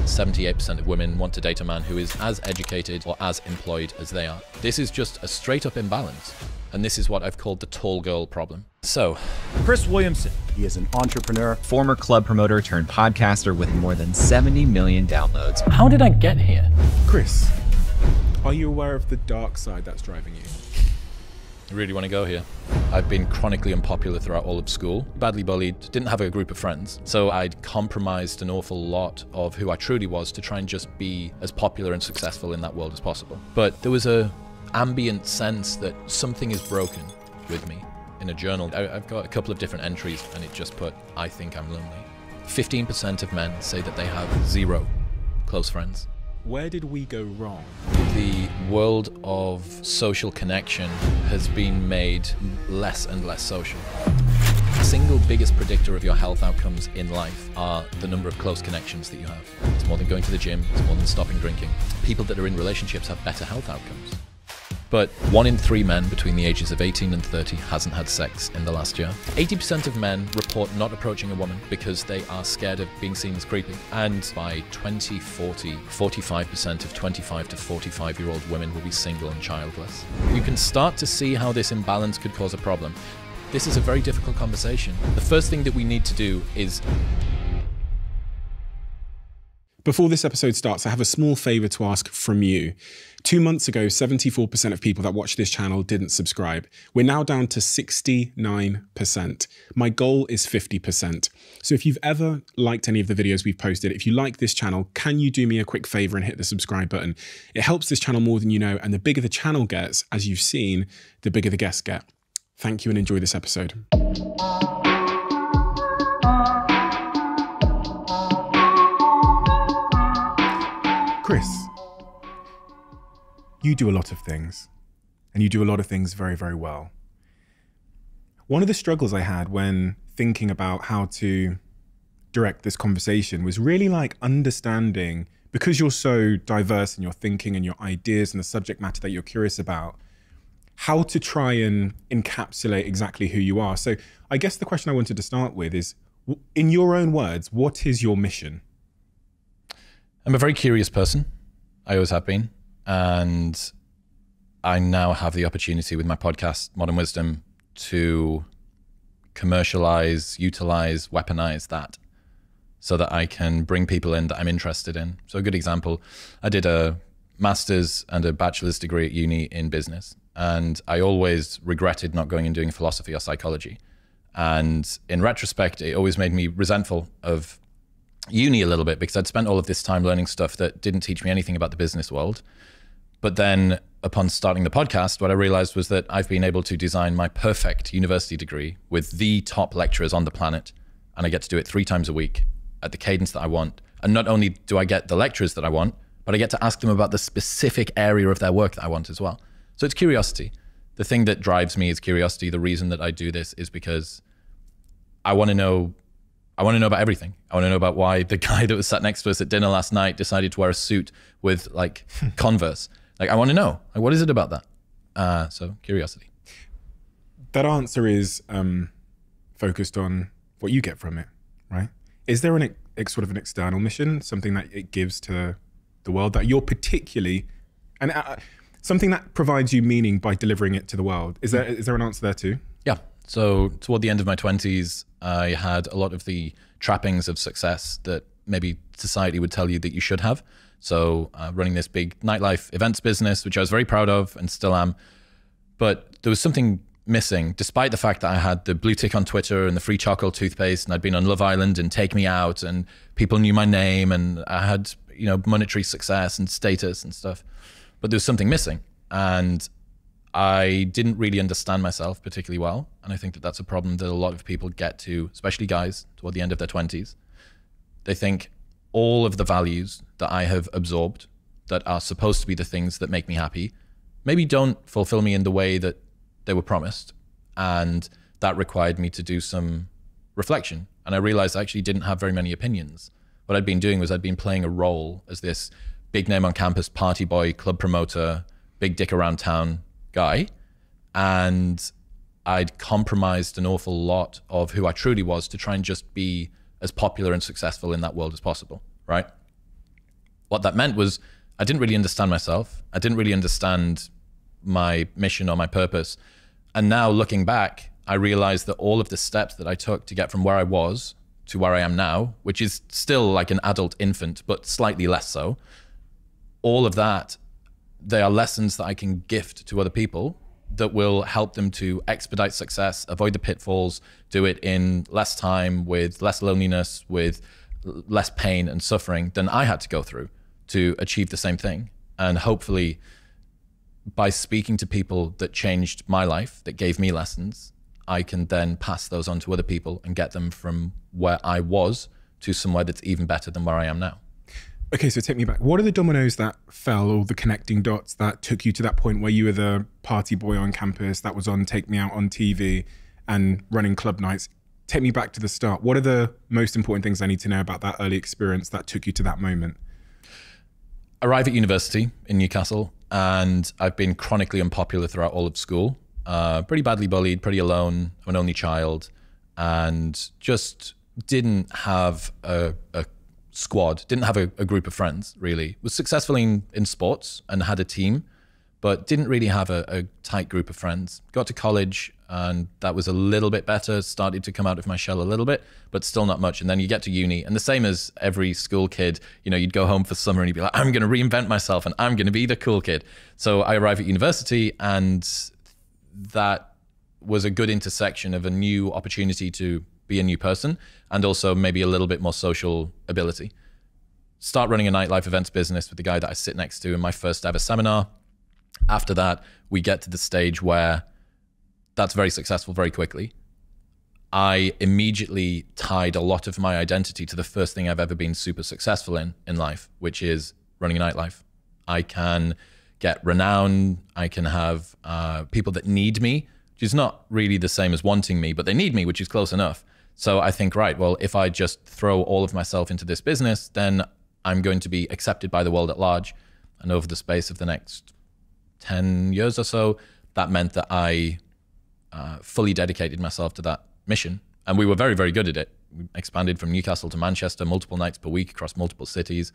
78% of women want to date a man who is as educated or as employed as they are. This is just a straight up imbalance. And this is what I've called the tall girl problem. So, Chris Williamson. He is an entrepreneur, former club promoter turned podcaster with more than 70 million downloads. How did I get here? Chris, are you aware of the dark side that's driving you? I really want to go here. I've been chronically unpopular throughout all of school, badly bullied, didn't have a group of friends. So I'd compromised an awful lot of who I truly was to try and just be as popular and successful in that world as possible. But there was a ambient sense that something is broken with me. In a journal, I've got a couple of different entries and it just put, I think I'm lonely. 15% of men say that they have 0 close friends. Where did we go wrong? The world of social connection has been made less and less social. The single biggest predictor of your health outcomes in life are the number of close connections that you have. It's more than going to the gym, it's more than stopping drinking. People that are in relationships have better health outcomes. But 1 in 3 men between the ages of 18 and 30 hasn't had sex in the last year. 80% of men report not approaching a woman because they are scared of being seen as creepy. And by 2040, 45% of 25 to 45-year-old women will be single and childless. You can start to see how this imbalance could cause a problem. This is a very difficult conversation. The first thing that we need to do is... Before this episode starts, I have a small favor to ask from you. 2 months ago, 74% of people that watch this channel didn't subscribe. We're now down to 69%. My goal is 50%. So if you've ever liked any of the videos we've posted, if you like this channel, can you do me a quick favor and hit the subscribe button? It helps this channel more than you know, and the bigger the channel gets, as you've seen, the bigger the guests get. Thank you and enjoy this episode. Chris, you do a lot of things, and you do a lot of things very, very well. One of the struggles I had when thinking about how to direct this conversation was really like understanding, because you're so diverse in your thinking and your ideas and the subject matter that you're curious about, how to try and encapsulate exactly who you are. So I guess the question I wanted to start with is, in your own words, what is your mission? I'm a very curious person. I always have been. And I now have the opportunity with my podcast, Modern Wisdom, to commercialize, utilize, weaponize that so that I can bring people in that I'm interested in. So a good example, I did a master's and a bachelor's degree at uni in business. And I always regretted not going and doing philosophy or psychology. And in retrospect, it always made me resentful of uni a little bit because I'd spent all of this time learning stuff that didn't teach me anything about the business world. But then upon starting the podcast, what I realized was that I've been able to design my perfect university degree with the top lecturers on the planet. And I get to do it 3 times a week at the cadence that I want. And not only do I get the lecturers that I want, but I get to ask them about the specific area of their work that I want as well. So it's curiosity. The thing that drives me is curiosity. The reason that I do this is because I want to know about everything. I want to know about why the guy that was sat next to us at dinner last night decided to wear a suit with like Converse. Like, I want to know, like, what is it about that? So curiosity. That answer is focused on what you get from it, right? Is there sort of an external mission, something that it gives to the world that you're particularly, and something that provides you meaning by delivering it to the world? Is there an answer there too? Yeah. So toward the end of my 20s, I had a lot of the trappings of success that maybe society would tell you that you should have. So running this big nightlife events business, which I was very proud of and still am. But there was something missing, despite the fact that I had the blue tick on Twitter and the free charcoal toothpaste, and I'd been on Love Island and Take Me Out, and people knew my name, and I had, monetary success and status and stuff. But there was something missing. And I didn't really understand myself particularly well. And I think that that's a problem that a lot of people get to, especially guys, toward the end of their 20s. They think all of the values that I have absorbed that are supposed to be the things that make me happy maybe don't fulfill me in the way that they were promised. And that required me to do some reflection. And I realized I actually didn't have very many opinions. What I'd been doing was I'd been playing a role as this big name on campus, party boy, club promoter, big dick around town guy. And I'd compromised an awful lot of who I truly was to try and just be as popular and successful in that world as possible, right? what that meant was I didn't really understand myself. I didn't really understand my mission or my purpose. And now looking back, I realized that all of the steps that I took to get from where I was to where I am now, which is still like an adult infant, but slightly less so, all of that, they are lessons that I can gift to other people that will help them to expedite success, avoid the pitfalls, do it in less time, with less loneliness, with less pain and suffering than I had to go through to achieve the same thing. And hopefully by speaking to people that changed my life, that gave me lessons, I can then pass those on to other people and get them from where I was to somewhere that's even better than where I am now. Okay, so take me back. What are the dominoes that fell, or the connecting dots that took you to that point where you were the party boy on campus that was on Take Me Out on TV and running club nights? Take me back to the start. What are the most important things I need to know about that early experience that took you to that moment? Arrive at university in Newcastle, and I've been chronically unpopular throughout all of school. Pretty badly bullied, pretty alone. I'm an only child, and just didn't have a squad, didn't have a group of friends, really. Was successful in sports and had a team, but didn't really have a tight group of friends. Got to college, and that was a little bit better, started to come out of my shell a little bit, but still not much. And then you get to uni, and the same as every school kid, you know, you'd go home for summer and you'd be like, I'm going to reinvent myself and I'm going to be the cool kid. So I arrived at university, and that was a good intersection of a new opportunity to be a new person and also maybe a little bit more social ability. Start running a nightlife events business with the guy that I sit next to in my first ever seminar. After that, we get to the stage where that's very successful very quickly. I immediately tied a lot of my identity to the first thing I've ever been super successful in life, which is running a nightlife. I can get renown. I can have people that need me, which is not really the same as wanting me, but they need me, which is close enough. So I think, right, well, if I just throw all of myself into this business, then I'm going to be accepted by the world at large. And over the space of the next 10 years or so, that meant that I fully dedicated myself to that mission. And we were very, very good at it. We expanded from Newcastle to Manchester multiple nights per week across multiple cities.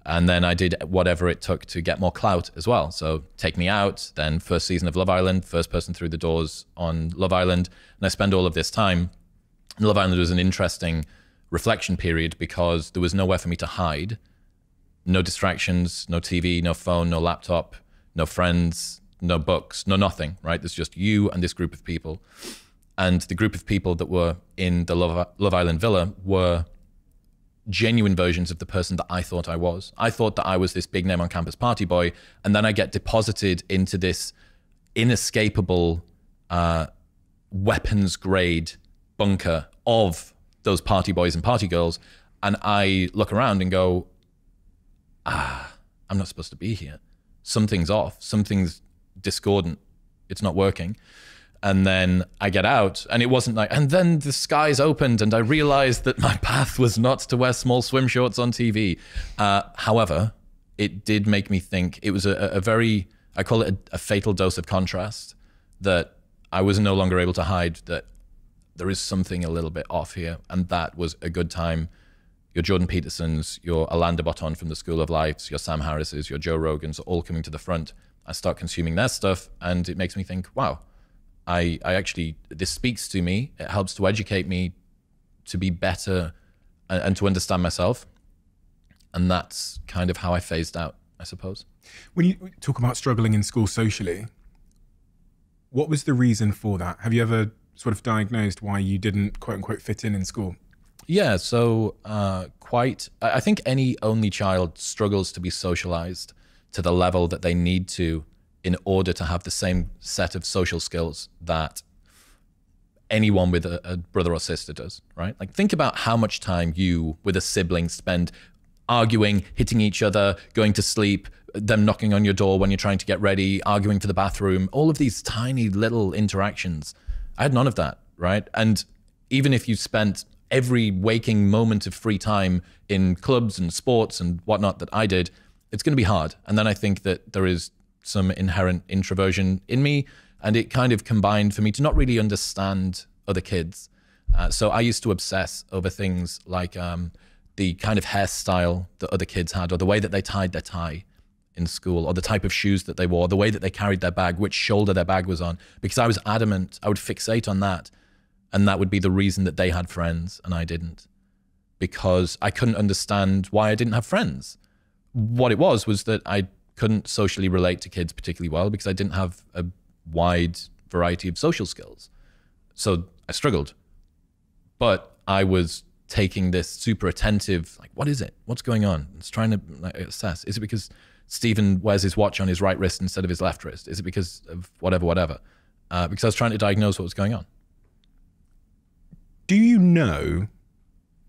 And then I did whatever it took to get more clout as well. So Take Me Out, then first season of Love Island, first person through the doors on Love Island. And I spent all of this time. And Love Island was an interesting reflection period because there was nowhere for me to hide. No distractions, no TV, no phone, no laptop, no friends, no books, no nothing, right? There's just you and this group of people. And the group of people that were in the Love Island villa were genuine versions of the person that I thought I was. I thought that I was this big name on campus party boy, and then I get deposited into this inescapable weapons grade bunker of those party boys and party girls. And I look around and go, I'm not supposed to be here. Something's off. Something's discordant. It's not working. And then I get out, and it wasn't like, and then the skies opened and I realized that my path was not to wear small swim shorts on TV. However, it did make me think. It was a very, I call it a fatal dose of contrast, that I was no longer able to hide that there is something a little bit off here. And that was a good time. Your Jordan Petersons, your Alain de Botton from the School of Life, your Sam Harris's, your Joe Rogans, all coming to the front. I start consuming their stuff, and it makes me think, wow, I actually, this speaks to me. It helps to educate me to be better and to understand myself. And that's kind of how I phased out, I suppose. When you talk about struggling in school socially, what was the reason for that? Have you ever sort of diagnosed why you didn't, quote unquote, fit in school? Yeah, so I think any only child struggles to be socialized to the level that they need to in order to have the same set of social skills that anyone with a brother or sister does, right? Like, think about how much time you with a sibling spend arguing, hitting each other, going to sleep, them knocking on your door when you're trying to get ready, arguing for the bathroom, all of these tiny little interactions. I had none of that, right? And even if you spent every waking moment of free time in clubs and sports and whatnot that I did, it's going to be hard. And then I think that there is some inherent introversion in me, and it kind of combined for me to not really understand other kids. So I used to obsess over things like the kind of hairstyle that other kids had, or the way that they tied their tie in school, or the type of shoes that they wore, the way that they carried their bag, which shoulder their bag was on, because I was adamant, I would fixate on that. And that would be the reason that they had friends and I didn't, because I couldn't understand why I didn't have friends. What it was that I couldn't socially relate to kids particularly well because I didn't have a wide variety of social skills. So I struggled. But I was taking this super attentive, like, what is it? What's going on? It's trying to assess. Is it because Stephen wears his watch on his right wrist instead of his left wrist? Is it because of whatever? Because I was trying to diagnose what was going on. Do you know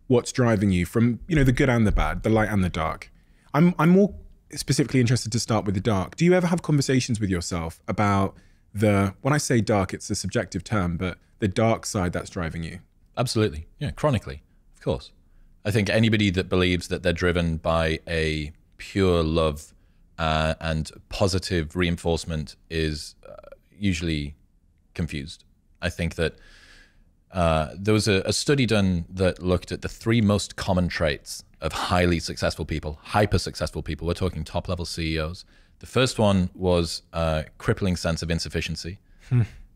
what's driving you from, the good and the bad, the light and the dark? I'm more specifically interested to start with the dark. Do you ever have conversations with yourself about when I say dark, it's a subjective term, but the dark side that's driving you? Absolutely. Yeah, chronically, of course. I think anybody that believes that they're driven by a pure love and positive reinforcement is usually confused. I think that there was a study done that looked at the 3 most common traits of highly successful people, hyper successful people. We're talking top level CEOs. The first one was a crippling sense of insufficiency.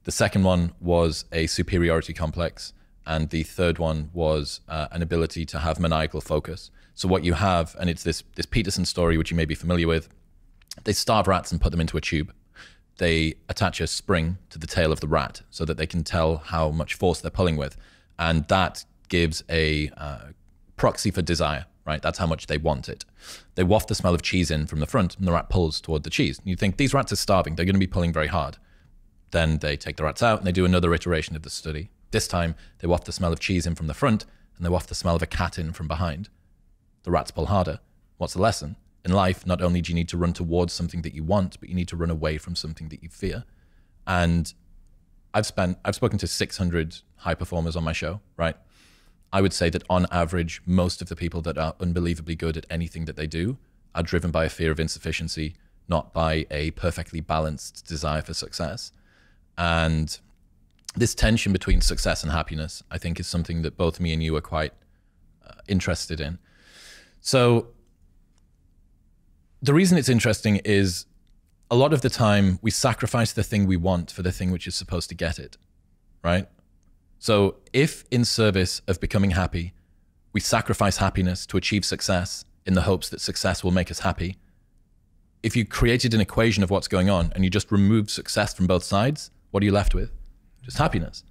The second one was a superiority complex. And the third one was an ability to have maniacal focus. So what you have, and it's this Peterson story, which you may be familiar with, they starve rats and put them into a tube. They attach a spring to the tail of the rat so that they can tell how much force they're pulling with. And that gives a proxy for desire, right? That's how much they want it. They waft the smell of cheese in from the front and the rat pulls toward the cheese. And you think, these rats are starving. They're going to be pulling very hard. Then they take the rats out and they do another iteration of the study. This time, they waft the smell of cheese in from the front and they waft the smell of a cat in from behind. The rats pull harder. What's the lesson? In life, not only do you need to run towards something that you want, but you need to run away from something that you fear. And I've spoken to 600 high performers on my show, right? I would say that on average, most of the people that are unbelievably good at anything that they do are driven by a fear of insufficiency, not by a perfectly balanced desire for success. And this tension between success and happiness, I think, is something that both me and you are quite interested in. So the reason it's interesting is a lot of the time we sacrifice the thing we want for the thing which is supposed to get it, right? So if in service of becoming happy, we sacrifice happiness to achieve success in the hopes that success will make us happy, if you created an equation of what's going on and you just remove success from both sides, what are you left with? Just happiness.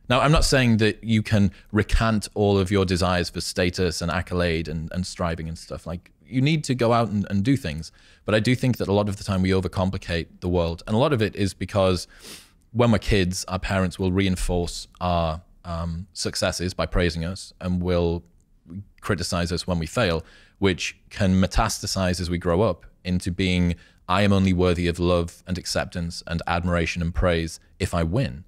Now, I'm not saying that you can recant all of your desires for status and accolade and striving and stuff. Like, you need to go out and do things. But I do think that a lot of the time we overcomplicate the world. And a lot of it is because when we're kids, our parents will reinforce our successes by praising us and will criticize us when we fail, which can metastasize as we grow up into being, I am only worthy of love and acceptance and admiration and praise if I win.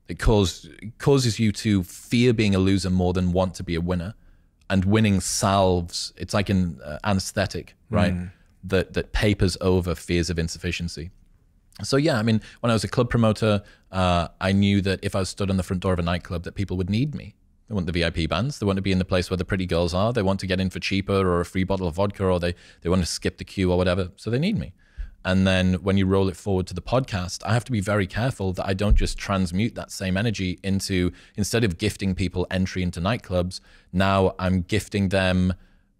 It causes you to fear being a loser more than want to be a winner. And winning salves, it's like an anesthetic, right? That papers over fears of insufficiency. So yeah, I mean, when I was a club promoter, I knew that if I was stood on the front door of a nightclub, that people would need me. They want the VIP bands. They want to be in the place where the pretty girls are. They want to get in for cheaper or a free bottle of vodka, or they want to skip the queue or whatever. So they need me. And then when you roll it forward to the podcast, I have to be very careful that I don't just transmute that same energy into, instead of gifting people entry into nightclubs, now I'm gifting them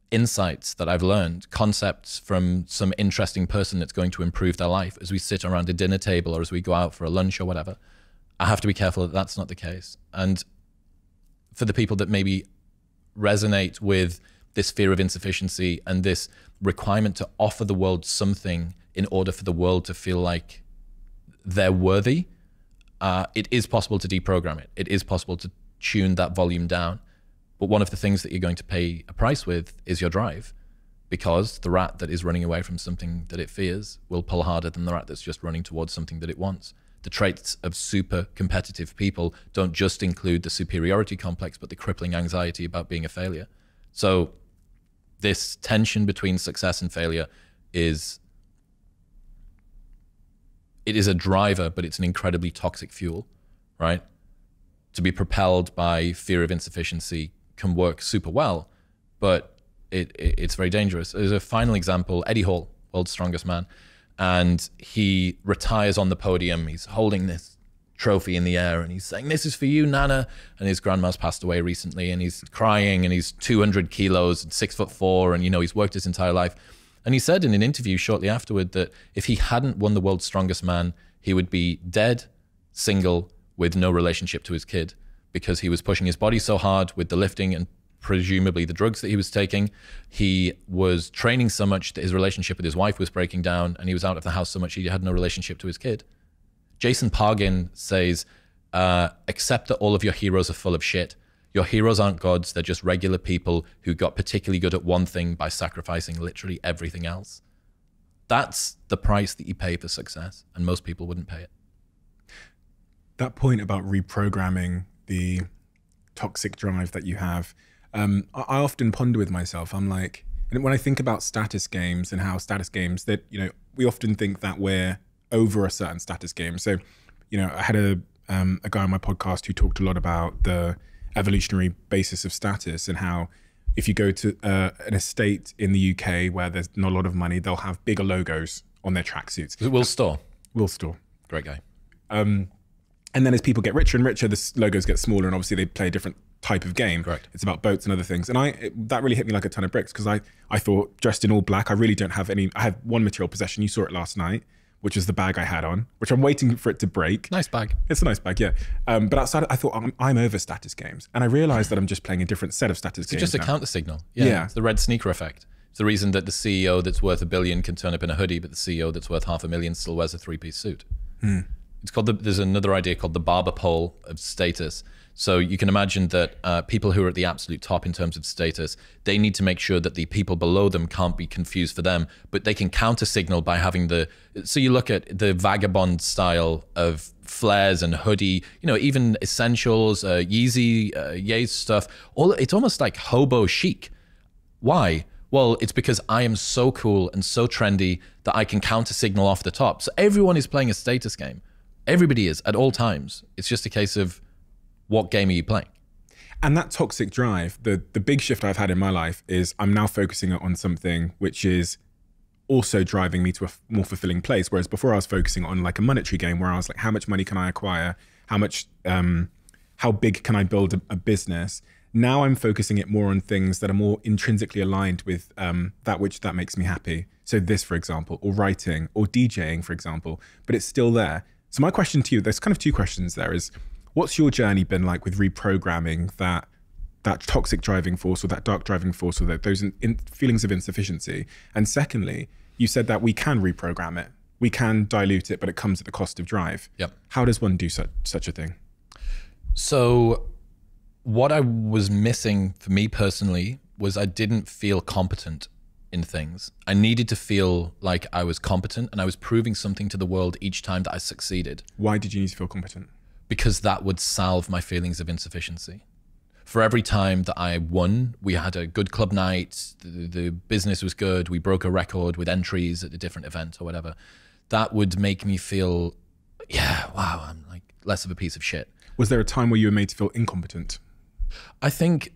insights that I've learned, concepts from some interesting person that's going to improve their life as we sit around a dinner table or as we go out for a lunch or whatever. I have to be careful that that's not the case. And for the people that maybe resonate with this fear of insufficiency and this requirement to offer the world something in order for the world to feel like they're worthy, it is possible to deprogram it. It is possible to tune that volume down. But one of the things that you're going to pay a price with is your drive, because the rat that is running away from something that it fears will pull harder than the rat that's just running towards something that it wants. The traits of super competitive people don't just include the superiority complex, but the crippling anxiety about being a failure. So this tension between success and failure is a driver, but it's an incredibly toxic fuel, right? To be propelled by fear of insufficiency can work super well, but it's very dangerous. There's a final example, Eddie Hall, world's strongest man, and he retires on the podium. He's holding this trophy in the air and he's saying, "This is for you, Nana." And his grandma's passed away recently and he's crying and he's 200 kilos and 6'4", and he's worked his entire life. And he said in an interview shortly afterward that if he hadn't won the world's strongest man, he would be dead, single, with no relationship to his kid, because he was pushing his body so hard with the lifting and presumably the drugs that he was taking. He was training so much that his relationship with his wife was breaking down, and he was out of the house so much he had no relationship to his kid. Jason Pargin says, accept that all of your heroes are full of shit. Your heroes aren't gods. They're just regular people who got particularly good at one thing by sacrificing literally everything else. That's the price that you pay for success, and most people wouldn't pay it. That point about reprogramming the toxic drive that you have, I often ponder with myself. I'm like, and when I think about status games and how status games that, we often think that we're over a certain status game. So, I had a guy on my podcast who talked a lot about the evolutionary basis of status and how if you go to an estate in the UK where there's not a lot of money, they'll have bigger logos on their tracksuits. Is it Will Storr? Will Storr. Great guy. And then as people get richer and richer, the logos get smaller, and obviously they play a different type of game. Correct. It's about boats and other things. And that really hit me like a ton of bricks, because I thought, dressed in all black, I really don't have any. I have one material possession. You saw it last night, which is the bag I had on, which I'm waiting for it to break. Nice bag. It's a nice bag, yeah. But outside, I thought I'm over status games, and I realized that I'm just playing a different set of status games. It's just a counter signal. Yeah. It's the red sneaker effect. It's the reason that the CEO that's worth $1 billion can turn up in a hoodie, but the CEO that's worth $500,000 still wears a 3-piece suit. It's called there's another idea called the barber pole of status. So you can imagine that people who are at the absolute top in terms of status, they need to make sure that the people below them can't be confused for them, but they can counter signal by having so you look at the vagabond style of flares and hoodie, even essentials, Yeezy, Yeezy stuff, it's almost like hobo chic. Why? Well, it's because I am so cool and so trendy that I can counter signal off the top. So everyone is playing a status game. Everybody is at all times. It's just a case of what game are you playing? And that toxic drive, the big shift I've had in my life is I'm now focusing on something which is also driving me to a more fulfilling place. Whereas before I was focusing on like a monetary game where I was like, how much money can I acquire? How big can I build a business? Now I'm focusing it more on things that are more intrinsically aligned with that makes me happy. So this, for example, or writing or DJing, for example, but it's still there. So my question to you, there's kind of two questions there is, what's your journey been like with reprogramming that toxic driving force or that dark driving force or those feelings of insufficiency? And secondly, you said that we can reprogram it. We can dilute it, but it comes at the cost of drive. Yep. How does one do such a thing? So what I was missing for me personally was I didn't feel competent in things. I needed to feel like I was competent and I was proving something to the world each time that I succeeded. Why did you need to feel competent? Because that would salve my feelings of insufficiency. For every time that I won, we had a good club night, the business was good, we broke a record with entries at a different event or whatever, that would make me feel, yeah, wow, I'm like less of a piece of shit. Was there a time where you were made to feel incompetent? I think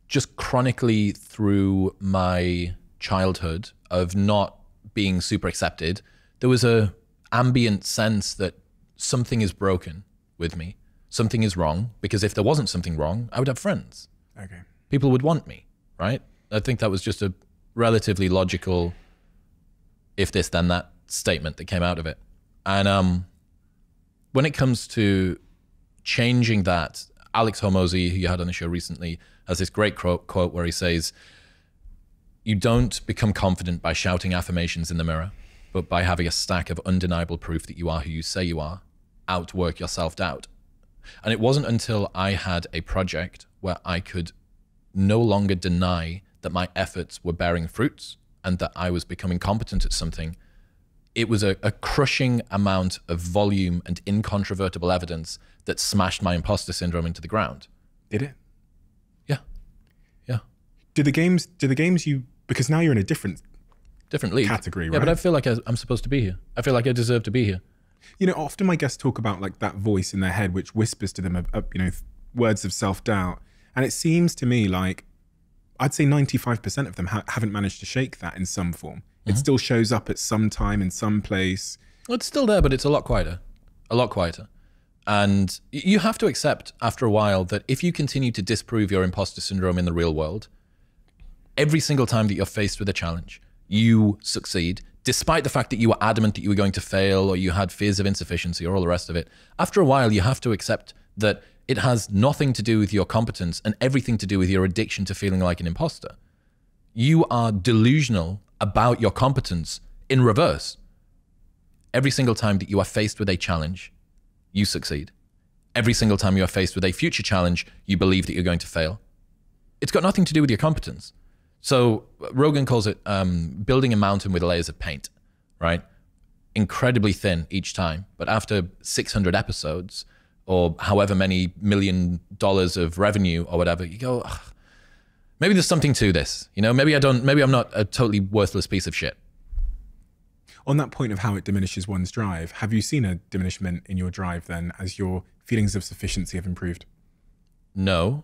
just chronically through my childhood of not being super accepted, there was a ambient sense that something is broken with me. Something is wrong, because if there wasn't something wrong, I would have friends. Okay. People would want me, right? I think that was just a relatively logical, if this then that statement that came out of it. And when it comes to changing that, Alex Hormozy, who you had on the show recently, has this great quote where he says, you don't become confident by shouting affirmations in the mirror, but by having a stack of undeniable proof that you are who you say you are. Outwork your self-doubt. And it wasn't until I had a project where I could no longer deny that my efforts were bearing fruits and that I was becoming competent at something. It was a crushing amount of volume and incontrovertible evidence that smashed my imposter syndrome into the ground. Did it? Yeah. Yeah. Do the games because now you're in a different league category, right? Yeah, but I feel like I'm supposed to be here. I feel like I deserve to be here. Often my guests talk about like that voice in their head which whispers to them, words of self-doubt. And it seems to me like I'd say 95% of them haven't managed to shake that in some form. It still shows up at some time in some place. Well, it's still there, but it's a lot quieter. A lot quieter. And you have to accept after a while that if you continue to disprove your imposter syndrome in the real world, every single time that you're faced with a challenge, you succeed, despite the fact that you were adamant that you were going to fail or you had fears of insufficiency or all the rest of it. After a while, you have to accept that it has nothing to do with your competence and everything to do with your addiction to feeling like an imposter. You are delusional about your competence in reverse. Every single time that you are faced with a challenge, you succeed. Every single time you are faced with a future challenge, you believe that you're going to fail. It's got nothing to do with your competence. So Rogan calls it building a mountain with layers of paint, right? Incredibly thin each time. But after 600 episodes or however many $1 million of revenue or whatever, you go, ugh, maybe there's something to this. You know, maybe I'm not a totally worthless piece of shit. On that point of how it diminishes one's drive, have you seen a diminishment in your drive then as your feelings of sufficiency have improved? No,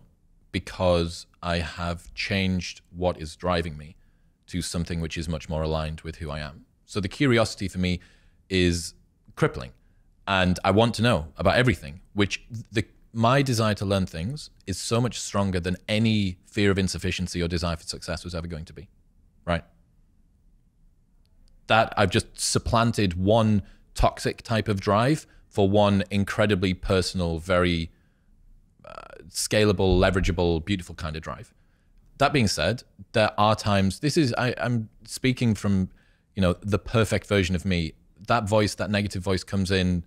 because I have changed what is driving me to something which is much more aligned with who I am. So the curiosity for me is crippling, and I want to know about everything, which my desire to learn things is so much stronger than any fear of insufficiency or desire for success was ever going to be, right? That I've just supplanted one toxic type of drive for one incredibly personal, very scalable, leverageable, beautiful kind of drive. That being said, there are times, I'm speaking from, the perfect version of me. That voice, that negative voice comes in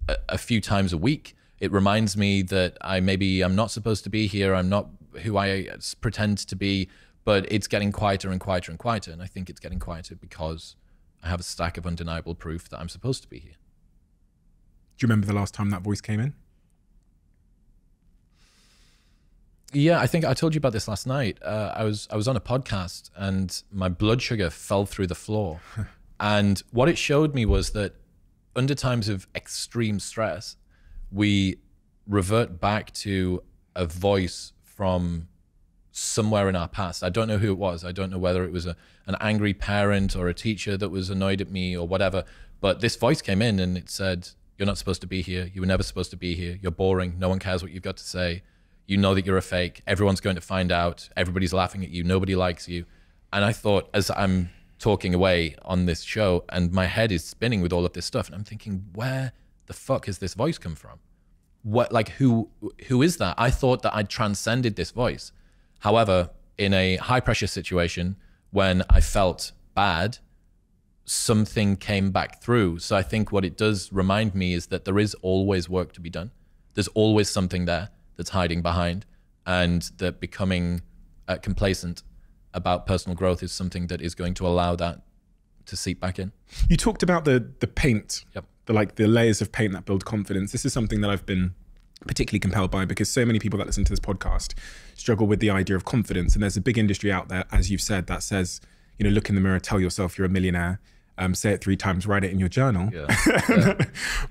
a few times a week. It reminds me that I'm not supposed to be here. I'm not who I pretend to be, but it's getting quieter and quieter and quieter. And I think it's getting quieter because I have a stack of undeniable proof that I'm supposed to be here. Do you remember the last time that voice came in? Yeah, I think I told you about this last night. I was on a podcast and my blood sugar fell through the floor. And what it showed me was that under times of extreme stress, we revert back to a voice from somewhere in our past. I don't know who it was. I don't know whether it was an angry parent or a teacher that was annoyed at me or whatever. But this voice came in and it said, you're not supposed to be here. You were never supposed to be here. You're boring. No one cares what you've got to say. You know that you're a fake. Everyone's going to find out. Everybody's laughing at you. Nobody likes you. And I thought, as I'm talking away on this show and my head is spinning with all of this stuff, and I'm thinking, where the fuck has this voice come from? Who is that? I thought that I'd transcended this voice. However, in a high pressure situation, when I felt bad, something came back through. So I think what it does remind me is that there is always work to be done. There's always something there that's hiding behind, and that becoming complacent about personal growth is something that is going to allow that to seep back in. You talked about the paint, yep. the layers of paint that build confidence. This is something that I've been particularly compelled by because so many people that listen to this podcast struggle with the idea of confidence. And there's a big industry out there, as you've said, that says, look in the mirror, tell yourself you're a millionaire, say it 3 times, write it in your journal. Yeah.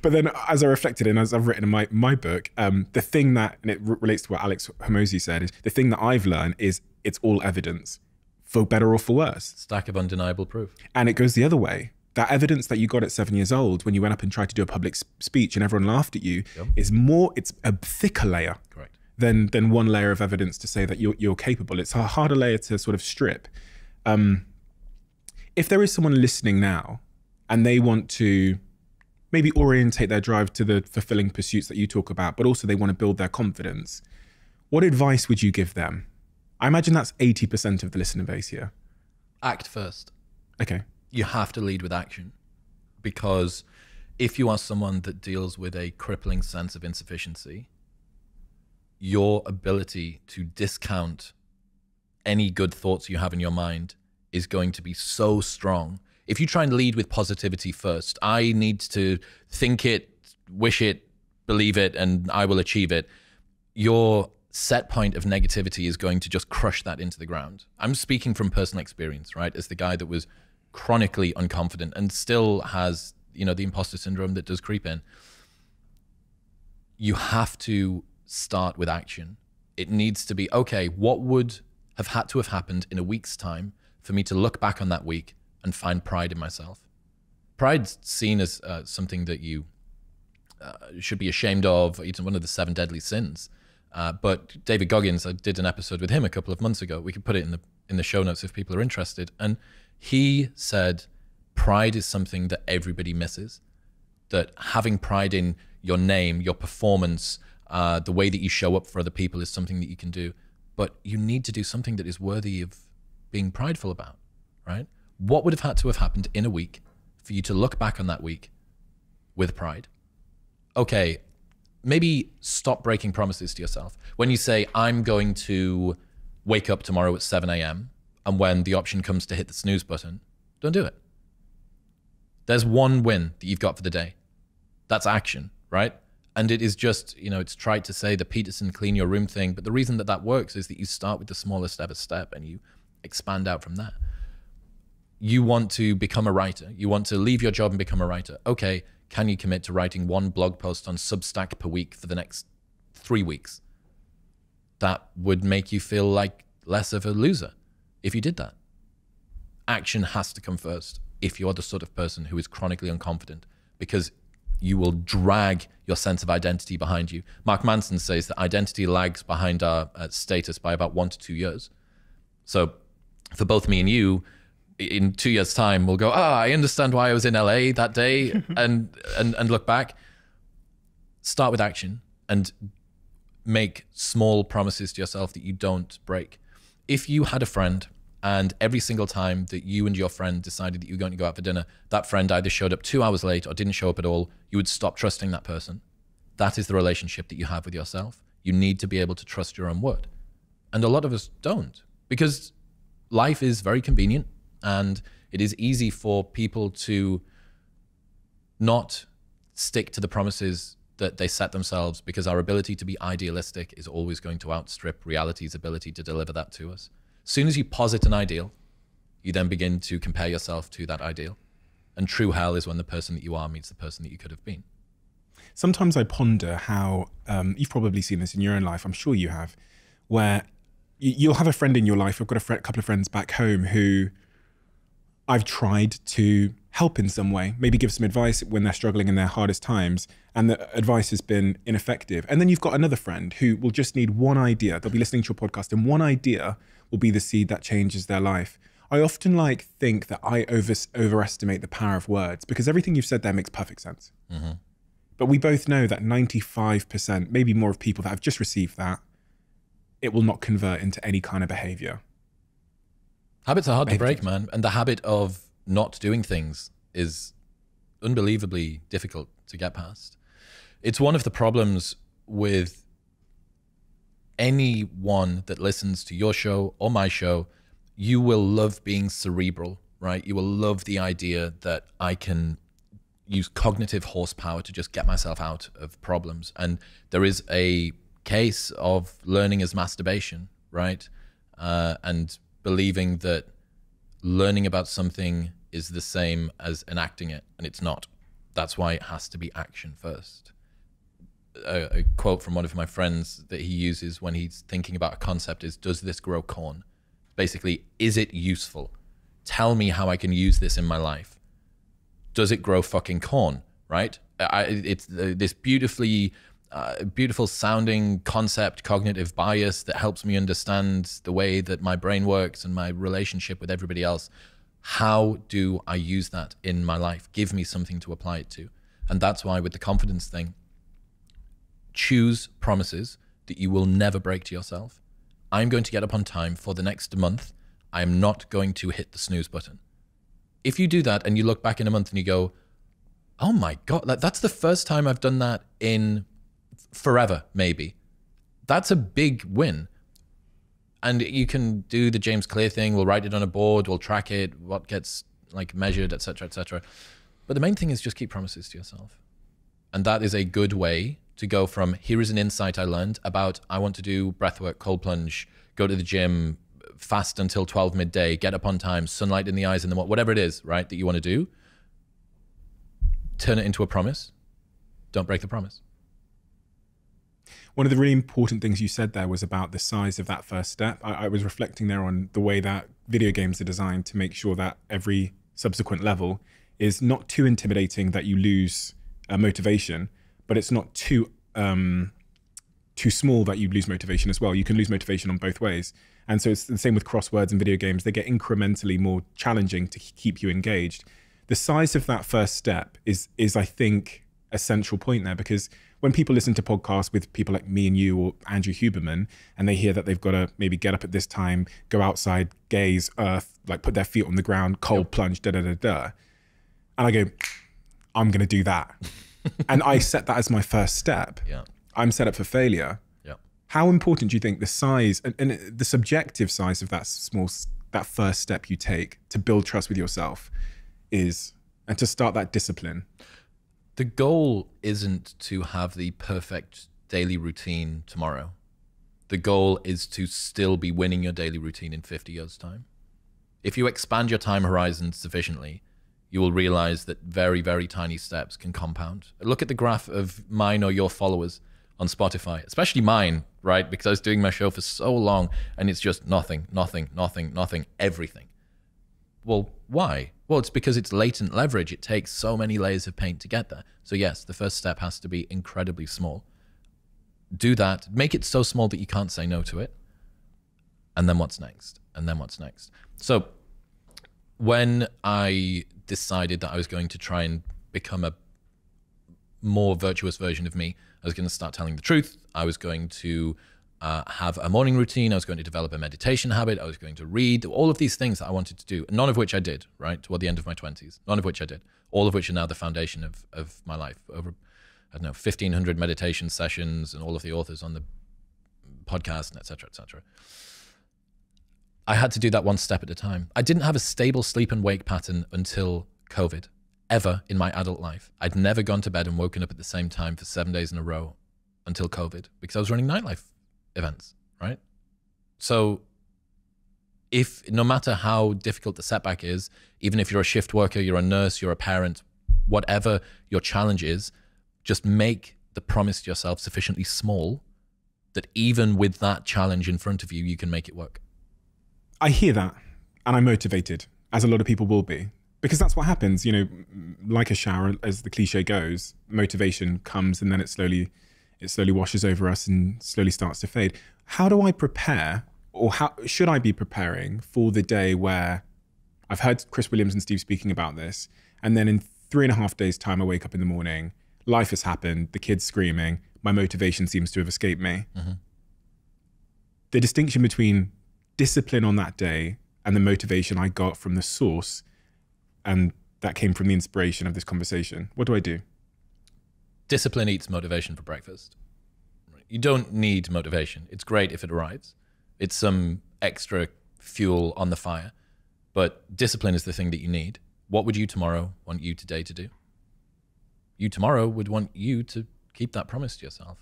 But then as I reflected and as I've written in my book, the thing that, and it relates to what Alex Hormozi said, is the thing that I've learned is it's all evidence, for better or for worse. Stack of undeniable proof. And it goes the other way. That evidence that you got at 7 years old when you went up and tried to do a public speech and everyone laughed at you is it's a thicker layer. Correct. than one layer of evidence to say that you're capable. It's a harder layer to sort of strip. If there is someone listening now and they want to maybe orientate their drive to the fulfilling pursuits that you talk about, but also they want to build their confidence, what advice would you give them? I imagine that's 80% of the listener base here. Act first. Okay. You have to lead with action, because if you are someone that deals with a crippling sense of insufficiency, your ability to discount any good thoughts you have in your mind is going to be so strong. If you try and lead with positivity first, I need to think it, wish it, believe it, and I will achieve it, your set point of negativity is going to just crush that into the ground. I'm speaking from personal experience, right? As the guy that was chronically unconfident and still has, the imposter syndrome that does creep in. You have to start with action. It needs to be, okay, what would have had to have happened in a week's time for me to look back on that week and find pride in myself? Pride's seen as something that you should be ashamed of. It's one of the 7 deadly sins. But David Goggins, I did an episode with him a couple of months ago. We could put it in the show notes if people are interested. And he said pride is something that everybody misses. That having pride in your name, your performance, the way that you show up for other people is something that you can do. But you need to do something that is worthy of being prideful about, right? What would have had to have happened in a week for you to look back on that week with pride? Okay, maybe stop breaking promises to yourself. When you say, I'm going to wake up tomorrow at 7 a.m., and when the option comes to hit the snooze button, don't do it. There's one win that you've got for the day. That's action, right? And it is just, it's tried to say the Peterson clean your room thing, but the reason that that works is that you start with the smallest ever step and you expand out from that. You want to become a writer. You want to leave your job and become a writer. Okay, can you commit to writing 1 blog post on Substack per week for the next 3 weeks? That would make you feel like less of a loser if you did that. Action has to come first if you're the sort of person who is chronically unconfident, because you will drag your sense of identity behind you. Mark Manson says that identity lags behind our status by about 1 to 2 years. So for both me and you, in 2 years' time, we'll go, I understand why I was in LA that day, and look back. Start with action and make small promises to yourself that you don't break. If you had a friend and every single time that you and your friend decided that you were going to go out for dinner, that friend either showed up 2 hours late or didn't show up at all, you would stop trusting that person. That is the relationship that you have with yourself. You need to be able to trust your own word. And a lot of us don't, because life is very convenient and it is easy for people to not stick to the promises that they set themselves, because our ability to be idealistic is always going to outstrip reality's ability to deliver that to us. As soon as you posit an ideal, you then begin to compare yourself to that ideal. And true hell is when the person that you are meets the person that you could have been. Sometimes I ponder how, you've probably seen this in your own life, I'm sure you have, where you'll have a friend in your life. I've got a couple of friends back home who I've tried to help in some way, maybe give some advice when they're struggling in their hardest times, and the advice has been ineffective. And then you've got another friend who will just need one idea. They'll be listening to your podcast and one idea will be the seed that changes their life. I often think that I overestimate the power of words, because everything you've said there makes perfect sense. Mm-hmm. But we both know that 95%, maybe more, of people that have just received that, it will not convert into any kind of behavior. Habits are hard to break, man. And the habit of not doing things is unbelievably difficult to get past. It's one of the problems with anyone that listens to your show or my show. You will love being cerebral, right? You will love the idea that I can use cognitive horsepower to just get myself out of problems. And there is a case of learning as masturbation, right? And believing that learning about something is the same as enacting it, and it's not. That's why it has to be action first. A quote from one of my friends that he uses when he's thinking about a concept is, does this grow corn? Basically, is it useful? Tell me how I can use this in my life. Does it grow fucking corn, right? It's this beautiful sounding concept, cognitive bias that helps me understand the way that my brain works and my relationship with everybody else. How do I use that in my life? Give me something to apply it to. And that's why with the confidence thing, choose promises that you will never break to yourself. I'm going to get up on time for the next month. I am not going to hit the snooze button. If you do that and you look back in a month and you go, oh my God, that's the first time I've done that in forever, maybe. That's a big win. And you can do the James Clear thing. We'll write it on a board. We'll track it, what gets measured, et cetera, et cetera. But the main thing is just keep promises to yourself. And that is a good way to go from, here is an insight I learned about, I want to do breathwork, cold plunge, go to the gym, fast until 12 midday, get up on time, sunlight in the eyes in the morning, whatever it is, right, that you want to do. Turn it into a promise. Don't break the promise. One of the really important things you said there was about the size of that first step. I was reflecting there on the way that video games are designed to make sure that every subsequent level is not too intimidating that you lose motivation, but it's not too small that you lose motivation as well. You can lose motivation on both ways. And so it's the same with crosswords and video games. They get incrementally more challenging to keep you engaged. The size of that first step is I think, a central point there, because when people listen to podcasts with people like me and you or Andrew Huberman, and they hear that they've got to maybe get up at this time, go outside, gaze, earth, like put their feet on the ground, cold plunge, da-da-da-da. And I go, I'm going to do that. And I set that as my first step. Yeah. I'm set up for failure. Yeah. How important do you think the size and the subjective size of that first step you take to build trust with yourself is, and to start that discipline? The goal isn't to have the perfect daily routine tomorrow. The goal is to still be winning your daily routine in 50 years' time. If you expand your time horizon sufficiently, you will realize that very, very tiny steps can compound. Look at the graph of mine or your followers on Spotify, especially mine, right? Because I was doing my show for so long and it's just nothing, nothing, nothing, nothing, everything. Well, why? Well, it's because it's latent leverage. It takes so many layers of paint to get there. So yes, the first step has to be incredibly small. Do that. Make it so small that you can't say no to it. And then what's next? And then what's next? So when I decided that I was going to try and become a more virtuous version of me, I was going to start telling the truth. I was going to have a morning routine. I was going to develop a meditation habit. I was going to read, all of these things that I wanted to do, none of which I did, right? Toward the end of my 20s, none of which I did, all of which are now the foundation of my life. Over, I don't know, 1,500 meditation sessions and all of the authors on the podcast and et cetera, et cetera. I had to do that one step at a time. I didn't have a stable sleep and wake pattern until COVID, ever in my adult life. I'd never gone to bed and woken up at the same time for 7 days in a row until COVID, because I was running nightlife events, right? So if, no matter how difficult the setback is, even if you're a shift worker, you're a nurse, you're a parent, whatever your challenge is, just make the promise to yourself sufficiently small that even with that challenge in front of you, you can make it work. I hear that, and I'm motivated, as a lot of people will be, because that's what happens, you know, like a shower, as the cliche goes, motivation comes and then it slowly washes over us and slowly starts to fade. How do I prepare, or how should I be preparing for the day where I've heard Chris Williamson and Steve speaking about this, and then in 3.5 days' time, I wake up in the morning, life has happened, the kid's screaming, my motivation seems to have escaped me. Mm-hmm. The distinction between discipline on that day and the motivation I got from the source, and that came from the inspiration of this conversation. What do I do? Discipline eats motivation for breakfast. You don't need motivation. It's great if it arrives. It's some extra fuel on the fire, but discipline is the thing that you need. What would you tomorrow want you today to do? You tomorrow would want you to keep that promise to yourself.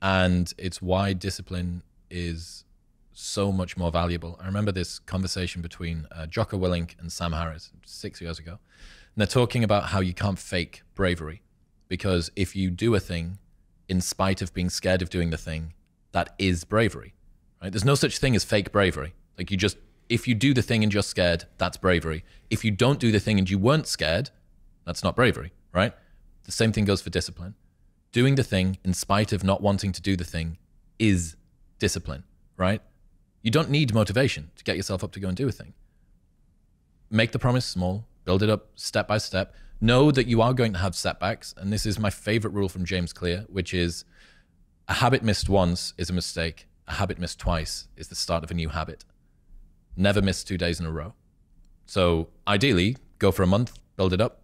And it's why discipline is so much more valuable. I remember this conversation between Jocko Willink and Sam Harris 6 years ago. And they're talking about how you can't fake bravery, because if you do a thing in spite of being scared of doing the thing, that is bravery, right? There's no such thing as fake bravery. Like if you do the thing and you're scared, that's bravery. If you don't do the thing and you weren't scared, that's not bravery, right? The same thing goes for discipline. Doing the thing in spite of not wanting to do the thing is discipline, right? You don't need motivation to get yourself up to go and do a thing. Make the promise small, build it up step by step. Know that you are going to have setbacks. And this is my favorite rule from James Clear, which is a habit missed once is a mistake. A habit missed twice is the start of a new habit. Never miss 2 days in a row. So ideally, go for a month, build it up.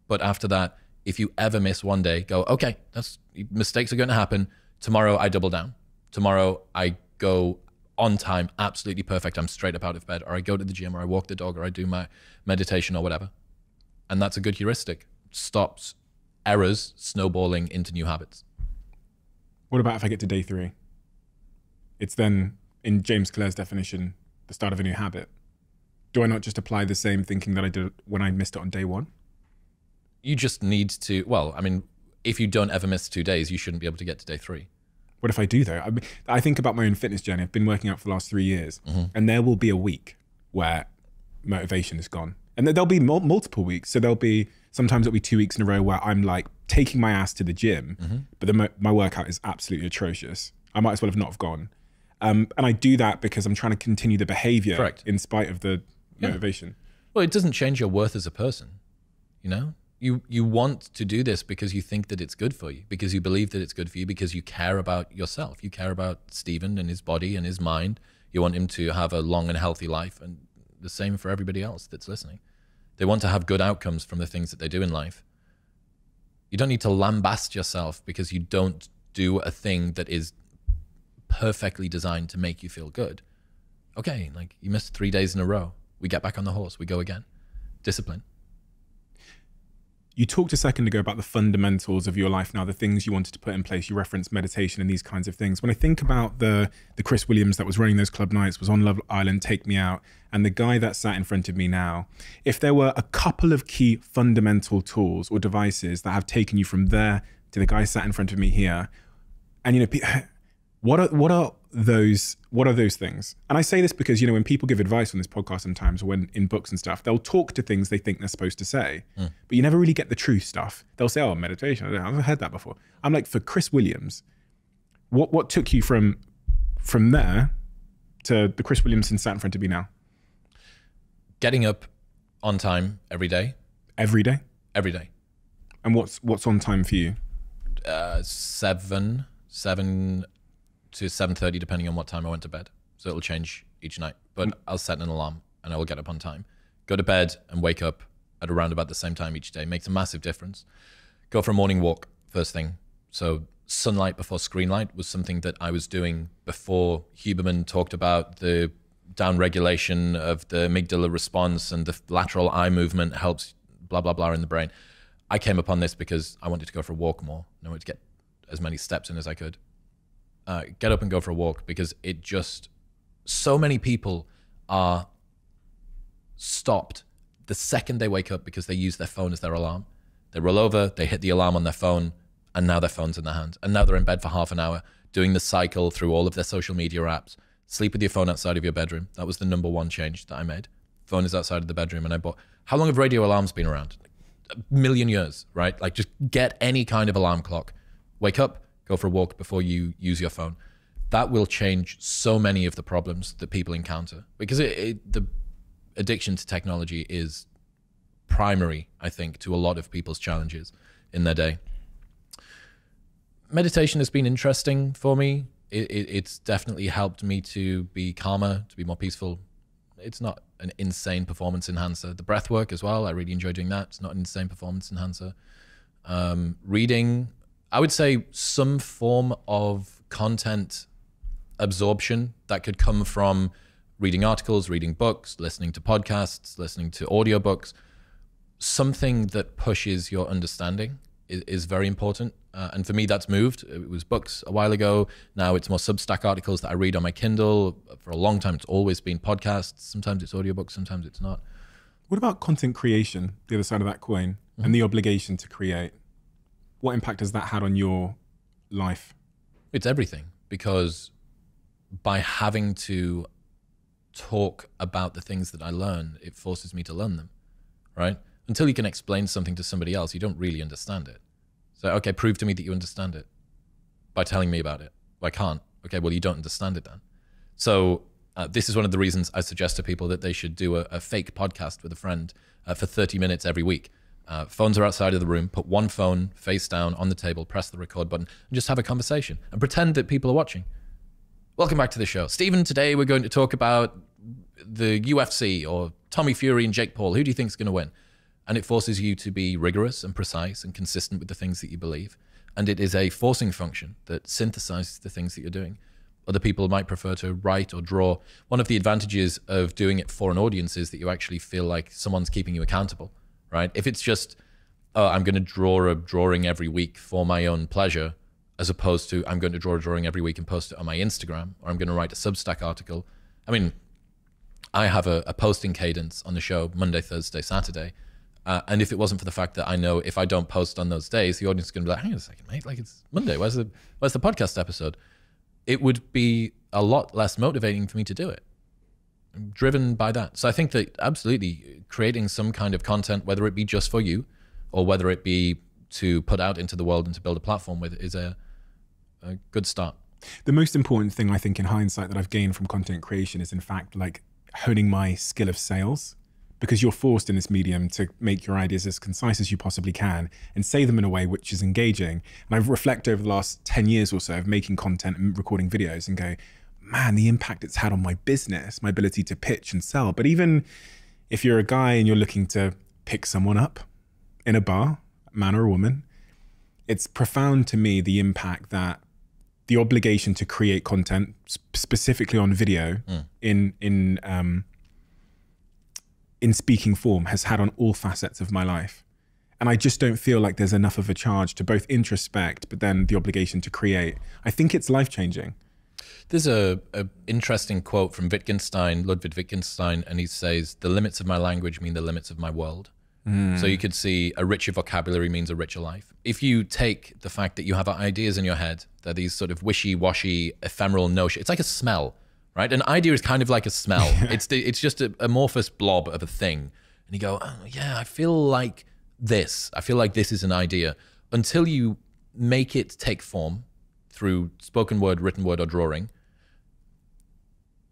But after that, if you ever miss one day, go, okay, mistakes are going to happen. Tomorrow I double down. Tomorrow I go on time, absolutely perfect. I'm straight up out of bed, or I go to the gym, or I walk the dog, or I do my meditation or whatever. And that's a good heuristic. Stops errors snowballing into new habits. What about if I get to day 3? It's then, in James Clear's definition, the start of a new habit. Do I not just apply the same thinking that I did when I missed it on day 1? You just need to, well, I mean, if you don't ever miss 2 days, you shouldn't be able to get to day 3. What if I do though? I think about my own fitness journey. I've been working out for the last 3 years, and there will be a week where motivation is gone. And there'll be multiple weeks. So sometimes it'll be 2 weeks in a row where I'm like taking my ass to the gym, but then my workout is absolutely atrocious. I might as well have not have gone. And I do that because I'm trying to continue the behavior in spite of the motivation. Well, it doesn't change your worth as a person, you know? You want to do this because you think that it's good for you, because you believe that it's good for you, because you care about yourself. You care about Stephen and his body and his mind. You want him to have a long and healthy life, and the same for everybody else that's listening. They want to have good outcomes from the things that they do in life. You don't need to lambast yourself because you don't do a thing that is perfectly designed to make you feel good. Okay, like you missed 3 days in a row. We get back on the horse. We go again. Discipline. You talked a second ago about the fundamentals of your life now, the things you wanted to put in place. You referenced meditation and these kinds of things. When I think about the Chris Williams that was running those club nights, was on Love Island, Take Me Out, and the guy that sat in front of me now, if there were a couple of key fundamental tools or devices that have taken you from there to the guy sat in front of me here, and you know, what are those things? And I say this because, you know, when people give advice on this podcast sometimes, or when in books and stuff, they'll talk to things they think they're supposed to say, but you never really get the true stuff. They'll say, oh, meditation, I've heard that before. I'm like, for Chris Williams, what took you from there to the Chris Williamson sat in front of me now? Getting up on time every day. Every day? Every day. And what's on time for you? 7 to 7:30, depending on what time I went to bed. So it'll change each night, but I'll set an alarm and I will get up on time. Go to bed and wake up at around about the same time each day. Makes a massive difference. Go for a morning walk first thing. So sunlight before screen light was something that I was doing before Huberman talked about the down regulation of the amygdala response and the lateral eye movement helps blah, blah, blah in the brain. I came upon this because I wanted to go for a walk more. I wanted to get as many steps in as I could. Get up and go for a walk, because it just, so many people are stopped the second they wake up because they use their phone as their alarm. They roll over, they hit the alarm on their phone, and now their phone's in their hand. And now they're in bed for half an hour, doing the cycle through all of their social media apps. Sleep with your phone outside of your bedroom. That was the #1 change that I made. Phone is outside of the bedroom. And I bought, how long have radio alarms been around? A million years, right? Like, just get any kind of alarm clock. Wake up, go for a walk before you use your phone. That will change so many of the problems that people encounter, because the addiction to technology is primary, I think, to a lot of people's challenges in their day. Meditation has been interesting for me. It's definitely helped me to be calmer, to be more peaceful. It's not an insane performance enhancer. The breath work as well, I really enjoy doing that. It's not an insane performance enhancer. Reading, I would say some form of content absorption that could come from reading articles, reading books, listening to podcasts, listening to audiobooks. Something that pushes your understanding is very important. And for me, that's moved. It was books a while ago. Now it's more Substack articles that I read on my Kindle. For a long time, it's always been podcasts. Sometimes it's audiobooks, sometimes it's not. What about content creation, the other side of that coin, and the obligation to create? What impact has that had on your life? It's everything, because by having to talk about the things that I learn, it forces me to learn them, right? Until you can explain something to somebody else, you don't really understand it. So, okay, prove to me that you understand it by telling me about it. Well, I can't. Okay, well, you don't understand it then. So this is one of the reasons I suggest to people that they should do a fake podcast with a friend for 30 minutes every week. Phones are outside of the room. Put one phone face down on the table, press the record button, and just have a conversation and pretend that people are watching. Welcome back to the show. Stephen, today we're going to talk about the UFC or Tommy Fury and Jake Paul. Who do you think is going to win? And it forces you to be rigorous and precise and consistent with the things that you believe. And it is a forcing function that synthesizes the things that you're doing. Other people might prefer to write or draw. One of the advantages of doing it for an audience is that you actually feel like someone's keeping you accountable, right? If it's just, oh, I'm going to draw a drawing every week for my own pleasure, as opposed to I'm going to draw a drawing every week and post it on my Instagram, or I'm going to write a Substack article. I mean, I have a posting cadence on the show Monday, Thursday, Saturday. And if it wasn't for the fact that I know if I don't post on those days, the audience is going to be like, hang on a second, mate, like it's Monday. Where's the podcast episode? It would be a lot less motivating for me to do it. I'm driven by that. So I think that absolutely creating some kind of content, whether it be just for you or whether it be to put out into the world and to build a platform with, is a good start. The most important thing I think in hindsight that I've gained from content creation is in fact like honing my skill of sales, because you're forced in this medium to make your ideas as concise as you possibly can and say them in a way which is engaging. And I've reflected over the last 10 years or so of making content and recording videos and go, man, the impact it's had on my business, my ability to pitch and sell. But even if you're a guy and you're looking to pick someone up in a bar, man or a woman, it's profound to me the impact that the obligation to create content specifically on video in speaking form has had on all facets of my life. And I just don't feel like there's enough of a charge to both introspect, but then the obligation to create. I think it's life-changing. There's a interesting quote from Ludwig Wittgenstein, and he says, the limits of my language mean the limits of my world. So you could see a richer vocabulary means a richer life. If you take the fact that you have ideas in your head, they're these sort of wishy-washy, ephemeral notion. It's like a smell, right? An idea is kind of like a smell. It's just an amorphous blob of a thing. And you go, oh, yeah, I feel like this. I feel like this is an idea. Until you make it take form through spoken word, written word, or drawing,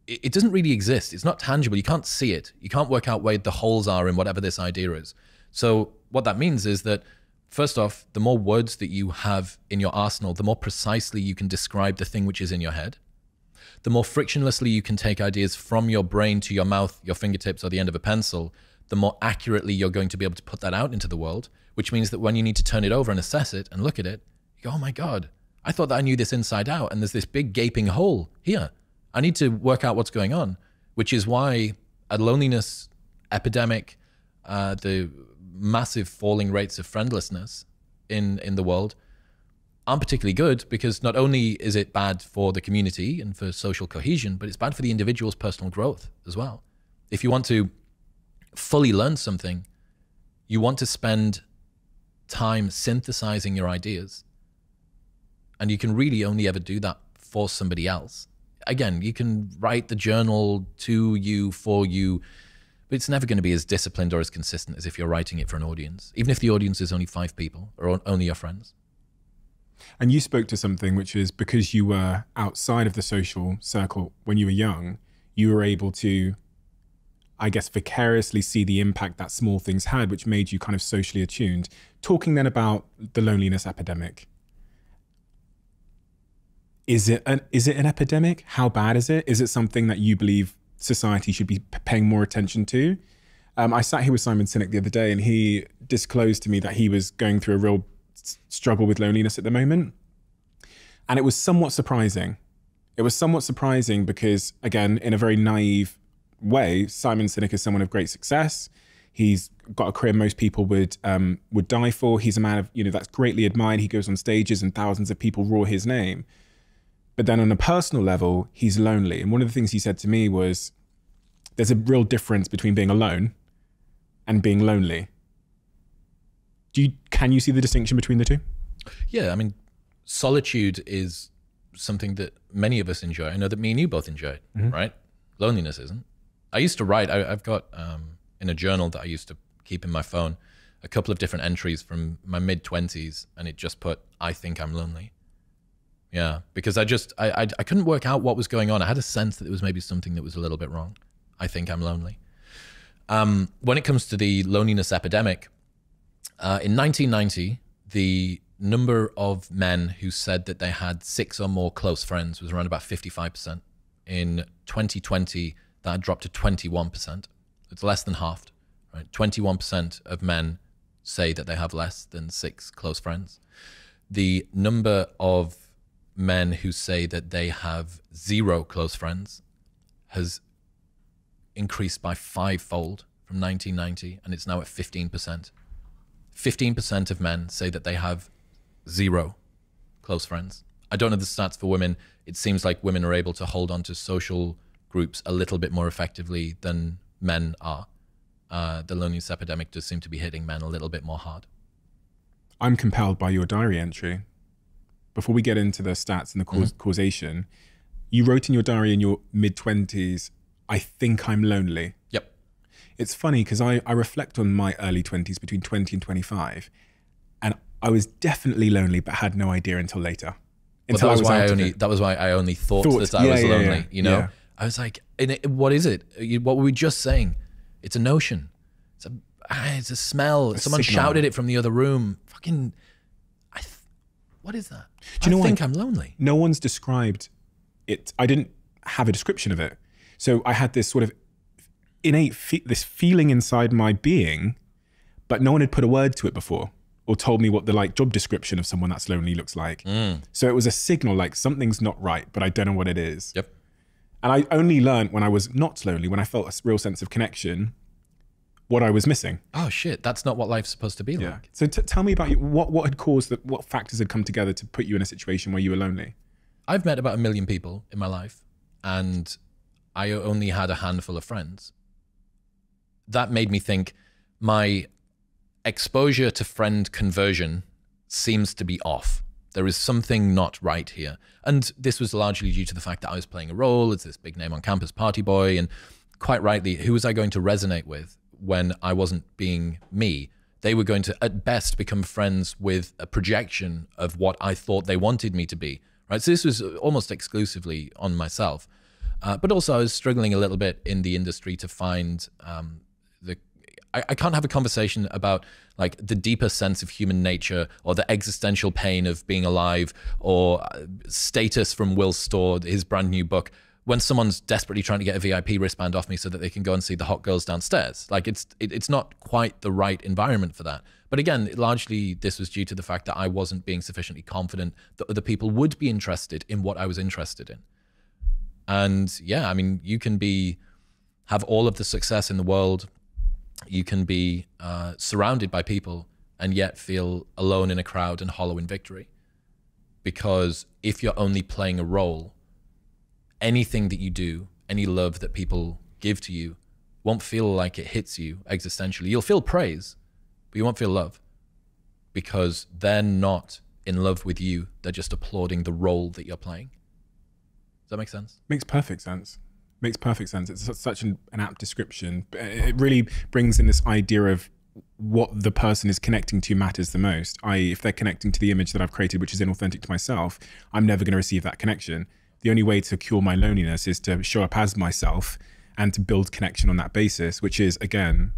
it doesn't really exist. It's not tangible. You can't see it. You can't work out where the holes are in whatever this idea is. So what that means is that, first off, the more words that you have in your arsenal, the more precisely you can describe the thing which is in your head. The more frictionlessly you can take ideas from your brain to your mouth, your fingertips, or the end of a pencil, the more accurately you're going to be able to put that out into the world, which means that when you need to turn it over and assess it and look at it, you go, oh my God, I thought that I knew this inside out, and there's this big gaping hole here. I need to work out what's going on, which is why a loneliness epidemic, the massive falling rates of friendlessness in the world aren't particularly good, because not only is it bad for the community and for social cohesion, but it's bad for the individual's personal growth as well. If you want to fully learn something, you want to spend time synthesizing your ideas. And you can really only ever do that for somebody else. Again, you can write the journal to you, for you, but it's never going to be as disciplined or as consistent as if you're writing it for an audience, even if the audience is only 5 people or only your friends. And you spoke to something which is, because you were outside of the social circle when you were young, you were able to, I guess, vicariously see the impact that small things had, which made you kind of socially attuned. Talking then about the loneliness epidemic. Is it an epidemic? How bad is it? Is it something that you believe society should be paying more attention to? I sat here with Simon Sinek the other day, and he disclosed to me that he was going through a real struggle with loneliness at the moment. And it was somewhat surprising. It was somewhat surprising because, again, in a very naive way, Simon Sinek is someone of great success. He's got a career most people would die for. He's a man of, that's greatly admired. He goes on stages and thousands of people roar his name. But then on a personal level, he's lonely. And one of the things he said to me was, there's a real difference between being alone and being lonely. Can you see the distinction between the two? Yeah, I mean, solitude is something that many of us enjoy. I know that me and you both enjoy it, right? Loneliness isn't. I used to write, I've got in a journal that I used to keep in my phone, a couple of different entries from my mid-20s, and it just put, I think I'm lonely. Yeah, because I couldn't work out what was going on. I had a sense that there was maybe something that was a little bit wrong. I think I'm lonely. When it comes to the loneliness epidemic, in 1990, the number of men who said that they had 6 or more close friends was around about 55%. In 2020, that had dropped to 21%. It's less than halved, right? 21% of men say that they have less than 6 close friends. The number of men who say that they have 0 close friends has increased by 5-fold from 1990, and it's now at 15%. 15% of men say that they have 0 close friends. I don't know the stats for women. It seems like women are able to hold on to social groups a little bit more effectively than men are. the loneliness epidemic does seem to be hitting men a little bit more hard. I'm compelled by your diary entry. Before we get into the stats and the causation, you wrote in your diary in your mid-20s, I think I'm lonely. Yep. It's funny because I reflect on my early 20s, between 20 and 25, and I was definitely lonely, but had no idea until later. That was why I only thought that I was lonely. You know, yeah. I was like, what is it? What were we just saying? It's a notion. It's a smell. Someone shouted it from the other room. Fucking, what is that? Do you know I think I'm lonely. No one's described it. I didn't have a description of it. So I had this sort of innate, this feeling inside my being, but no one had put a word to it before or told me what the like job description of someone that's lonely looks like. So it was a signal like something's not right, but I don't know what it is. Yep. And I only learned when I was not lonely, when I felt a real sense of connection, what I was missing. Oh shit, that's not what life's supposed to be like. So tell me about what had caused that, what factors had come together to put you in a situation where you were lonely? I've met about 1 million people in my life, and I only had a handful of friends. That made me think my exposure to friend conversion seems to be off. There is something not right here. And this was largely due to the fact that I was playing a role as this big name on campus party boy. And quite rightly, who was I going to resonate with when I wasn't being me? They were going to, at best, become friends with a projection of what I thought they wanted me to be. Right? So this was almost exclusively on myself. But also I was struggling a little bit in the industry to find I can't have a conversation about like the deeper sense of human nature or the existential pain of being alive or status from Will Storr, his brand new book, when someone's desperately trying to get a VIP wristband off me so that they can go and see the hot girls downstairs. Like it's not quite the right environment for that. But again, largely this was due to the fact that I wasn't being sufficiently confident that other people would be interested in what I was interested in. And yeah, I mean, you can have all of the success in the world. You can be surrounded by people and yet feel alone in a crowd and hollow in victory. Because if you're only playing a role, anything that you do, any love that people give to you won't feel like it hits you existentially. You'll feel praise, but you won't feel love because they're not in love with you. They're just applauding the role that you're playing. Does that make sense? Makes perfect sense. Makes perfect sense. It's such an apt description. It really brings in this idea of what the person is connecting to matters the most. If they're connecting to the image that I've created, which is inauthentic to myself, I'm never going to receive that connection. The only way to cure my loneliness is to show up as myself and to build connection on that basis, which is, again,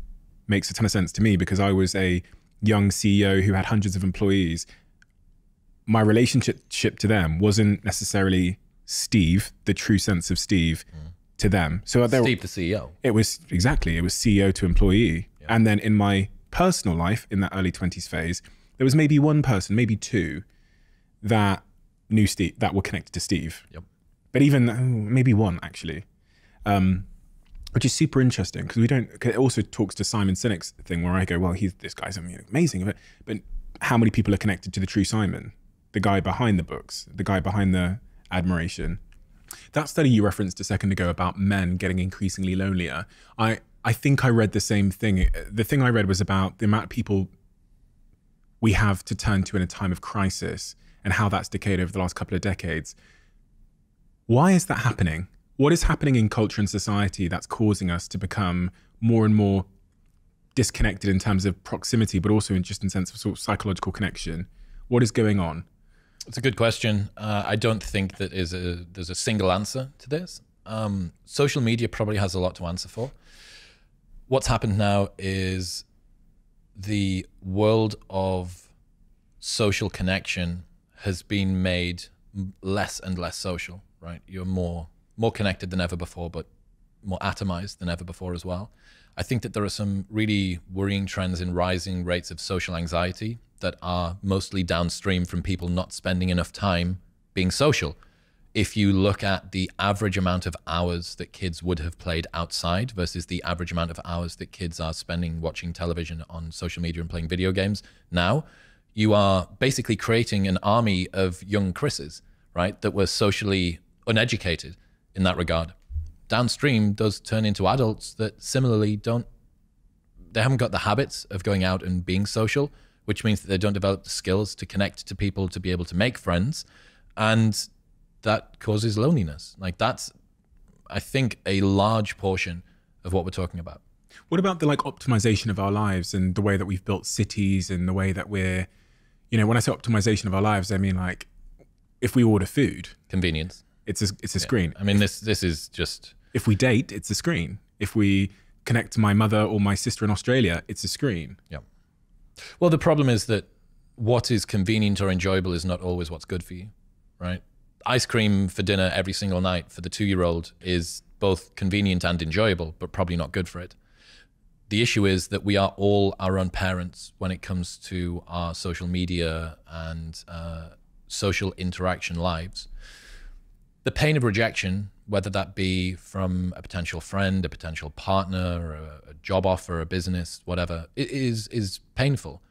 makes a ton of sense to me because I was a young CEO who had hundreds of employees. My relationship to them wasn't necessarily Steve, the true sense of Steve, to them. So Steve, the CEO. It was CEO to employee. Yeah. And then in my personal life, in that early 20s phase, there was maybe one person, maybe two, that knew Steve, that were connected to Steve. Yep. But even maybe one actually, which is super interesting because it also talks to Simon Sinek's thing where I go, well, this guy's amazing, but how many people are connected to the true Simon, the guy behind the books, the guy behind the admiration? That study you referenced a second ago about men getting increasingly lonelier, I think I read the same thing. The thing I read was about the amount of people we have to turn to in a time of crisis and how that's decayed over the last couple of decades. Why is that happening? What is happening in culture and society that's causing us to become more and more disconnected in terms of proximity, but also in sense of sort of psychological connection? What is going on? It's a good question. I don't think that there's a single answer to this. Social media probably has a lot to answer for. What's happened now is the world of social connection has been made less and less social, right? You're more connected than ever before, but more atomized than ever before as well. I think that there are some really worrying trends in rising rates of social anxiety that are mostly downstream from people not spending enough time being social. If you look at the average amount of hours that kids would have played outside versus the average amount of hours that kids are spending watching television, on social media and playing video games now, you are basically creating an army of young Chris's, right, that were socially uneducated in that regard. Downstream, those turn into adults that similarly don't they haven't got the habits of going out and being social, which means that they don't develop the skills to connect to people, to be able to make friends. And that causes loneliness. Like that's, I think, a large portion of what we're talking about. What about the like optimization of our lives and the way that we've built cities and the way that we're, you know, when I say optimization of our lives, I mean like if we order food, Convenience. it's a screen. I mean, this is just... If we date, it's a screen. If we connect to my mother or my sister in Australia, it's a screen. Yeah. Well, the problem is that what is convenient or enjoyable is not always what's good for you, right? Ice cream for dinner every single night for the 2-year-old is both convenient and enjoyable, but probably not good for it. The issue is that we are all our own parents when it comes to our social media and social interaction lives. The pain of rejection, whether that be from a potential friend, a potential partner, or a job offer, a business, whatever, it is painful.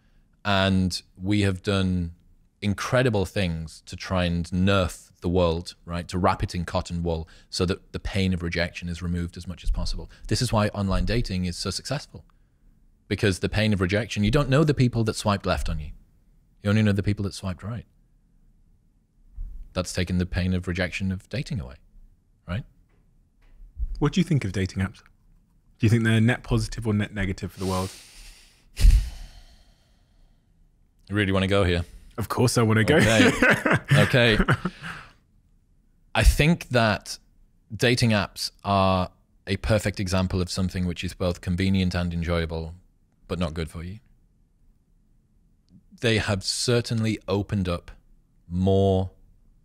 And we have done incredible things to try and nerf the world, right? To wrap it in cotton wool so that the pain of rejection is removed as much as possible. This is why online dating is so successful. Because the pain of rejection, you don't know the people that swiped left on you. You only know the people that swiped right. That's taken the pain of rejection of dating away, right? What do you think of dating apps? Do you think they're net positive or net negative for the world? You really want to go here? Of course I want to go. Okay. I think that dating apps are a perfect example of something which is both convenient and enjoyable, but not good for you. They have certainly opened up more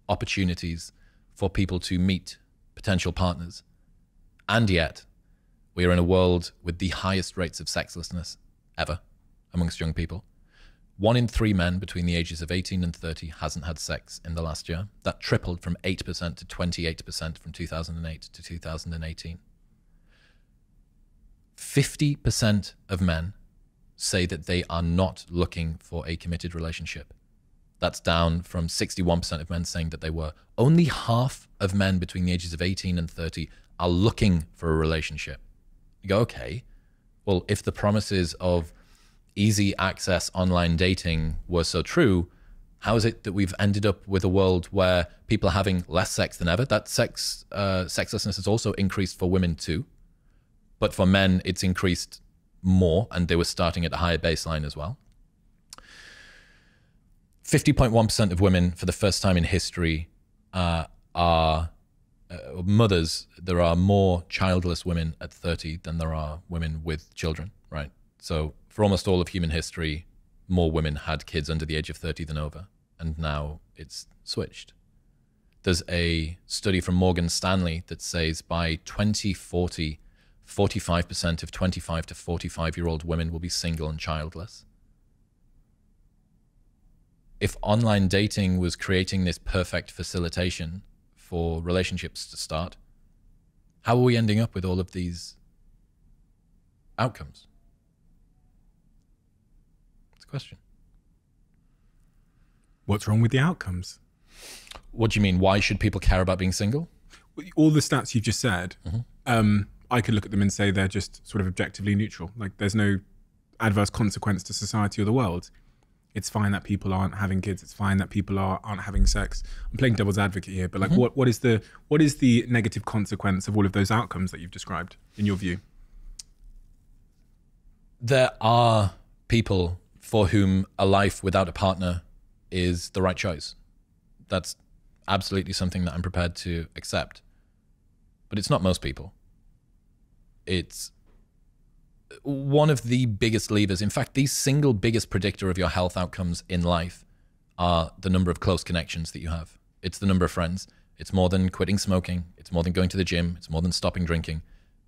opportunities for people to meet potential partners. And yet, we are in a world with the highest rates of sexlessness ever amongst young people. 1 in 3 men between the ages of 18 and 30 hasn't had sex in the last year. That tripled from 8% to 28% from 2008 to 2018. 50% of men say that they are not looking for a committed relationship. That's down from 61% of men saying that they were. Only half of men between the ages of 18 and 30 are looking for a relationship. You go, okay, well, if the promises of easy access online dating were so true, how is it that we've ended up with a world where people are having less sex than ever? That sexlessness has also increased for women too. But for men, it's increased more, and they were starting at a higher baseline as well. 50.1% of women, for the first time in history, are mothers. There are more childless women at 30 than there are women with children, right? So for almost all of human history, more women had kids under the age of 30 than over, and now it's switched. There's a study from Morgan Stanley that says by 2040, 45% of 25 to 45-year-old women will be single and childless. If online dating was creating this perfect facilitation for relationships to start, how are we ending up with all of these outcomes? It's a question. What's wrong with the outcomes? What do you mean? Why should people care about being single? All the stats you've just said, I could look at them and say they're just sort of objectively neutral. Like there's no adverse consequence to society or the world. It's fine that people aren't having kids. It's fine that people aren't having sex. I'm playing devil's advocate here, but like what is the negative consequence of all of those outcomes that you've described in your view? There are people for whom a life without a partner is the right choice. That's absolutely something that I'm prepared to accept. But it's not most people. It's one of the biggest levers. In fact, the single biggest predictor of your health outcomes in life are the number of close connections that you have. It's the number of friends. It's more than quitting smoking. It's more than going to the gym. It's more than stopping drinking.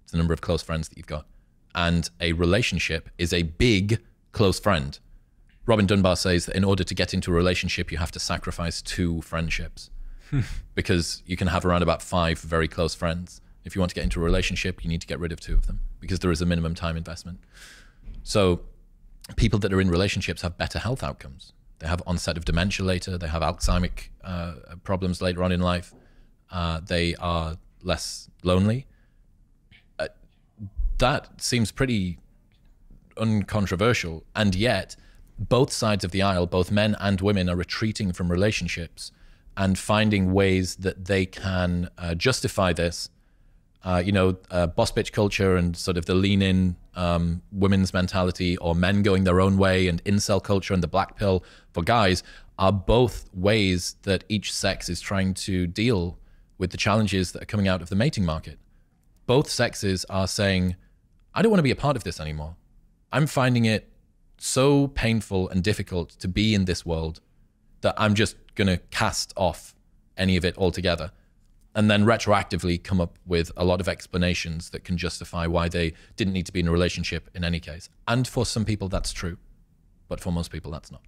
It's the number of close friends that you've got. And a relationship is a big close friend. Robin Dunbar says that in order to get into a relationship, you have to sacrifice 2 friendships because you can have around about 5 very close friends. If you want to get into a relationship, you need to get rid of 2 of them because there is a minimum time investment. So people that are in relationships have better health outcomes. They have onset of dementia later. They have Alzheimer's problems later on in life. They are less lonely. That seems pretty uncontroversial. And yet, both sides of the aisle, both men and women, are retreating from relationships and finding ways that they can justify this. Boss bitch culture and sort of the lean-in women's mentality, or men going their own way, and incel culture and the black pill for guys are both ways that each sex is trying to deal with the challenges that are coming out of the mating market. Both sexes are saying, I don't want to be a part of this anymore. I'm finding it so painful and difficult to be in this world that I'm just going to cast off any of it altogether. And then retroactively come up with a lot of explanations that can justify why they didn't need to be in a relationship in any case. And for some people, that's true. But for most people, that's not.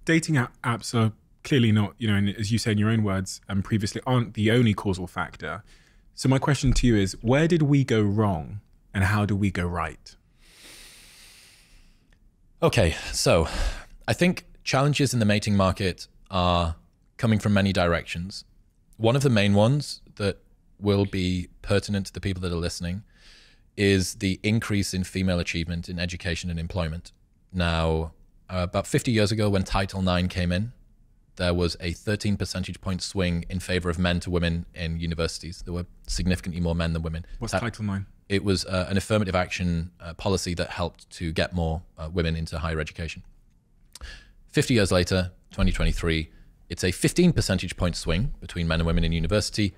Dating apps are clearly not, and as you say in your own words, and previously, aren't the only causal factor. So my question to you is, where did we go wrong and how do we go right? Okay, so I think challenges in the mating market are coming from many directions. One of the main ones that will be pertinent to the people that are listening is the increase in female achievement in education and employment. Now, about 50 years ago when Title IX came in, there was a 13 percentage point swing in favor of men to women in universities. There were significantly more men than women. What's Title IX? It was an affirmative action policy that helped to get more women into higher education. 50 years later, 2023, it's a 15 percentage point swing between men and women in university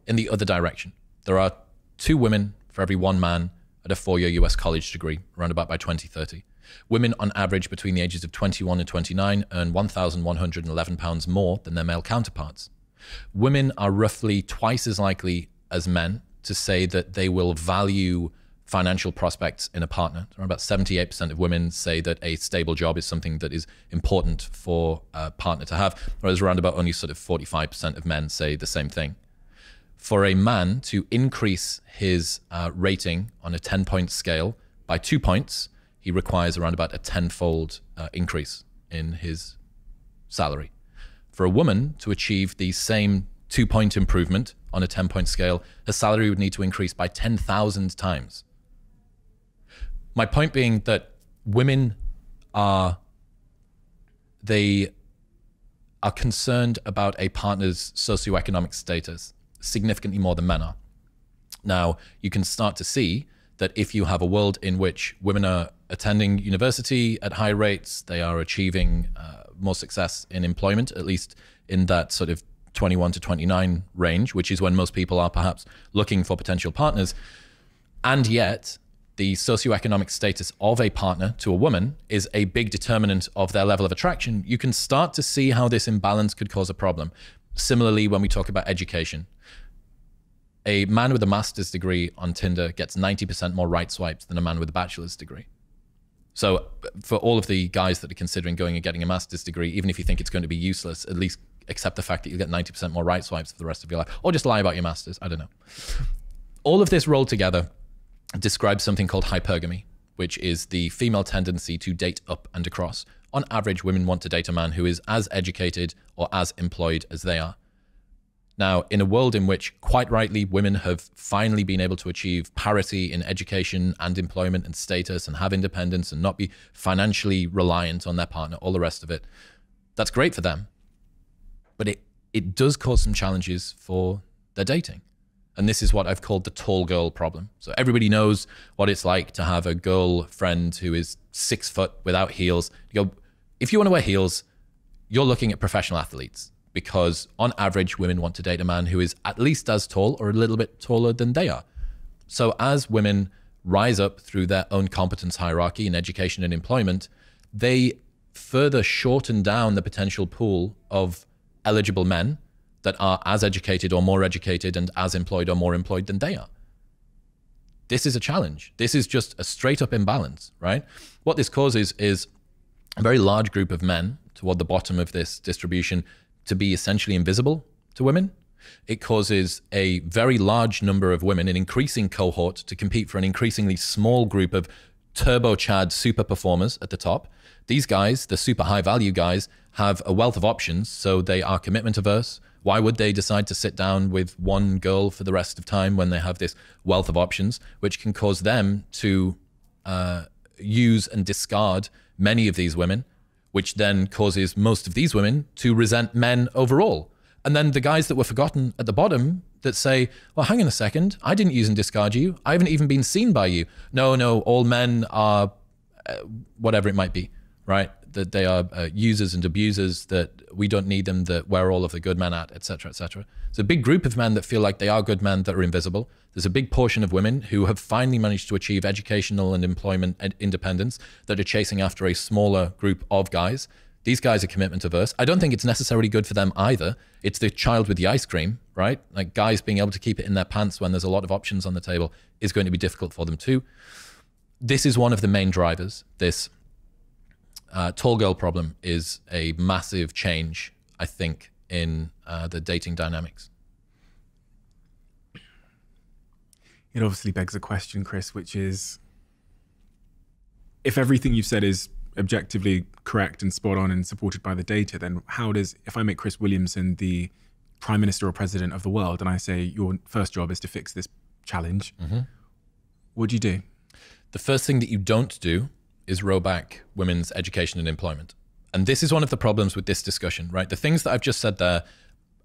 in the other direction. There are 2 women for every 1 man at a 4-year US college degree, around about by 2030. Women on average between the ages of 21 and 29 earn £1,111 more than their male counterparts. Women are roughly twice as likely as men to say that they will value financial prospects in a partner. Around about 78% of women say that a stable job is something that is important for a partner to have, whereas around about only sort of 45% of men say the same thing. For a man to increase his rating on a 10-point scale by 2 points, he requires around about a 10-fold increase in his salary. For a woman to achieve the same 2-point improvement on a 10-point scale, her salary would need to increase by 10,000 times. My point being that women are concerned about a partner's socioeconomic status significantly more than men are. Now, you can start to see that if you have a world in which women are attending university at high rates, they are achieving more success in employment, at least in that sort of 21 to 29 range, which is when most people are perhaps looking for potential partners. And yet, the socioeconomic status of a partner to a woman is a big determinant of their level of attraction. You can start to see how this imbalance could cause a problem. Similarly, when we talk about education, a man with a master's degree on Tinder gets 90% more right swipes than a man with a bachelor's degree. So for all of the guys that are considering going and getting a master's degree, even if you think it's going to be useless, at least accept the fact that you get 90% more right swipes for the rest of your life, or just lie about your master's, I don't know. All of this rolled together describes something called hypergamy, which is the female tendency to date up and across. On average, women want to date a man who is as educated or as employed as they are. Now, in a world in which, quite rightly, women have finally been able to achieve parity in education and employment and status and have independence and not be financially reliant on their partner, all the rest of it, that's great for them. But it does cause some challenges for their dating. And this is what I've called the tall girl problem. So everybody knows what it's like to have a girlfriend who is 6 foot without heels. You go, if you want to wear heels, you're looking at professional athletes, because on average, women want to date a man who is at least as tall or a little bit taller than they are. So as women rise up through their own competence hierarchy in education and employment, they further shorten down the potential pool of eligible men that are as educated or more educated and as employed or more employed than they are. This is a challenge. This is just a straight up imbalance, right? What this causes is a very large group of men toward the bottom of this distribution to be essentially invisible to women. It causes a very large number of women, an increasing cohort, to compete for an increasingly small group of turbo-chad super performers at the top. These guys, the super high value guys, have a wealth of options, so they are commitment averse, Why would they decide to sit down with one girl for the rest of time when they have this wealth of options, which can cause them to use and discard many of these women, which then causes most of these women to resent men overall. And then the guys that were forgotten at the bottom that say, well, hang on a second, I didn't use and discard you. I haven't even been seen by you. No, all men are whatever it might be, right? That they are users and abusers, that we don't need them, that we're all of the good men at, etc., etc. There's a big group of men that feel like they are good men that are invisible. There's a big portion of women who have finally managed to achieve educational and employment and independence that are chasing after a smaller group of guys. These guys are commitment averse. I don't think it's necessarily good for them either. It's the child with the ice cream, right? Like guys being able to keep it in their pants when there's a lot of options on the table is going to be difficult for them too. This is one of the main drivers. This tall girl problem is a massive change, I think, in the dating dynamics. It obviously begs a question, Chris, which is, if everything you've said is objectively correct and spot on and supported by the data, then how does, if I make Chris Williamson the prime minister or president of the world and I say your first job is to fix this challenge, what do you do? The first thing that you don't do is roll back women's education and employment. And this is one of the problems with this discussion, right? The things that I've just said there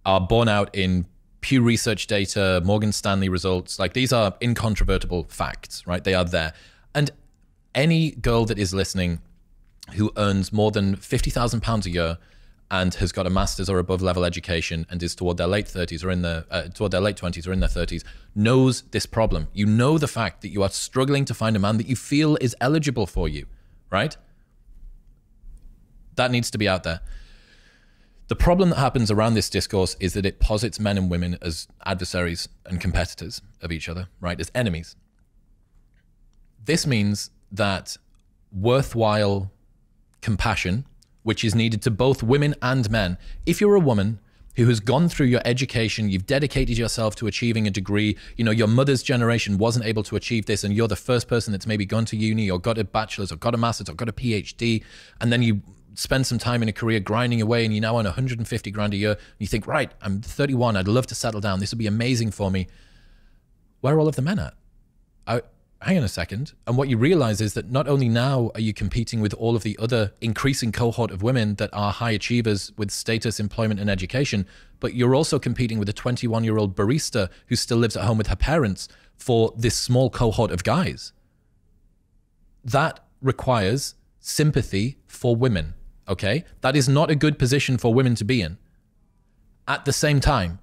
are borne out in Pew Research data, Morgan Stanley results. Like these are incontrovertible facts, right? They are there. And any girl that is listening who earns more than £50,000 a year and has got a master's or above level education and is toward their late 30s or in their toward their late 20s or in their 30s knows this problem. You know the fact that you are struggling to find a man that you feel is eligible for you, right? That needs to be out there. The problem that happens around this discourse is that it posits men and women as adversaries and competitors of each other, right? As enemies. This means that worthwhile compassion, which is needed to both women and men. If you're a woman who has gone through your education, you've dedicated yourself to achieving a degree, you know, your mother's generation wasn't able to achieve this and you're the first person that's maybe gone to uni or got a bachelor's or got a master's or got a PhD, and then you spend some time in a career grinding away and you now earn 150 grand a year, and you think, right, I'm 31, I'd love to settle down, this would be amazing for me. Where are all of the men at? Hang on a second. And what you realize is that not only now are you competing with all of the other increasing cohort of women that are high achievers with status, employment, and education, but you're also competing with a 21-year-old barista who still lives at home with her parents for this small cohort of guys. That requires sympathy for women, okay? That is not a good position for women to be in. At the same time,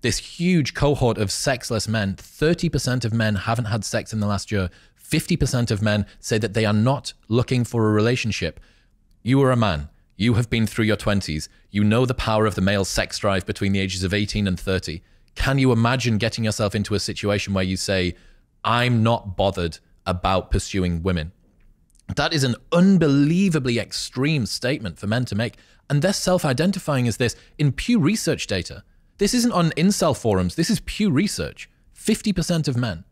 this huge cohort of sexless men, 30% of men haven't had sex in the last year. 50% of men say that they are not looking for a relationship. You are a man. You have been through your 20s. You know the power of the male sex drive between the ages of 18 and 30. Can you imagine getting yourself into a situation where you say, I'm not bothered about pursuing women? That is an unbelievably extreme statement for men to make. And they're self-identifying as this in Pew Research data. This isn't on incel forums. This is Pew Research. 50% of men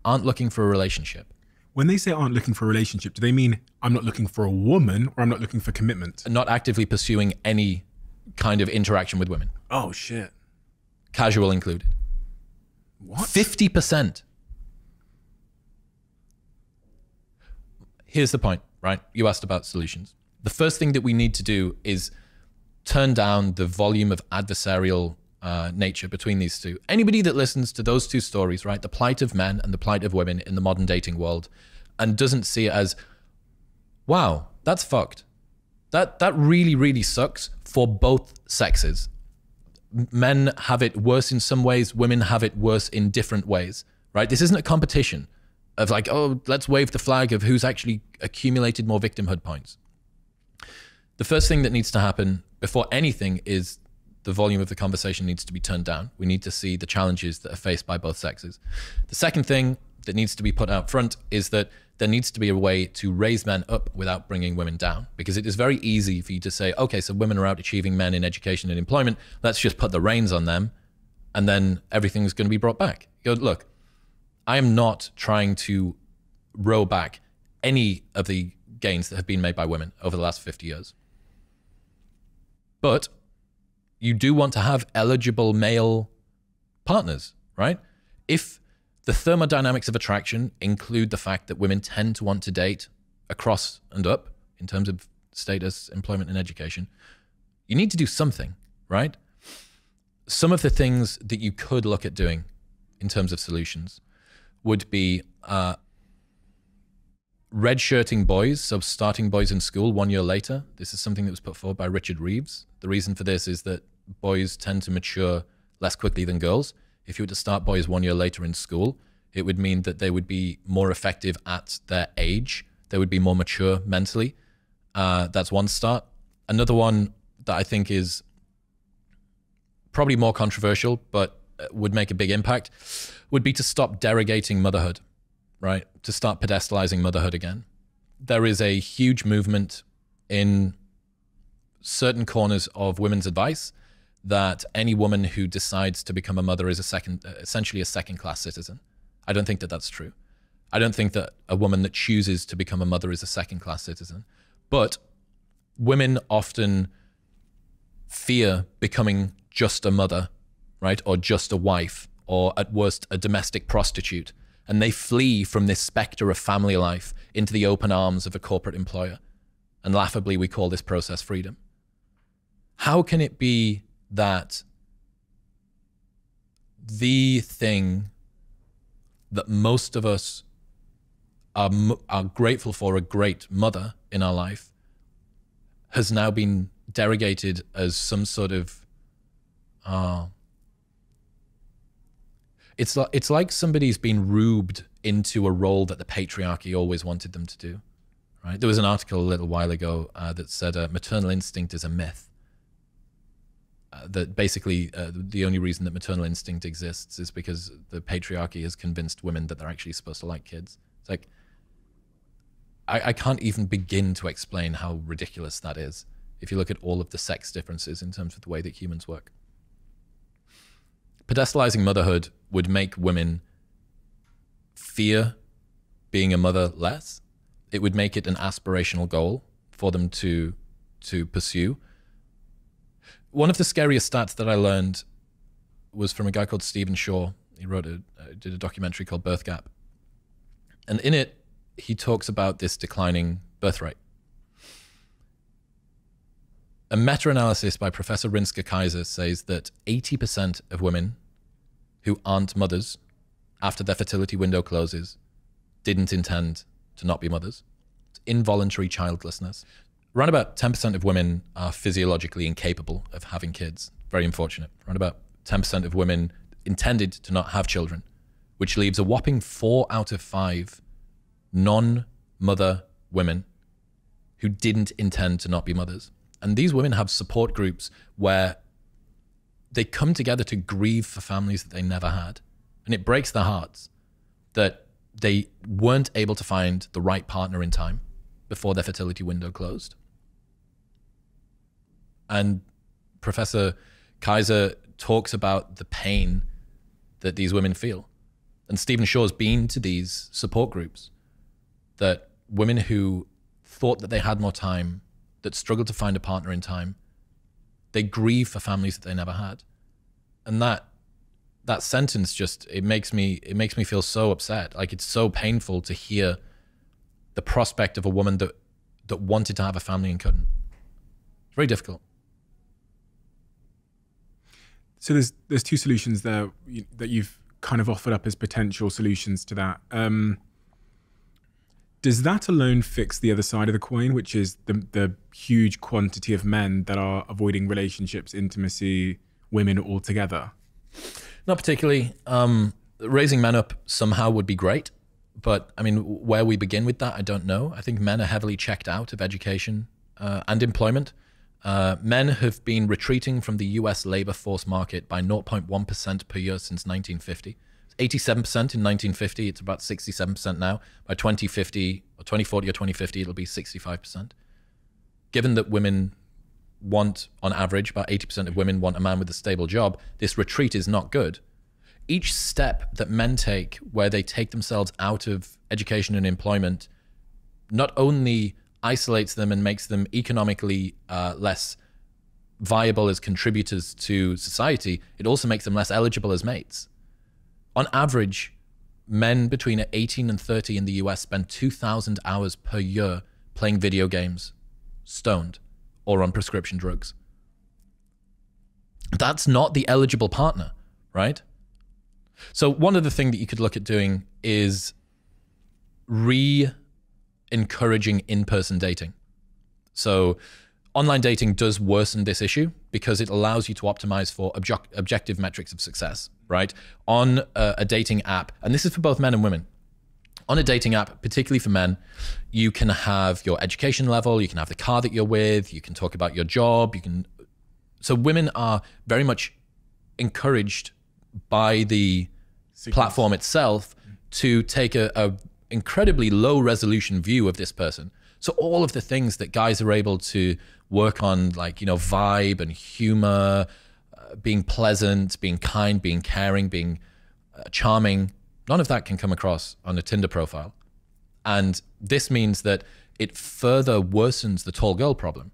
aren't looking for a relationship. When they say aren't looking for a relationship, do they mean I'm not looking for a woman or I'm not looking for commitment? Not actively pursuing any kind of interaction with women. Oh, shit. Casual included. What? 50%. Here's the point, right? You asked about solutions. The first thing that we need to do is turn down the volume of adversarial nature between these two. Anybody that listens to those two stories, right, the plight of men and the plight of women in the modern dating world, and doesn't see it as, wow, that's fucked. That really, really sucks for both sexes. Men have it worse in some ways, women have it worse in different ways, right? This isn't a competition of like, oh, let's wave the flag of who's actually accumulated more victimhood points. The first thing that needs to happen before anything is the volume of the conversation needs to be turned down. We need to see the challenges that are faced by both sexes. The second thing that needs to be put out front is that there needs to be a way to raise men up without bringing women down, because it is very easy for you to say, okay, so women are out achieving men in education and employment. Let's just put the reins on them and then everything's going to be brought back. You go, look, I am not trying to roll back any of the gains that have been made by women over the last 50 years. But you do want to have eligible male partners, right? If the thermodynamics of attraction include the fact that women tend to want to date across and up in terms of status, employment, and education, you need to do something, right? Some of the things that you could look at doing in terms of solutions would be redshirting boys, so starting boys in school 1 year later. This is something that was put forward by Richard Reeves. The reason for this is that boys tend to mature less quickly than girls. If you were to start boys 1 year later in school, it would mean that they would be more effective at their age. They would be more mature mentally. That's one start. Another one that I think is probably more controversial, but would make a big impact, would be to stop derogating motherhood, right? To start pedestalizing motherhood again. There is a huge movement in certain corners of women's advice that any woman who decides to become a mother is essentially a second-class citizen. I don't think that that's true. I don't think that a woman that chooses to become a mother is a second-class citizen. But women often fear becoming just a mother, right? Or just a wife, or at worst, a domestic prostitute. And they flee from this specter of family life into the open arms of a corporate employer. And laughably, we call this process freedom. How can it be that the thing that most of us are grateful for, a great mother in our life, has now been derogated as some sort of it's like somebody's been rubed into a role that the patriarchy always wanted them to do, right? There was an article a little while ago that said maternal instinct is a myth. That basically the only reason that maternal instinct exists is because the patriarchy has convinced women that they're actually supposed to like kids. It's like, I can't even begin to explain how ridiculous that is if you look at all of the sex differences in terms of the way that humans work. Pedestalizing motherhood would make women fear being a mother less. It would make it an aspirational goal for them to pursue. One of the scariest stats that I learned was from a guy called Stephen Shaw. He did a documentary called Birth Gap. And in it, he talks about this declining birth rate. A meta-analysis by Professor Rinska Kaiser says that 80% of women who aren't mothers after their fertility window closes didn't intend to not be mothers. It's involuntary childlessness. Around about 10% of women are physiologically incapable of having kids. Very unfortunate. Around about 10% of women intended to not have children, which leaves a whopping 4 out of 5 non-mother women who didn't intend to not be mothers. And these women have support groups where they come together to grieve for families that they never had. And it breaks their hearts that they weren't able to find the right partner in time before their fertility window closed. And Professor Kaiser talks about the pain that these women feel. And Stephen Shaw's been to these support groups, that women who thought that they had more time, that struggled to find a partner in time, they grieve for families that they never had. And that sentence just, it makes me feel so upset. Like, it's so painful to hear the prospect of a woman that wanted to have a family and couldn't. It's very difficult. So there's two solutions there that you've kind of offered up as potential solutions to that. Does that alone fix the other side of the coin, which is the huge quantity of men that are avoiding relationships, intimacy, women altogether? Not particularly. Raising men up somehow would be great. But I mean, where we begin with that, I don't know. I think men are heavily checked out of education and employment. Men have been retreating from the US labor force market by 0.1% per year since 1950. 87% in 1950, it's about 67% now. By 2050 or 2040 or 2050, it'll be 65%. Given that women want, on average, about 80% of women want a man with a stable job, this retreat is not good. Each step that men take where they take themselves out of education and employment not only isolates them and makes them economically less viable as contributors to society, it also makes them less eligible as mates. On average, men between 18 and 30 in the US spend 2,000 hours per year playing video games, stoned, or on prescription drugs. That's not the eligible partner, right? So one other thing that you could look at doing is encouraging in-person dating. So online dating does worsen this issue because it allows you to optimize for objective metrics of success, right? On a dating app, and this is for both men and women. On a dating app, particularly for men, you can have your education level, you can have the car that you're with, you can talk about your job, so women are very much encouraged by the platform itself to take a incredibly low resolution view of this person. So all of the things that guys are able to work on, like, vibe and humor, being pleasant, being kind, being caring, being charming, none of that can come across on a Tinder profile. And this means that it further worsens the tall girl problem.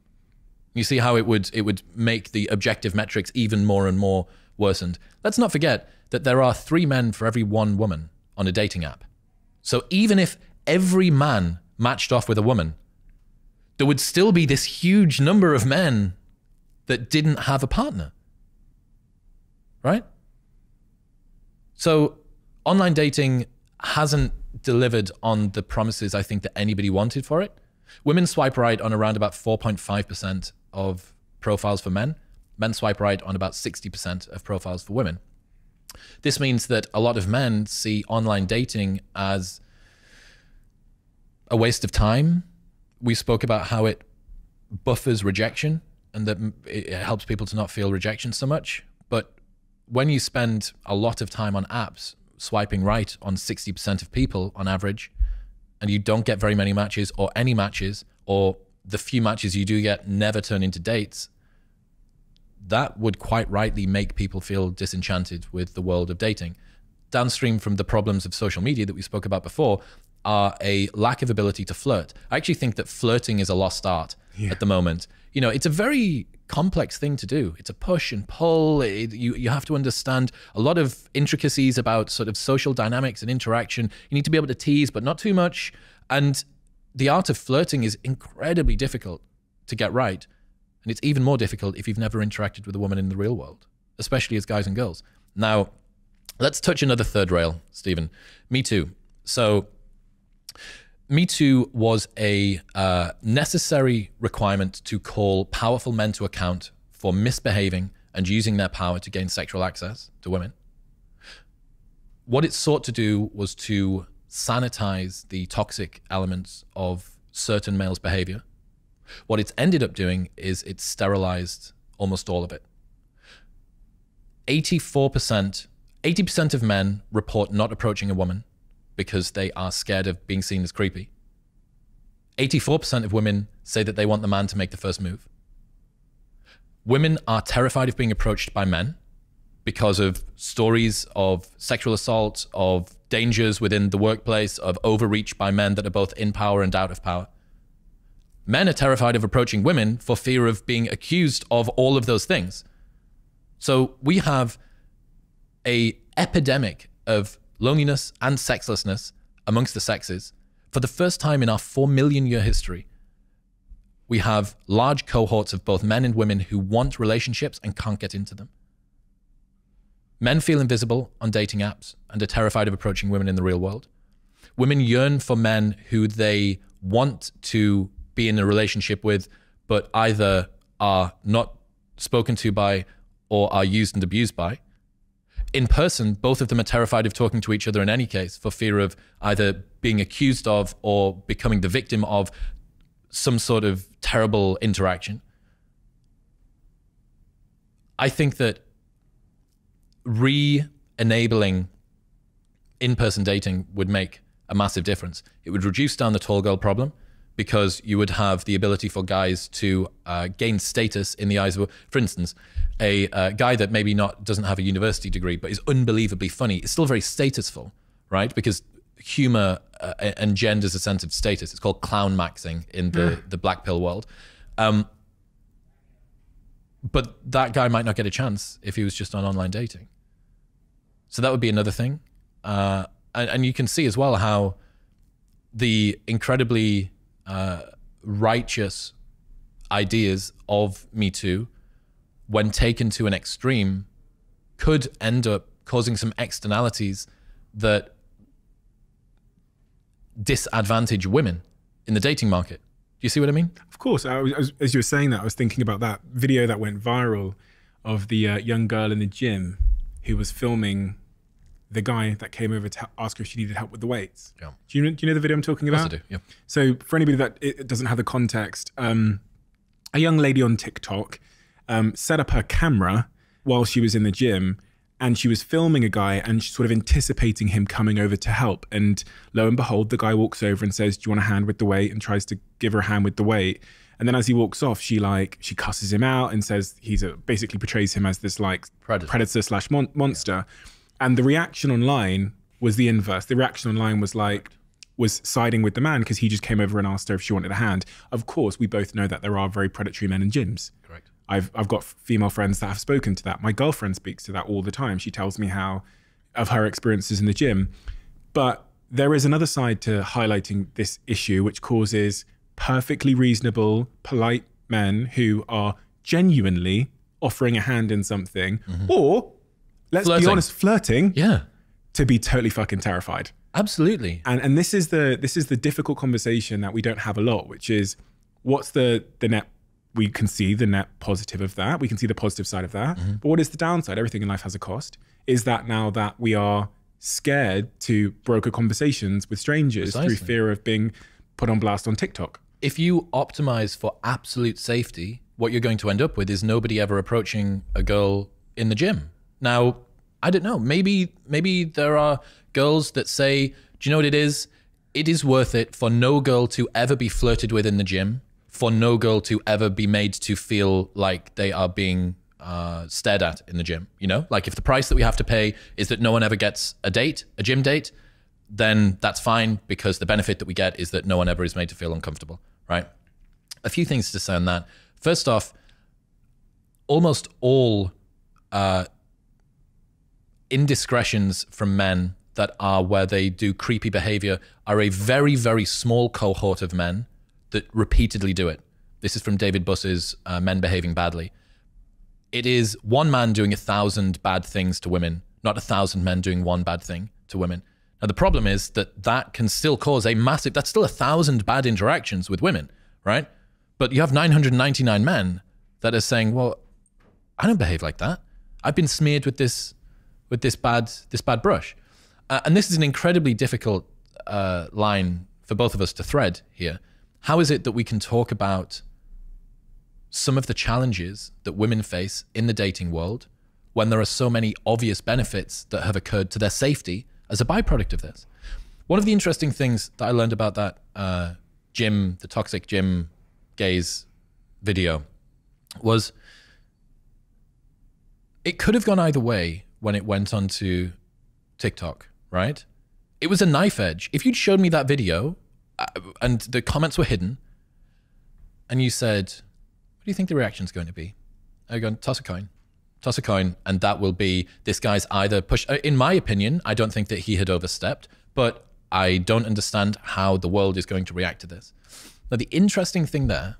You see how it would make the objective metrics even more and more worsened. Let's not forget that there are 3 men for every 1 woman on a dating app. So even if every man matched off with a woman, there would still be this huge number of men that didn't have a partner, right? So online dating hasn't delivered on the promises I think that anybody wanted for it. Women swipe right on around about 4.5% of profiles for men. Men swipe right on about 60% of profiles for women. This means that a lot of men see online dating as a waste of time. We spoke about how it buffers rejection and that it helps people to not feel rejection so much. But when you spend a lot of time on apps, swiping right on 60% of people on average, and you don't get very many matches or any matches, or the few matches you do get never turn into dates, that would quite rightly make people feel disenchanted with the world of dating. Downstream from the problems of social media that we spoke about before are a lack of ability to flirt. I actually think that flirting is a lost art at the moment. It's a very complex thing to do. It's a push and pull. You have to understand a lot of intricacies about sort of social dynamics and interaction. You need to be able to tease, but not too much. And the art of flirting is incredibly difficult to get right. And it's even more difficult if you've never interacted with a woman in the real world, especially as guys and girls. Now, let's touch another third rail, Stephen. Me Too. So Me Too was a necessary requirement to call powerful men to account for misbehaving and using their power to gain sexual access to women. What it sought to do was to sanitize the toxic elements of certain males' behavior. What it's ended up doing is it's sterilized almost all of it. 80% of men report not approaching a woman because they are scared of being seen as creepy. 84% of women say that they want the man to make the first move. Women are terrified of being approached by men because of stories of sexual assault, of dangers within the workplace, of overreach by men that are both in power and out of power. Men are terrified of approaching women for fear of being accused of all of those things. So we have an epidemic of loneliness and sexlessness amongst the sexes. For the first time in our 4 million year history, we have large cohorts of both men and women who want relationships and can't get into them. Men feel invisible on dating apps and are terrified of approaching women in the real world. Women yearn for men who they want to be in a relationship with, but either are not spoken to by or are used and abused by. In person, both of them are terrified of talking to each other in any case for fear of either being accused of or becoming the victim of some sort of terrible interaction. I think that re-enabling in-person dating would make a massive difference. It would reduce down the tall girl problem because you would have the ability for guys to gain status in the eyes of, for instance, a guy that maybe doesn't have a university degree but is unbelievably funny is still very statusful, right? Because humor engenders a sense of status. It's called clown maxing in the black pill world. But that guy might not get a chance if he was just on online dating. So that would be another thing. And you can see as well how the incredibly righteous ideas of Me Too, when taken to an extreme, could end up causing some externalities that disadvantage women in the dating market. Do you see what I mean? Of course. As you were saying that, I was thinking about that video that went viral of the young girl in the gym who was filming the guy that came over to ask her if she needed help with the weights. Yeah. Do you know the video I'm talking about? Yes, I do. Yeah. So for anybody that it doesn't have the context, a young lady on TikTok set up her camera while she was in the gym, and she was filming a guy and sort of anticipating him coming over to help. And lo and behold, the guy walks over and says, "Do you want a hand with the weight?" and tries to give her a hand with the weight. And then as he walks off, she cusses him out and says basically portrays him as this like predator slash monster. Yeah. And the reaction online was the inverse. The reaction online was siding with the man because he just came over and asked her if she wanted a hand. Of course, we both know that there are very predatory men in gyms. Correct. I've got female friends that have spoken to that. My girlfriend speaks to that all the time. She tells me of her experiences in the gym. But there is another side to highlighting this issue, which causes perfectly reasonable, polite men who are genuinely offering a hand in something, or let's be honest, flirting, to be totally fucking terrified. Absolutely. And this is the difficult conversation that we don't have a lot, which is what's the net. We can see the net positive of that. We can see the positive side of that. But what is the downside? Everything in life has a cost. Is that now that we are scared to broker conversations with strangers through fear of being put on blast on TikTok? If you optimize for absolute safety, what you're going to end up with is nobody ever approaching a girl in the gym. Now, I don't know, maybe there are girls that say, do you know what it is? It is worth it for no girl to ever be flirted with in the gym, for no girl to ever be made to feel like they are being stared at in the gym. You know, like if the price that we have to pay is that no one ever gets a gym date, then that's fine, because the benefit that we get is that no one ever is made to feel uncomfortable, right? A few things to say on that. First off, almost all indiscretions from men that are where they do creepy behavior are a very, very small cohort of men that repeatedly do it. This is from David Buss's Men Behaving Badly. It is one man doing 1,000 bad things to women, not 1,000 men doing one bad thing to women. Now, the problem is that can still cause that's still 1,000 bad interactions with women, right? But you have 999 men that are saying, well, I don't behave like that. I've been smeared with this bad brush. And this is an incredibly difficult line for both of us to thread here. How is it that we can talk about some of the challenges that women face in the dating world when there are so many obvious benefits that have occurred to their safety as a byproduct of this? One of the interesting things that I learned about that the toxic gym gaze video was it could have gone either way when it went onto TikTok, right? It was a knife edge. If you'd showed me that video and the comments were hidden and you said, what do you think the reaction's going to be? I go, toss a coin, and that will be, this guy's either pushed. In my opinion, I don't think that he had overstepped, but I don't understand how the world is going to react to this. Now, the interesting thing there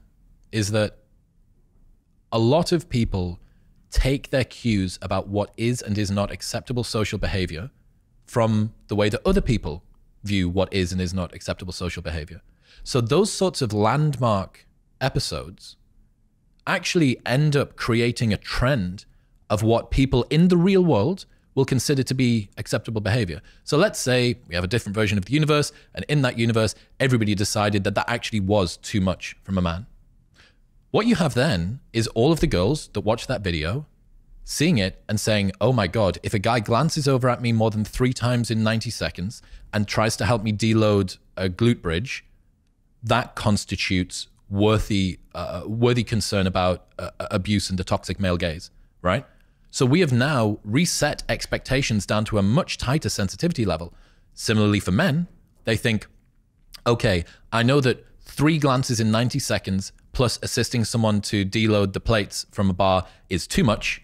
is that a lot of people take their cues about what is and is not acceptable social behavior from the way that other people view what is and is not acceptable social behavior. So those sorts of landmark episodes actually end up creating a trend of what people in the real world will consider to be acceptable behavior. So let's say we have a different version of the universe, and in that universe, everybody decided that that actually was too much from a man. What you have then is all of the girls that watch that video seeing it and saying, oh my God, if a guy glances over at me more than 3 times in 90 seconds and tries to help me deload a glute bridge, that constitutes worthy concern about abuse and the toxic male gaze, right? So we have now reset expectations down to a much tighter sensitivity level. Similarly for men, they think, okay, I know that 3 glances in 90 seconds plus assisting someone to deload the plates from a bar is too much.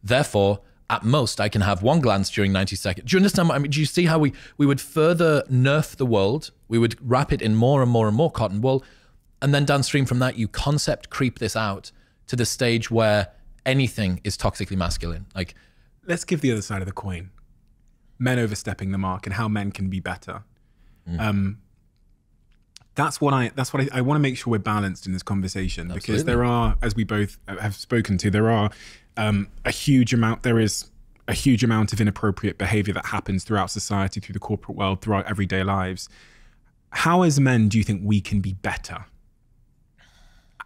Therefore, at most, I can have one glance during 90 seconds. Do you understand what I mean? Do you see how we would further nerf the world? We would wrap it in more and more and more cotton wool. And then downstream from that, you concept creep this out to the stage where anything is toxically masculine. Like, let's give the other side of the coin. Men overstepping the mark and how men can be better. That's what I want to make sure we're balanced in this conversation. Absolutely. Because there are, as we both have spoken to, there is a huge amount of inappropriate behavior that happens throughout society, through the corporate world, throughout everyday lives. How as men do you think we can be better?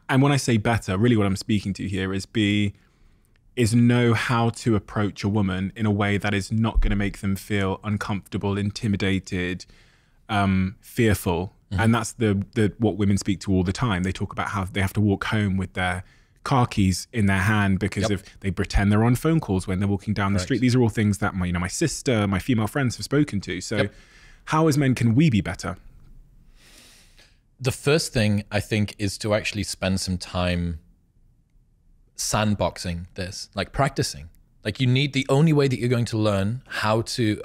And when I say better, really what I'm speaking to here is know how to approach a woman in a way that is not going to make them feel uncomfortable, intimidated, fearful. And that's what women speak to all the time. They talk about how they have to walk home with their car keys in their hand because they pretend they're on phone calls when they're walking down the street. These are all things that my sister, my female friends have spoken to. So how as men can we be better? The first thing I think is to actually spend some time sandboxing this, like practicing. Like the only way that you're going to learn how to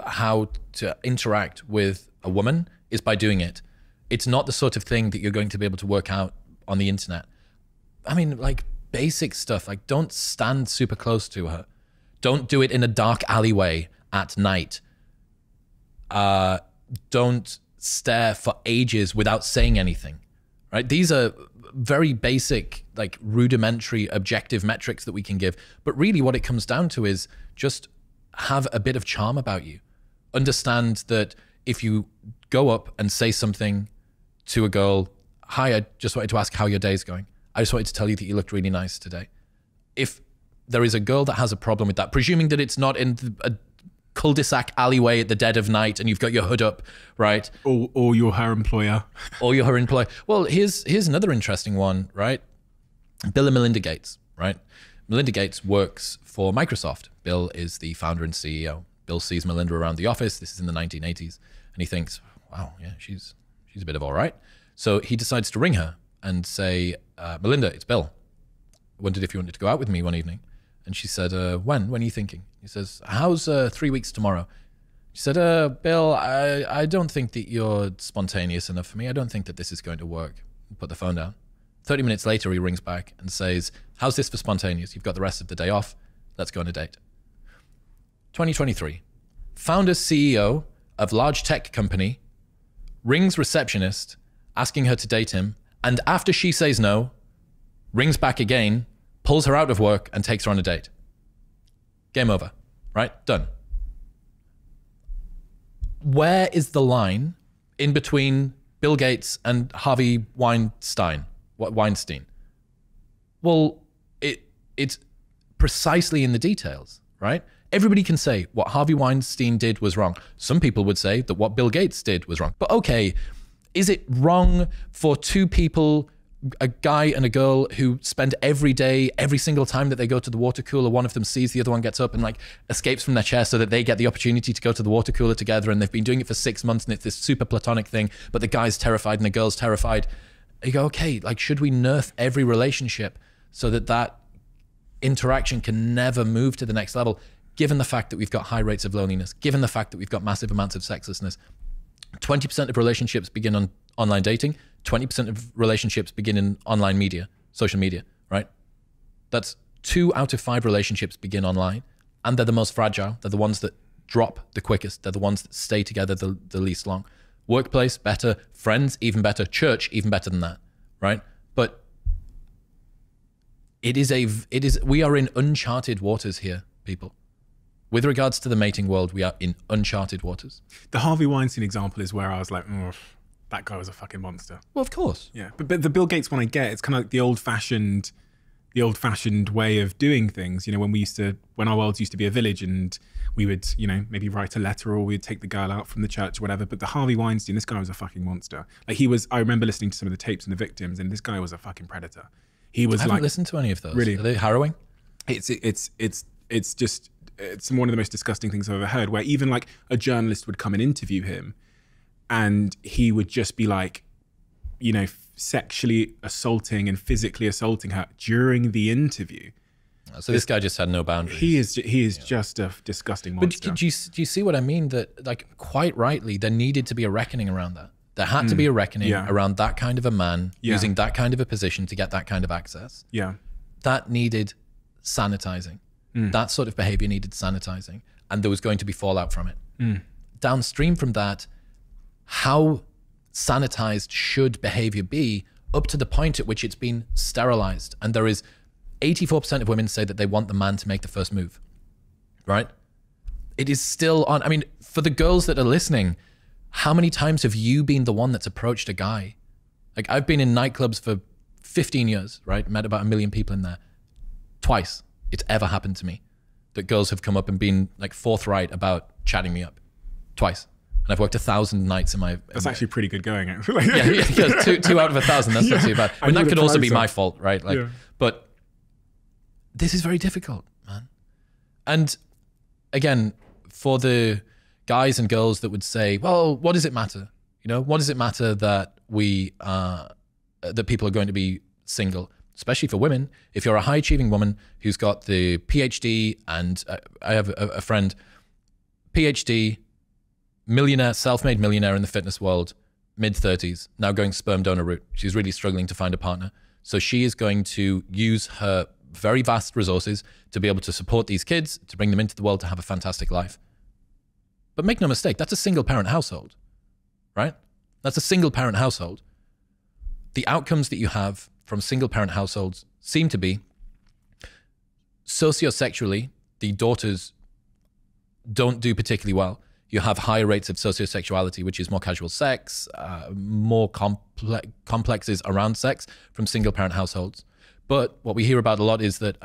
interact with a woman is by doing it. It's not the sort of thing that you're going to be able to work out on the internet. I mean, like basic stuff, like don't stand super close to her. Don't do it in a dark alleyway at night. Don't stare for ages without saying anything, right? These are very basic, like rudimentary objective metrics that we can give. But really what it comes down to is just have a bit of charm about you. Understand that if you go up and say something to a girl, hi, I just wanted to ask how your day's going. I just wanted to tell you that you looked really nice today. If there is a girl that has a problem with that, presuming that it's not in a cul-de-sac alleyway at the dead of night and you've got your hood up, right? Or you're her employer. Or you're her employer. Well, here's another interesting one, right? Bill and Melinda Gates, right? Melinda Gates works for Microsoft. Bill is the founder and CEO. Bill sees Melinda around the office. This is in the 1980s. And he thinks, wow, yeah, she's a bit of all right. So he decides to ring her and say, Melinda, it's Bill. I wondered if you wanted to go out with me one evening. And she said, when are you thinking? He says, how's 3 weeks tomorrow? She said, Bill, I don't think that you're spontaneous enough for me. I don't think that this is going to work. Put the phone down. 30 minutes later, he rings back and says, how's this for spontaneous? You've got the rest of the day off. Let's go on a date. 2023, founder, CEO of large tech company, rings receptionist, asking her to date him. And after she says no, rings back again, pulls her out of work and takes her on a date. Game over, right? Done. Where is the line in between Bill Gates and Harvey Weinstein? Well, it's precisely in the details, right? Everybody can say what Harvey Weinstein did was wrong. Some people would say that what Bill Gates did was wrong. But okay, is it wrong for two people, a guy and a girl, who spend every day, every single time that they go to the water cooler, one of them sees the other one gets up and like escapes from their chair so that they get the opportunity to go to the water cooler together, and they've been doing it for 6 months and it's this super platonic thing, but the guy's terrified and the girl's terrified. You go, okay, like should we nerf every relationship so that that interaction can never move to the next level, given the fact that we've got high rates of loneliness, given the fact that we've got massive amounts of sexlessness? 20% of relationships begin on online dating. 20% of relationships begin in online media, social media, right? That's 2 out of 5 relationships begin online, and they're the most fragile. They're the ones that drop the quickest. They're the ones that stay together the least long. Workplace, better. Friends, even better. Church, even better than that, right? But we are in uncharted waters here, people. With regards to the mating world, we are in uncharted waters. The Harvey Weinstein example is where I was like, that guy was a fucking monster. Well, of course. Yeah, but the Bill Gates one I get, it's kind of like the old-fashioned way of doing things. You know, when our worlds used to be a village, and we would, you know, maybe write a letter, or we'd take the girl out from the church or whatever. But the Harvey Weinstein, this guy was a fucking monster. Like I remember listening to some of the tapes and the victims, and this guy was a fucking predator. He was I haven't listened to any of those. Really? Are they harrowing? It's one of the most disgusting things I've ever heard, where even like a journalist would come and interview him, and he would just be like, you know, sexually assaulting and physically assaulting her during the interview. So this guy just had no boundaries. He is just a disgusting monster. But do you see what I mean? That, like, quite rightly, there needed to be a reckoning around that. There had to be a reckoning around that kind of a man using that kind of a position to get that kind of access. Yeah. That needed sanitizing. That sort of behavior needed sanitizing. And there was going to be fallout from it. Downstream from that, how sanitized should behavior be up to the point at which it's been sterilized? And there is 84% of women say that they want the man to make the first move, right? It is still on. I mean, for the girls that are listening, how many times have you been the one that's approached a guy? Like, I've been in nightclubs for 15 years, right? Met about 1 million people in there. Twice it's ever happened to me that girls have come up and been like forthright about chatting me up. Twice. And I've worked 1,000 nights in my... That's actually pretty good going, actually. yeah, two out of 1,000. That's not too bad. I mean, that could also be my fault, right? Like, but this is very difficult, man. And again, for the guys and girls that would say, well, what does it matter? You know, what does it matter that that people are going to be single? Especially for women. If you're a high achieving woman who's got the PhD, and I have a friend, PhD, millionaire, self-made millionaire in the fitness world, mid-30s, now going sperm donor route. She's really struggling to find a partner. So she is going to use her very vast resources to be able to support these kids, to bring them into the world to have a fantastic life. But make no mistake, that's a single parent household, right? That's a single parent household. The outcomes that you have from single parent households seem to be sociosexually, the daughters don't do particularly well. You have higher rates of sociosexuality, which is more casual sex, more complexes around sex from single parent households. But what we hear about a lot is that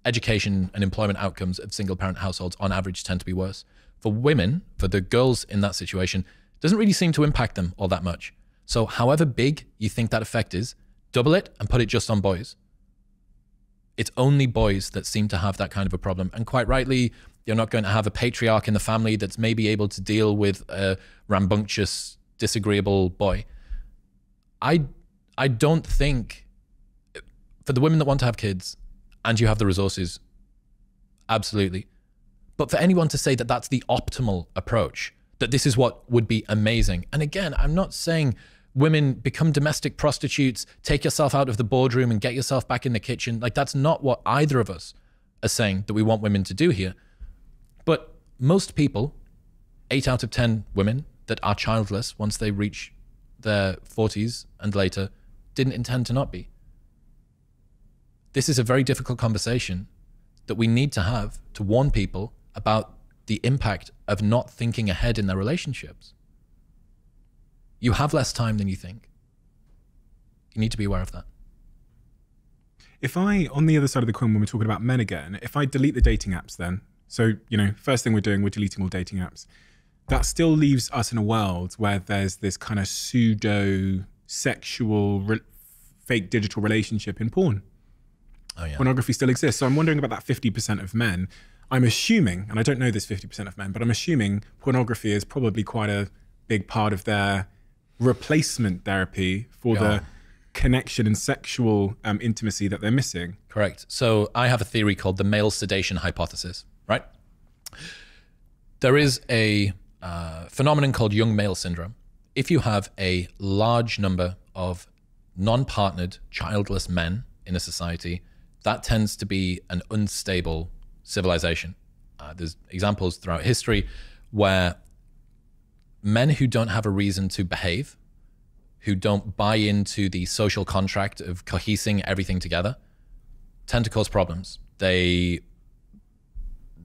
education and employment outcomes of single parent households on average tend to be worse. For women, for the girls in that situation, it doesn't really seem to impact them all that much. So however big you think that effect is, double it and put it just on boys. It's only boys that seem to have that kind of a problem. And quite rightly, you're not going to have a patriarch in the family that's maybe able to deal with a rambunctious, disagreeable boy. I don't think, for the women that want to have kids and you have the resources, absolutely. But for anyone to say that that's the optimal approach, that this is what would be amazing. And again, I'm not saying women become domestic prostitutes, take yourself out of the boardroom and get yourself back in the kitchen. Like, that's not what either of us are saying that we want women to do here. But most people, 8 out of 10 women that are childless once they reach their 40s and later, didn't intend to not be. This is a very difficult conversation that we need to have to warn people about the impact of not thinking ahead in their relationships. You have less time than you think. You need to be aware of that. If I, on the other side of the coin, when we're talking about men again, if I delete the dating apps then, so, you know, first thing we're doing, we're deleting all dating apps. That still leaves us in a world where there's this kind of pseudo-sexual, fake digital relationship in porn. Oh, yeah. Pornography still exists. So I'm wondering about that 50% of men. I'm assuming, and I don't know this 50% of men, but I'm assuming pornography is probably quite a big part of their replacement therapy for the connection and sexual intimacy that they're missing. Correct. So I have a theory called the male sedation hypothesis, right? There is a phenomenon called young male syndrome. If you have a large number of non-partnered, childless men in a society, that tends to be an unstable civilization. There's examples throughout history where men who don't have a reason to behave, who don't buy into the social contract of cohesing everything together, tend to cause problems. They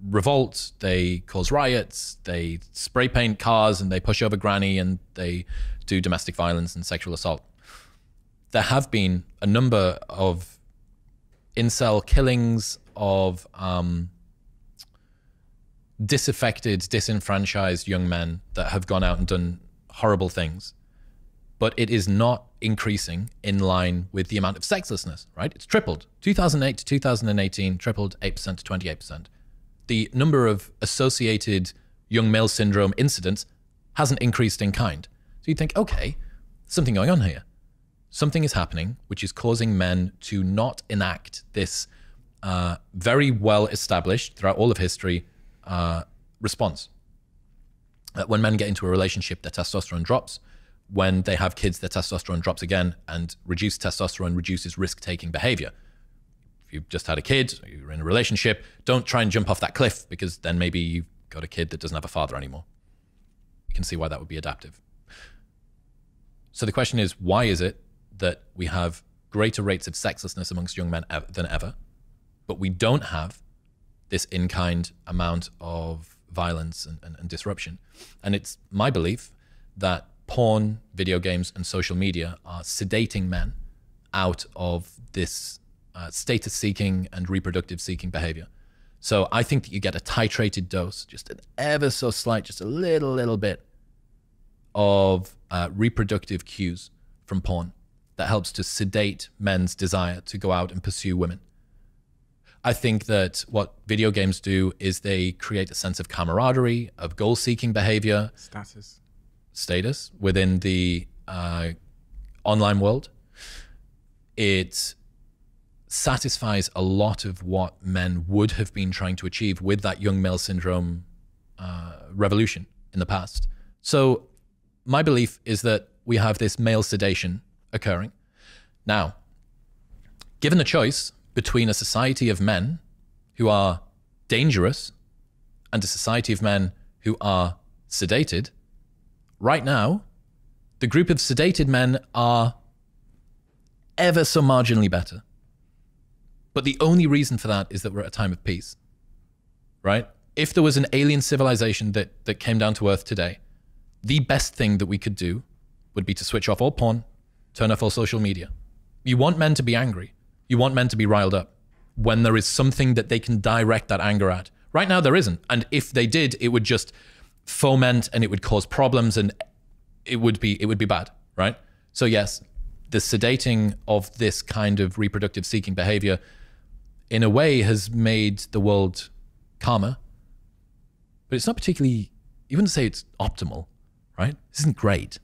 revolt, they cause riots, they spray paint cars and they push over granny and they do domestic violence and sexual assault. There have been a number of incel killings of disaffected, disenfranchised young men that have gone out and done horrible things. But it is not increasing in line with the amount of sexlessness, right? It's tripled. 2008 to 2018, tripled 8% to 28%. The number of associated young male syndrome incidents hasn't increased in kind. So you think, okay, something going on here. something is happening which is causing men to not enact this very well established throughout all of history response. When men get into a relationship, their testosterone drops. When they have kids, their testosterone drops again, and reduced testosterone reduces risk-taking behavior. If you've just had a kid, or you're in a relationship, don't try and jump off that cliff, because then maybe you've got a kid that doesn't have a father anymore. You can see why that would be adaptive. So the question is, why is it that we have greater rates of sexlessness amongst young men than ever, but we don't have this in-kind amount of violence and disruption? And it's my belief that porn, video games, and social media are sedating men out of this status-seeking and reproductive-seeking behavior. So I think that you get a titrated dose, just an ever so slight, just a little bit of reproductive cues from porn that helps to sedate men's desire to go out and pursue women. I think that what video games do is they create a sense of camaraderie, of goal-seeking behavior. Status within the online world. It satisfies a lot of what men would have been trying to achieve with that young male syndrome revolution in the past. So my belief is that we have this male sedation occurring. Now, given the choice between a society of men who are dangerous and a society of men who are sedated, right now, the group of sedated men are ever so marginally better. But the only reason for that is that we're at a time of peace, right? If there was an alien civilization that came down to Earth today, the best thing that we could do would be to switch off all porn, turn off all social media. You want men to be angry. You want men to be riled up when there is something that they can direct that anger at. Right now, there isn't. And if they did, it would just foment and it would cause problems and it would be bad, right? So yes, the sedating of this kind of reproductive seeking behavior in a way has made the world calmer, but it's not particularly, you wouldn't say it's optimal, right? This isn't great.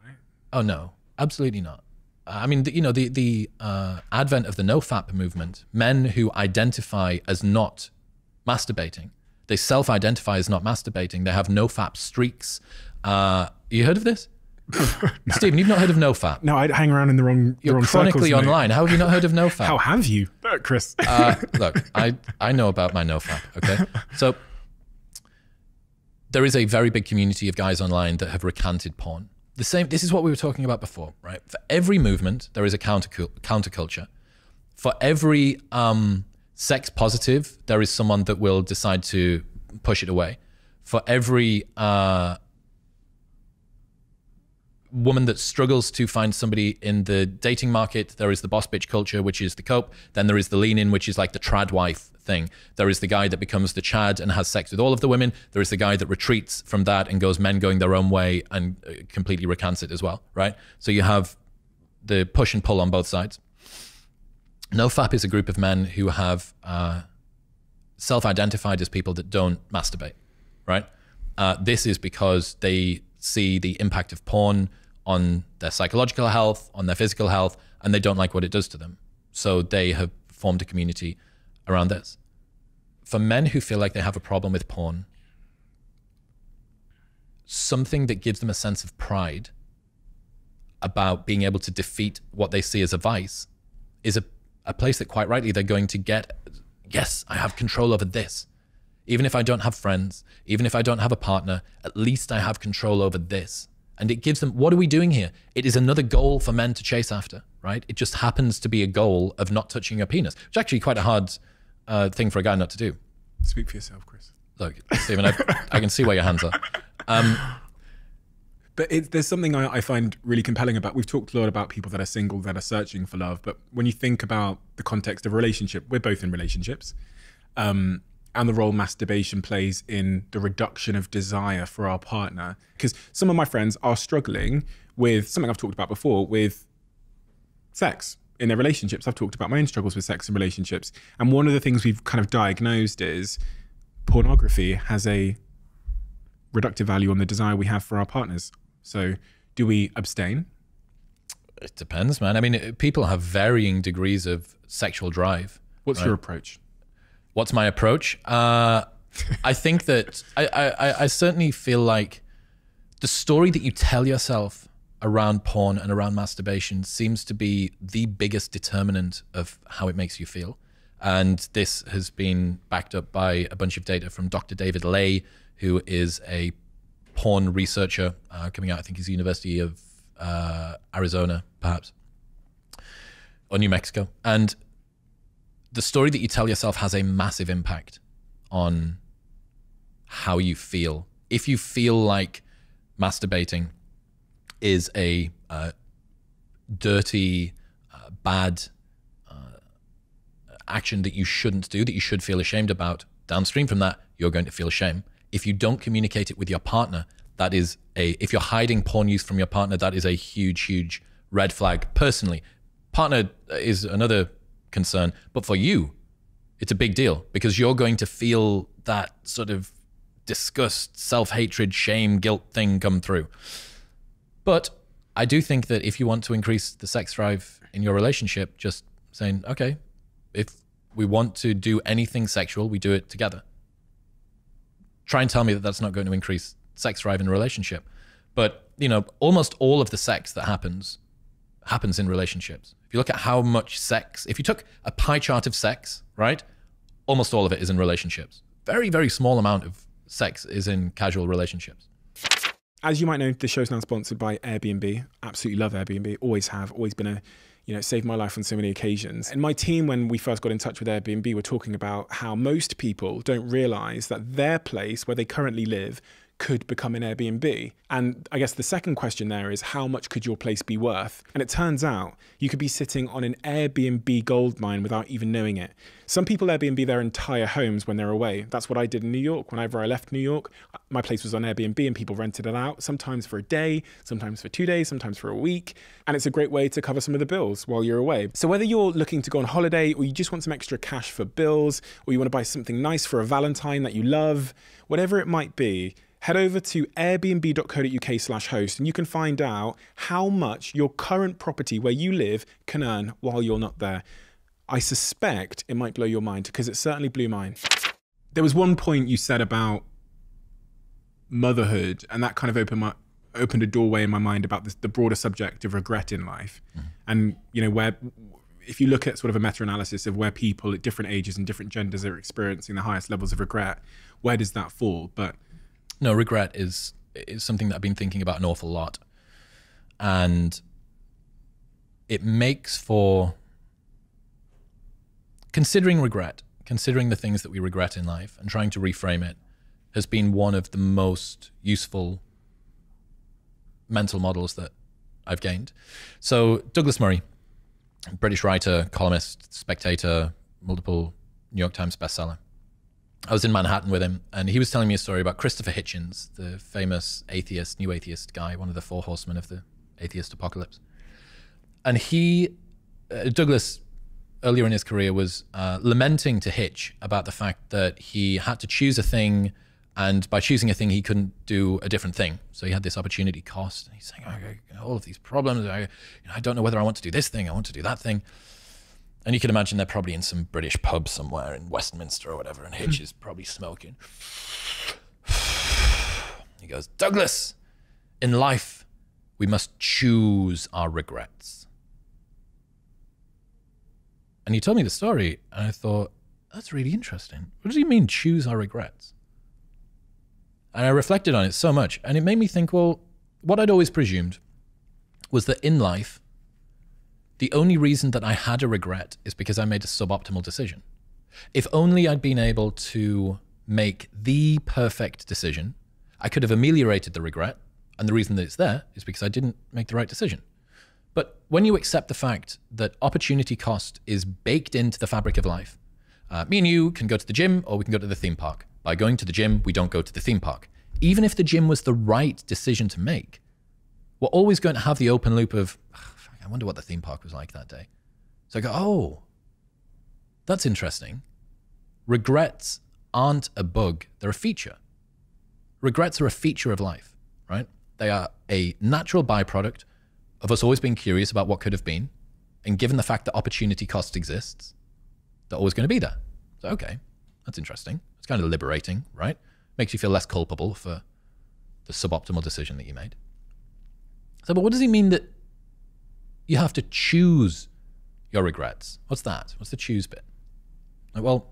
Right. Oh no, absolutely not. I mean, the advent of the NoFap movement, men who identify as not masturbating, they self-identify as not masturbating. They have NoFap streaks. You heard of this? No. Stephen, you've not heard of NoFap? No, I hang around in the wrong You're chronically circles, online. How have you not heard of NoFap? How have you, Chris? Look, I know about my NoFap, okay? So there is a very big community of guys online that have recanted porn. This is what we were talking about before, right? For every movement, there is a counterculture. For every sex positive, there is someone that will decide to push it away. For every woman that struggles to find somebody in the dating market, there is the boss bitch culture, which is the cope. Then there is the lean in, which is like the trad wife thing. There is the guy that becomes the Chad and has sex with all of the women. There is the guy that retreats from that and goes men going their own way and completely recants it as well, right? So you have the push and pull on both sides. NoFap is a group of men who have self-identified as people that don't masturbate, right? This is because they see the impact of porn on their psychological health, on their physical health, and they don't like what it does to them. So they have formed a community around this. For men who feel like they have a problem with porn, something that gives them a sense of pride about being able to defeat what they see as a vice is a place that quite rightly they're going to get, yes, I have control over this. Even if I don't have friends, even if I don't have a partner, at least I have control over this. And it gives them, what are we doing here? It is another goal for men to chase after, right? It just happens to be a goal of not touching your penis, which is actually quite a hard thing for a guy not to do. Speak for yourself, Chris. Look, Stephen, I can see where your hands are. But there's something I find really compelling about, we've talked a lot about people that are single, that are searching for love, but when you think about the context of a relationship, we're both in relationships, and the role masturbation plays in the reduction of desire for our partner. Because some of my friends are struggling with something I've talked about before, with sex in their relationships. I've talked about my own struggles with sex in relationships. And one of the things we've kind of diagnosed is pornography has a reductive value on the desire we have for our partners. So do we abstain? It depends, man. I mean, people have varying degrees of sexual drive. What's your approach? What's my approach? I think that I certainly feel like the story that you tell yourself around porn and around masturbation seems to be the biggest determinant of how it makes you feel. And this has been backed up by a bunch of data from Dr. David Lay, who is a porn researcher coming out, I think he's University of Arizona, perhaps, or New Mexico. And the story that you tell yourself has a massive impact on how you feel. If you feel like masturbating is a dirty, bad action that you shouldn't do, that you should feel ashamed about, downstream from that, you're going to feel shame. If you don't communicate it with your partner, that is if you're hiding porn use from your partner, that is a huge, huge red flag. Personally, partner is another concern, but for you, it's a big deal because you're going to feel that sort of disgust, self-hatred, shame, guilt thing come through. But I do think that if you want to increase the sex drive in your relationship, just saying, okay, if we want to do anything sexual, we do it together. Try and tell me that that's not going to increase sex drive in a relationship. But, you know, almost all of the sex that happens in relationships. If you look at how much sex, if you took a pie chart of sex, right, almost all of it is in relationships. Very, very small amount of sex is in casual relationships. As you might know, the show's now sponsored by Airbnb. Absolutely love Airbnb. Always have. Always been a, saved my life on so many occasions. And my team, when we first got in touch with Airbnb, were talking about how most people don't realize that their place where they currently live could become an Airbnb. And I guess the second question there is, how much could your place be worth? And it turns out you could be sitting on an Airbnb gold mine without even knowing it. Some people Airbnb their entire homes when they're away. That's what I did in New York. Whenever I left New York, my place was on Airbnb and people rented it out, sometimes for a day, sometimes for 2 days, sometimes for a week. And it's a great way to cover some of the bills while you're away. So whether you're looking to go on holiday or you just want some extra cash for bills, or you want to buy something nice for a Valentine that you love, whatever it might be, head over to airbnb.co.uk/host and you can find out how much your current property where you live can earn while you're not there. I suspect it might blow your mind because it certainly blew mine. There was one point you said about motherhood, and that kind of opened a doorway in my mind about the broader subject of regret in life. And, where if you look at sort of a meta-analysis of where people at different ages and different genders are experiencing the highest levels of regret, where does that fall? But no, regret is something that I've been thinking about an awful lot. And it makes for considering regret, considering the things that we regret in life and trying to reframe it has been one of the most useful mental models that I've gained. So Douglas Murray, British writer, columnist, spectator, multiple New York Times bestseller. I was in Manhattan with him, and he was telling me a story about Christopher Hitchens, the famous atheist, new atheist guy, one of the four horsemen of the atheist apocalypse. And Douglas, earlier in his career, was lamenting to Hitch about the fact that he had to choose a thing, and by choosing a thing, he couldn't do a different thing. So he had this opportunity cost. And he's saying, all of these problems, I don't know whether I want to do this thing, I want to do that thing. And you can imagine they're probably in some British pub somewhere in Westminster or whatever, and Hitch is probably smoking. He goes, Douglas, in life, we must choose our regrets. And he told me the story, and I thought, that's really interesting. What does he mean, choose our regrets? And I reflected on it so much, and it made me think, well, what I'd always presumed was that in life, the only reason that I had a regret is because I made a suboptimal decision. If only I'd been able to make the perfect decision, I could have ameliorated the regret. And the reason that it's there is because I didn't make the right decision. But when you accept the fact that opportunity cost is baked into the fabric of life, me and you can go to the gym or we can go to the theme park. By going to the gym, we don't go to the theme park. Even if the gym was the right decision to make, we're always going to have the open loop of, I wonder what the theme park was like that day. So I go, oh, that's interesting. Regrets aren't a bug, they're a feature. Regrets are a feature of life, right? They are a natural byproduct of us always being curious about what could have been. And given the fact that opportunity cost exists, they're always going to be there. So, okay, that's interesting. It's kind of liberating, right? Makes you feel less culpable for the suboptimal decision that you made. So, but what does it mean that you have to choose your regrets? What's that? What's the choose bit? Like, well,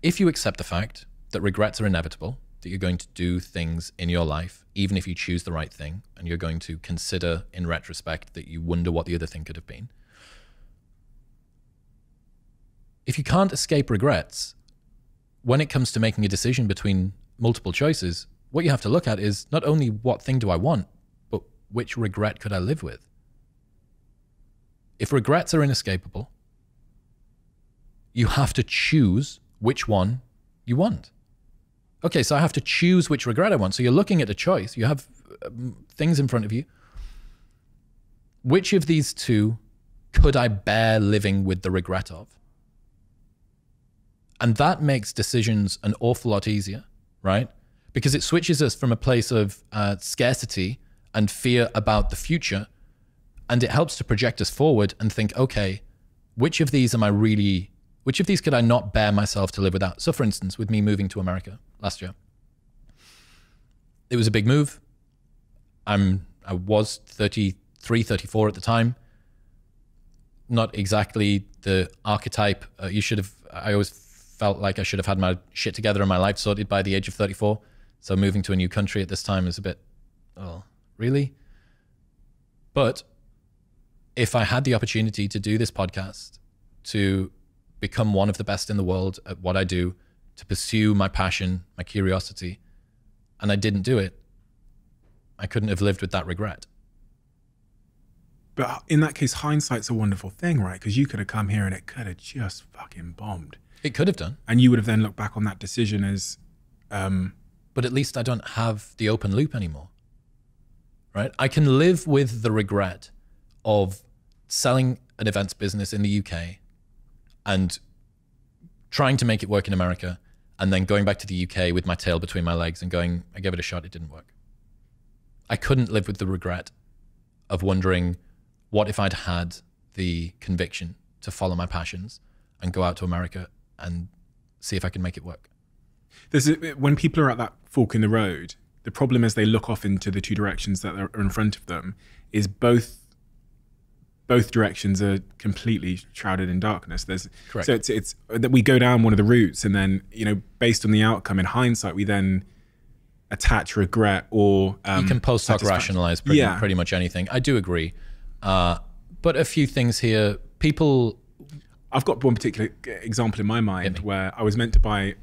if you accept the fact that regrets are inevitable, that you're going to do things in your life, even if you choose the right thing, and you're going to consider in retrospect that you wonder what the other thing could have been. If you can't escape regrets, when it comes to making a decision between multiple choices, what you have to look at is not only what thing do I want, but which regret could I live with? If regrets are inescapable, you have to choose which one you want. Okay, so I have to choose which regret I want. So you're looking at a choice. You have things in front of you. Which of these two could I bear living with the regret of? And that makes decisions an awful lot easier, right? Because it switches us from a place of scarcity and fear about the future, and it helps to project us forward and think, okay, which of these could I not bear myself to live without? So for instance, with me moving to America last year, it was a big move. I was 33, 34 at the time. Not exactly the archetype. I always felt like I should have had my shit together and my life sorted by the age of 34. So moving to a new country at this time is a bit, oh, really? But if I had the opportunity to do this podcast, to become one of the best in the world at what I do, to pursue my passion, my curiosity, and I didn't do it, I couldn't have lived with that regret. But in that case, hindsight's a wonderful thing, right? Because you could have come here and it could have just fucking bombed. It could have done. And you would have then looked back on that decision as... but at least I don't have the open loop anymore, right? I can live with the regret of selling an events business in the UK and trying to make it work in America, and then going back to the UK with my tail between my legs and going, I gave it a shot, it didn't work. I couldn't live with the regret of wondering, what if I'd had the conviction to follow my passions and go out to America and see if I can make it work? When people are at that fork in the road, the problem is they look off into the two directions that are in front of them, is both directions are completely shrouded in darkness. Correct. So it's that we go down one of the routes, and then, based on the outcome, in hindsight, we then attach regret or you can post hoc rationalize pretty much anything. I do agree, but a few things here. I've got one particular example in my mind where I was going to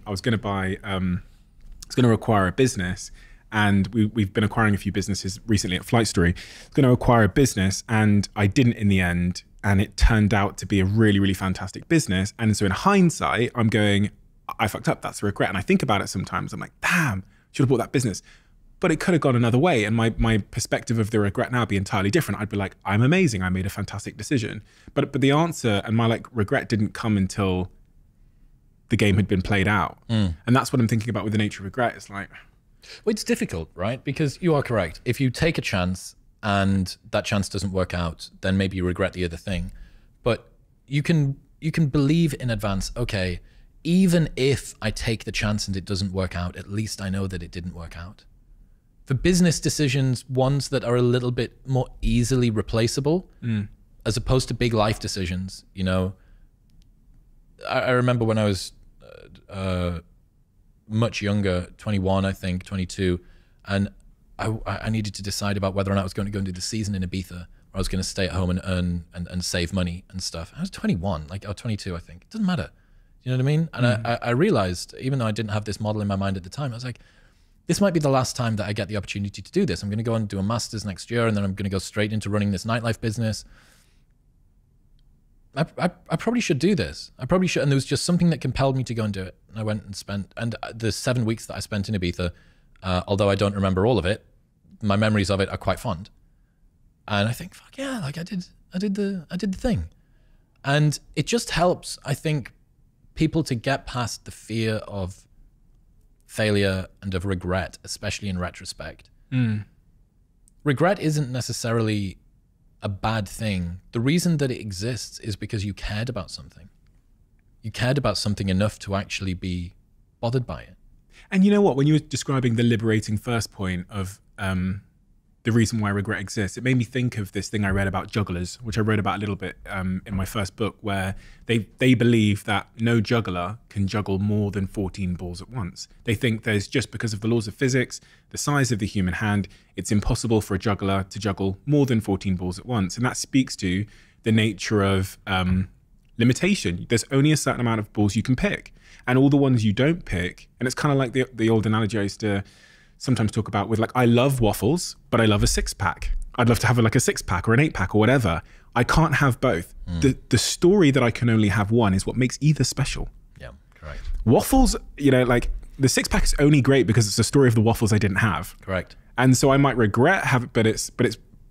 acquire a business. And we've been acquiring a few businesses recently at Flight Story. I was going to acquire a business, and I didn't in the end. And it turned out to be a really, really fantastic business. And so in hindsight, I'm going, I fucked up. That's a regret. And I think about it sometimes. I'm like, damn, should have bought that business. But it could have gone another way. And my perspective of the regret now would be entirely different. I'd be like, I'm amazing. I made a fantastic decision. But the answer and my regret didn't come until the game had been played out. And that's what I'm thinking about with the nature of regret. It's like... Well, it's difficult, right? Because you are correct. If you take a chance and that chance doesn't work out, then maybe you regret the other thing. But you can believe in advance, okay, even if I take the chance and it doesn't work out, at least I know that it didn't work out. For business decisions, ones that are a little bit more easily replaceable, as opposed to big life decisions, I remember when I was... much younger, 21, I think, 22. And I needed to decide about whether or not I was going to go and do the season in Ibiza, or I was going to stay at home and earn and save money and stuff. I was 21, or 22, I think. It doesn't matter. You know what I mean? And I realized, even though I didn't have this model in my mind at the time, I was like, this might be the last time that I get the opportunity to do this. I'm going to go and do a master's next year, and then I'm going to go straight into running this nightlife business. I probably should do this. I probably should. And there was just something that compelled me to go and do it. And I went and spent, and the 7 weeks that I spent in Ibiza, although I don't remember all of it, my memories of it are quite fond. And I think, fuck yeah, like I did the thing. And it just helps, I think, people to get past the fear of failure and of regret, especially in retrospect. regret isn't necessarily a bad thing. The reason that it exists is because you cared about something. You cared about something enough to actually be bothered by it. And you know what? When you were describing the liberating first point of the reason why regret exists, it made me think of this thing I read about jugglers, which I wrote about a little bit in my first book, where they believe that no juggler can juggle more than 14 balls at once. They think there's, just because of the laws of physics, the size of the human hand, it's impossible for a juggler to juggle more than 14 balls at once. And that speaks to the nature of limitation. There's only a certain amount of balls you can pick. And all the ones you don't pick, and it's kind of like the old analogy I used to sometimes talk about with, like, I love waffles, but I love a 6-pack. I'd love to have like a 6-pack or an 8-pack or whatever. I can't have both. The story that I can only have one is what makes either special. Yeah, correct. Waffles, you know, like the 6-pack is only great because it's a story of the waffles I didn't have. Correct. And so I might regret having, but it's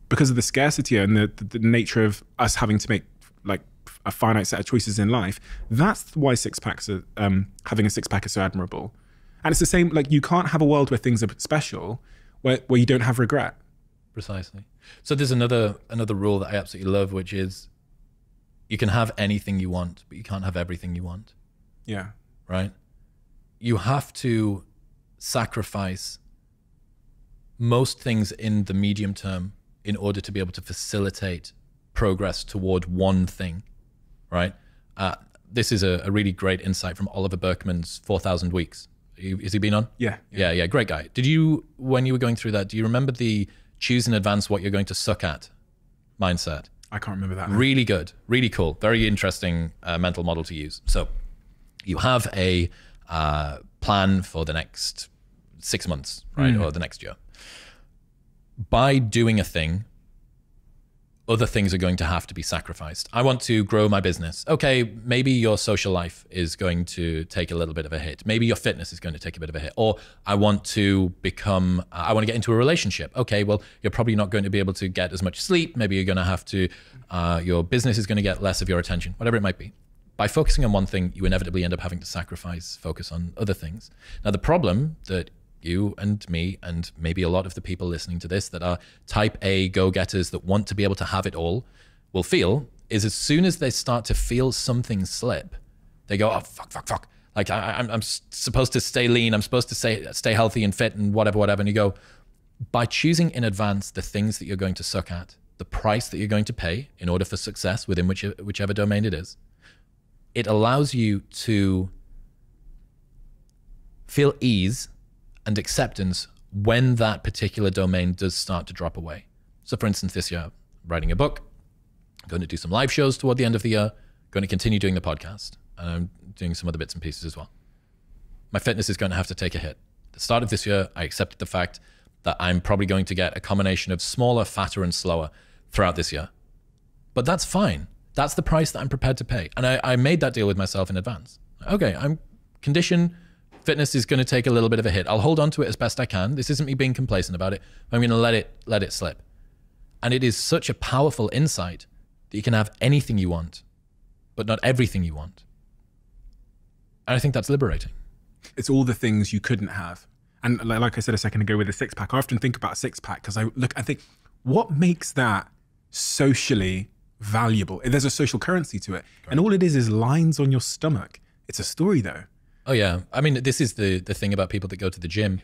because of the scarcity and the nature of us having to make like a finite set of choices in life. That's why 6-packs are, having a 6-pack is so admirable. And it's the same, like, you can't have a world where things are special where you don't have regret. Precisely. So there's another rule that I absolutely love, which is you can have anything you want, but you can't have everything you want. Yeah. Right? You have to sacrifice most things in the medium term in order to be able to facilitate progress toward one thing, right? This is a really great insight from Oliver Berkman's 4,000 Weeks. Has he been on? Yeah. Yeah. Great guy. Did you, when you were going through that, do you remember the choose in advance what you're going to suck at mindset? I can't remember that. Really good. Really cool. Very interesting mental model to use. So you have a plan for the next 6 months, right? Or the next year. By doing a thing, other things are going to have to be sacrificed. I want to grow my business. Okay, maybe your social life is going to take a little bit of a hit. Maybe your fitness is going to take a bit of a hit. Or I want to become, I want to get into a relationship. Okay, well, you're probably not going to be able to get as much sleep. Maybe you're going to have to, your business is going to get less of your attention, whatever it might be. By focusing on one thing, you inevitably end up having to focus on other things. Now, the problem that you and me and maybe a lot of the people listening to this that are type A go-getters that want to be able to have it all will feel is as soon as they start to feel something slip, they go, oh, fuck. Like I'm supposed to stay lean. I'm supposed to stay healthy and fit and whatever. And you go, by choosing in advance the things that you're going to suck at, the price that you're going to pay in order for success within whichever domain it is, it allows you to feel ease and acceptance when that particular domain does start to drop away. So for instance, this year, writing a book, I'm going to do some live shows toward the end of the year, going to continue doing the podcast, and I'm doing some other bits and pieces as well. My fitness is going to have to take a hit. At the start of this year, I accepted the fact that I'm probably going to get a combination of smaller, fatter, and slower throughout this year. But that's fine. That's the price that I'm prepared to pay. And I made that deal with myself in advance. Okay, I'm conditioned. Fitness is going to take a little bit of a hit. I'll hold on to it as best I can. This isn't me being complacent about it. I'm going to let it slip. And it is such a powerful insight that you can have anything you want, but not everything you want. And I think that's liberating. It's all the things you couldn't have. And like I said a second ago with a 6-pack, I often think about a 6-pack because I think, what makes that socially valuable? There's a social currency to it. Correct. And all it is lines on your stomach. It's a story though. Oh yeah. I mean, this is the thing about people that go to the gym.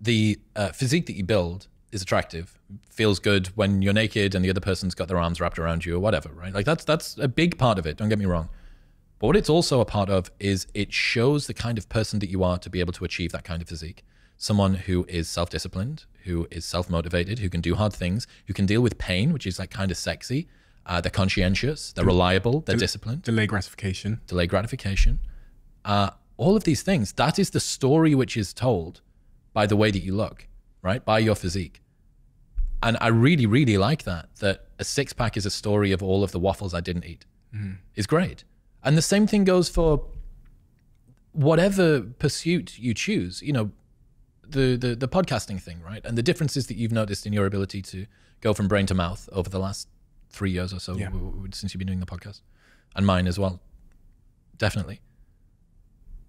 The physique that you build is attractive, feels good when you're naked and the other person's got their arms wrapped around you or whatever, right? Like that's a big part of it, don't get me wrong. But what it's also a part of is it shows the kind of person that you are to be able to achieve that kind of physique. Someone who is self-disciplined, who is self-motivated, who can do hard things, who can deal with pain, which is like kind of sexy. They're conscientious, they're reliable, they're disciplined. Delay gratification. Delay gratification. All of these things, that is the story which is told by the way that you look, right? By your physique. And I really, really like that a 6-pack is a story of all of the waffles I didn't eat. Is great. And the same thing goes for whatever pursuit you choose, you know, the podcasting thing, right? And the differences that you've noticed in your ability to go from brain to mouth over the last 3 years or so, yeah, since you've been doing the podcast, and mine as well. Definitely.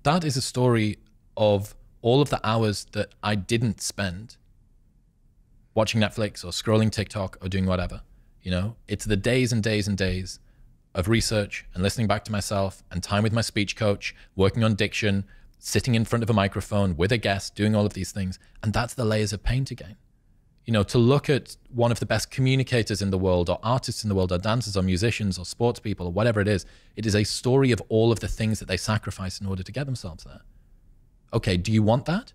That is a story of all of the hours that I didn't spend watching Netflix or scrolling TikTok or doing whatever. You know, it's the days and days and days of research and listening back to myself and time with my speech coach, working on diction, sitting in front of a microphone with a guest, doing all of these things. And that's the layers of pain to gain. You know, to look at one of the best communicators in the world, or artists in the world, or dancers, or musicians, or sports people, or whatever it is a story of all of the things that they sacrifice in order to get themselves there. Okay, do you want that?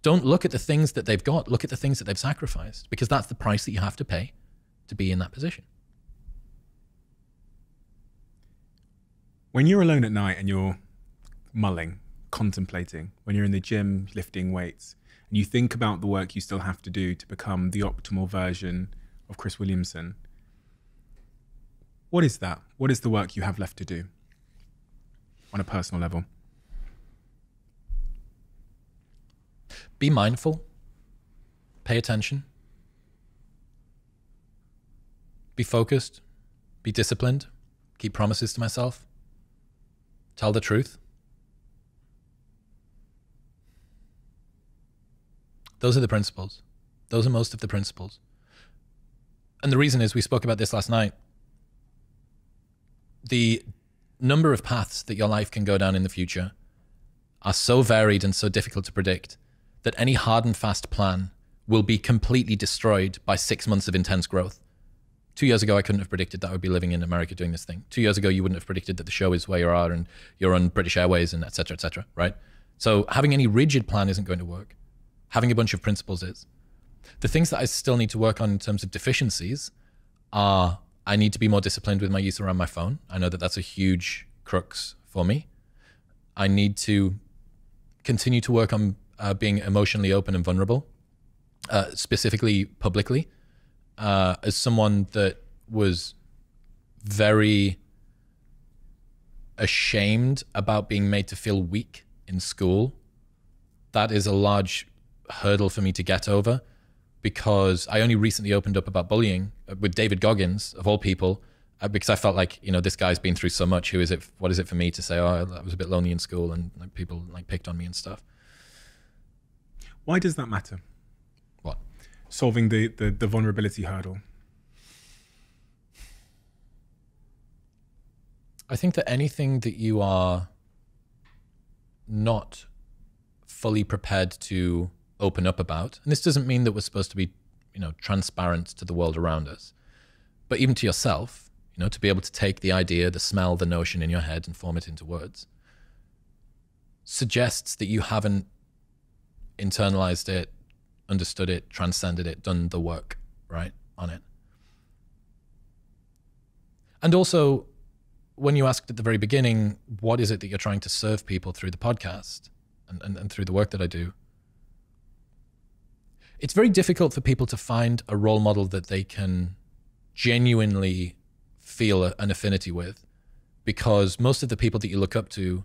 Don't look at the things that they've got, look at the things that they've sacrificed, because that's the price that you have to pay to be in that position. When you're alone at night and you're mulling, contemplating, when you're in the gym lifting weights, and you think about the work you still have to do to become the optimal version of Chris Williamson, what is that? What is the work you have left to do on a personal level? Be mindful, pay attention, be focused, be disciplined, keep promises to myself, tell the truth. Those are the principles. Those are most of the principles. And the reason is, we spoke about this last night, the number of paths that your life can go down in the future are so varied and so difficult to predict that any hard and fast plan will be completely destroyed by 6 months of intense growth. 2 years ago, I couldn't have predicted that I would be living in America doing this thing. 2 years ago, you wouldn't have predicted that the show is where you are and you're on British Airways and et cetera, right? So having any rigid plan isn't going to work. Having a bunch of principles is. The things that I still need to work on in terms of deficiencies are, I need to be more disciplined with my use around my phone. I know that that's a huge crux for me. I need to continue to work on being emotionally open and vulnerable, specifically publicly. As someone that was very ashamed about being made to feel weak in school, that is a large hurdle for me to get over, because I only recently opened up about bullying with David Goggins, of all people, because I felt like, you know, this guy's been through so much. What is it for me to say, oh, I was a bit lonely in school and like, people like picked on me and stuff. Why does that matter? What? Solving the vulnerability hurdle. I think that anything that you are not fully prepared to open up about, and this doesn't mean that we're supposed to be, you know, transparent to the world around us, but even to yourself, you know, to be able to take the idea, the smell, the notion in your head and form it into words, suggests that you haven't internalized it, understood it, transcended it, done the work, right, on it. And also, when you asked at the very beginning, what is it that you're trying to serve people through the podcast and through the work that I do? It's very difficult for people to find a role model that they can genuinely feel an affinity with, because most of the people that you look up to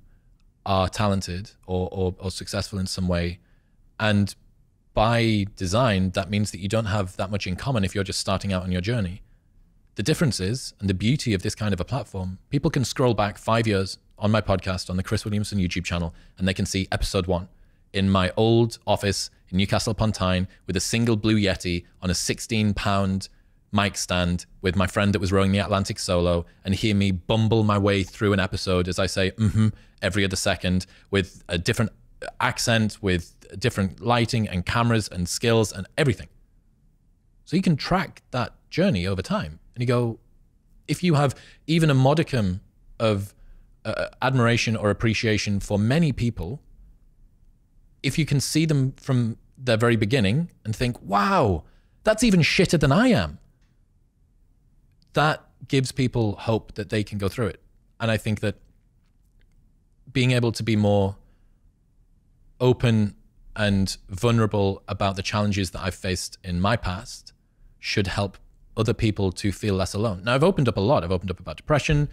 are talented or successful in some way. And by design, that means that you don't have that much in common if you're just starting out on your journey. The difference is, and the beauty of this kind of a platform, people can scroll back 5 years on my podcast, on the Chris Williamson YouTube channel, and they can see episode 1 in my old office in Newcastle upon Tyne with a single Blue Yeti on a 16-pound mic stand with my friend that was rowing the Atlantic solo, and hear me bumble my way through an episode as I say every other second, with a different accent, with different lighting and cameras and skills and everything. So you can track that journey over time. And you go, if you have even a modicum of admiration or appreciation for many people, if you can see them from their very beginning and think, wow, that's even shitter than I am, that gives people hope that they can go through it. And I think that being able to be more open and vulnerable about the challenges that I've faced in my past should help other people to feel less alone. Now, I've opened up a lot. I've opened up about depression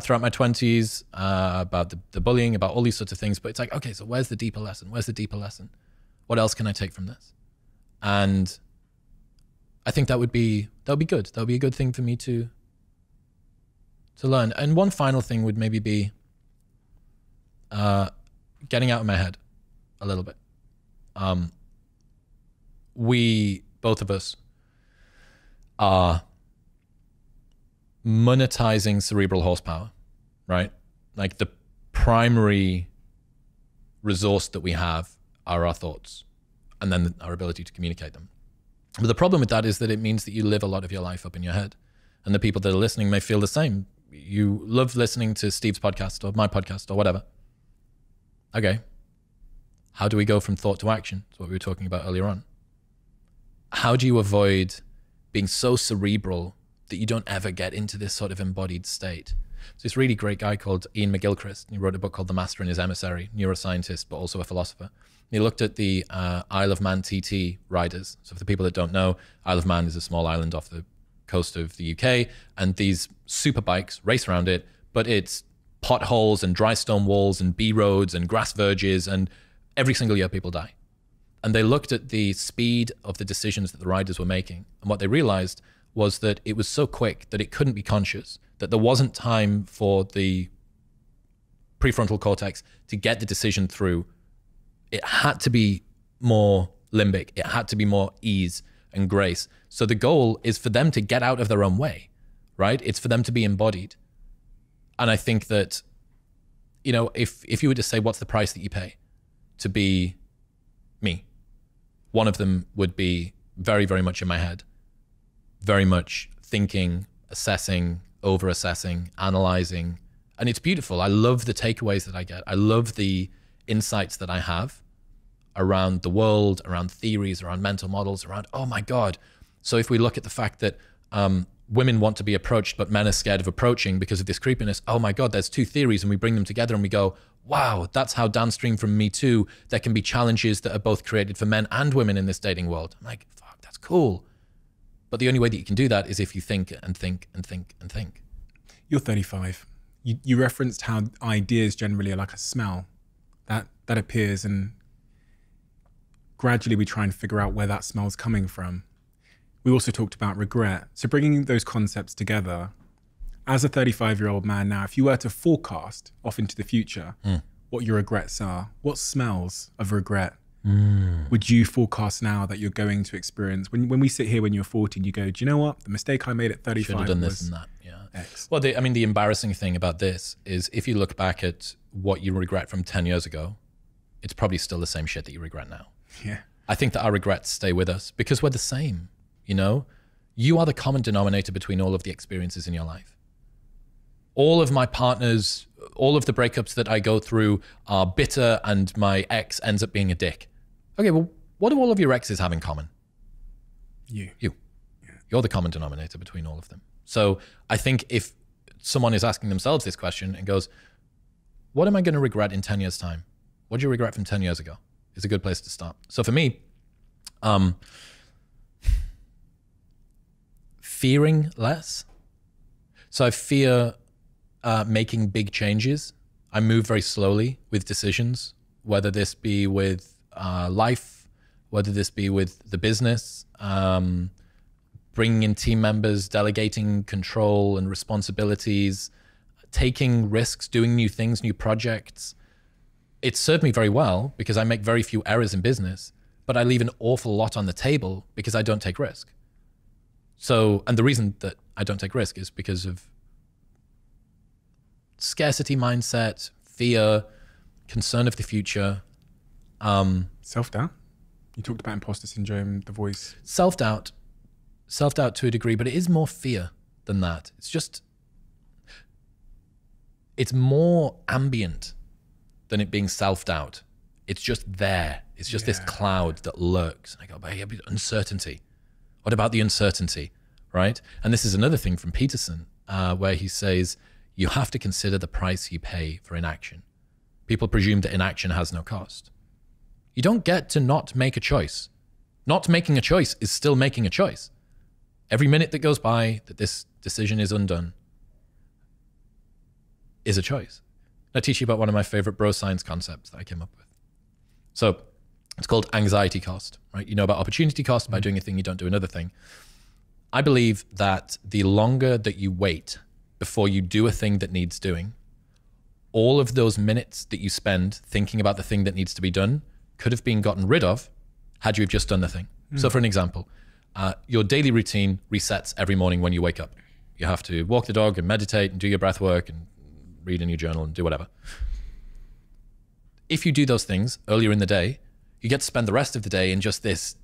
throughout my 20s, about the bullying, about all these sorts of things. But it's like, okay, so where's the deeper lesson? Where's the deeper lesson? What else can I take from this? And I think that would be good. That would be a good thing for me to learn. And one final thing would maybe be getting out of my head a little bit. both of us, are monetizing cerebral horsepower, right? Like the primary resource that we have are our thoughts, and then our ability to communicate them. But the problem with that is that it means that you live a lot of your life up in your head, and the people that are listening may feel the same. You love listening to Steve's podcast or my podcast or whatever. Okay. How do we go from thought to action? That's what we were talking about earlier on. How do you avoid being so cerebral that you don't ever get into this sort of embodied state? So this really great guy called Ian McGilchrist, he wrote a book called The Master and His Emissary, neuroscientist, but also a philosopher. He looked at the Isle of Man TT riders. So for the people that don't know, Isle of Man is a small island off the coast of the UK, and these super bikes race around it, but it's potholes and dry stone walls and B roads and grass verges, and every single year people die. And they looked at the speed of the decisions that the riders were making, and what they realized was that it was so quick that it couldn't be conscious, that there wasn't time for the prefrontal cortex to get the decision through. It had to be more limbic. It had to be more ease and grace. So the goal is for them to get out of their own way, right? It's for them to be embodied. And I think that, you know, if you were to say, what's the price that you pay to be me? One of them would be very, very much in my head, very much thinking, assessing, over-assessing, analyzing. And it's beautiful. I love the takeaways that I get. I love the insights that I have around the world, around theories, around mental models, around, oh my God. So if we look at the fact that women want to be approached, but men are scared of approaching because of this creepiness, oh my God, there's two theories, and we bring them together and we go, wow, that's how downstream from Me Too, there can be challenges that are both created for men and women in this dating world. I'm like, fuck, that's cool. But the only way that you can do that is if you think and think and think and think. You're 35. You referenced how ideas generally are like a smell that appears, and gradually we try and figure out where that smell's coming from. We also talked about regret. So bringing those concepts together, as a 35-year-old man now, if you were to forecast off into the future what your regrets are, what smells of regret would you forecast now that you're going to experience? When we sit here when you're 40 and you go, do you know what? The mistake I made at 35 should have done this and that, yeah. X. Well, the embarrassing thing about this is if you look back at what you regret from 10 years ago, it's probably still the same shit that you regret now. Yeah. I think that our regrets stay with us because we're the same, you know? You are the common denominator between all of the experiences in your life. All of my partners, all of the breakups that I go through are bitter, and my ex ends up being a dick. Okay, well, what do all of your exes have in common? You. Yeah. You're the common denominator between all of them. So I think if someone is asking themselves this question and goes, what am I going to regret in 10 years' time? What do you regret from 10 years ago? Is a good place to start. So for me, fearing less. So I fear making big changes. I move very slowly with decisions, whether this be with life, whether this be with the business, bringing in team members, delegating control and responsibilities, taking risks, doing new things, new projects. It's served me very well because I make very few errors in business, but I leave an awful lot on the table because I don't take risk. So, and the reason that I don't take risk is because of scarcity mindset, fear, concern of the future. Self-doubt. You talked about imposter syndrome, The Voice. Self-doubt to a degree, but it is more fear than that. It's more ambient than it being self-doubt. It's just there. It's just this cloud that lurks. And I go, but yeah, uncertainty. What about the uncertainty, right? And this is another thing from Peterson, where he says, you have to consider the price you pay for inaction. People presume that inaction has no cost. You don't get to not make a choice. Not making a choice is still making a choice. Every minute that goes by that this decision is undone is a choice. I'll teach you about one of my favorite bro science concepts that I came up with. So it's called anxiety cost, right? You know about opportunity cost by doing a thing, you don't do another thing. I believe that the longer that you wait before you do a thing that needs doing, all of those minutes that you spend thinking about the thing that needs to be done could have been gotten rid of had you have just done the thing. So for an example, Your daily routine resets every morning when you wake up. You have to walk the dog and meditate and do your breath work and read in your journal and do whatever. If you do those things earlier in the day, you get to spend the rest of the day in just this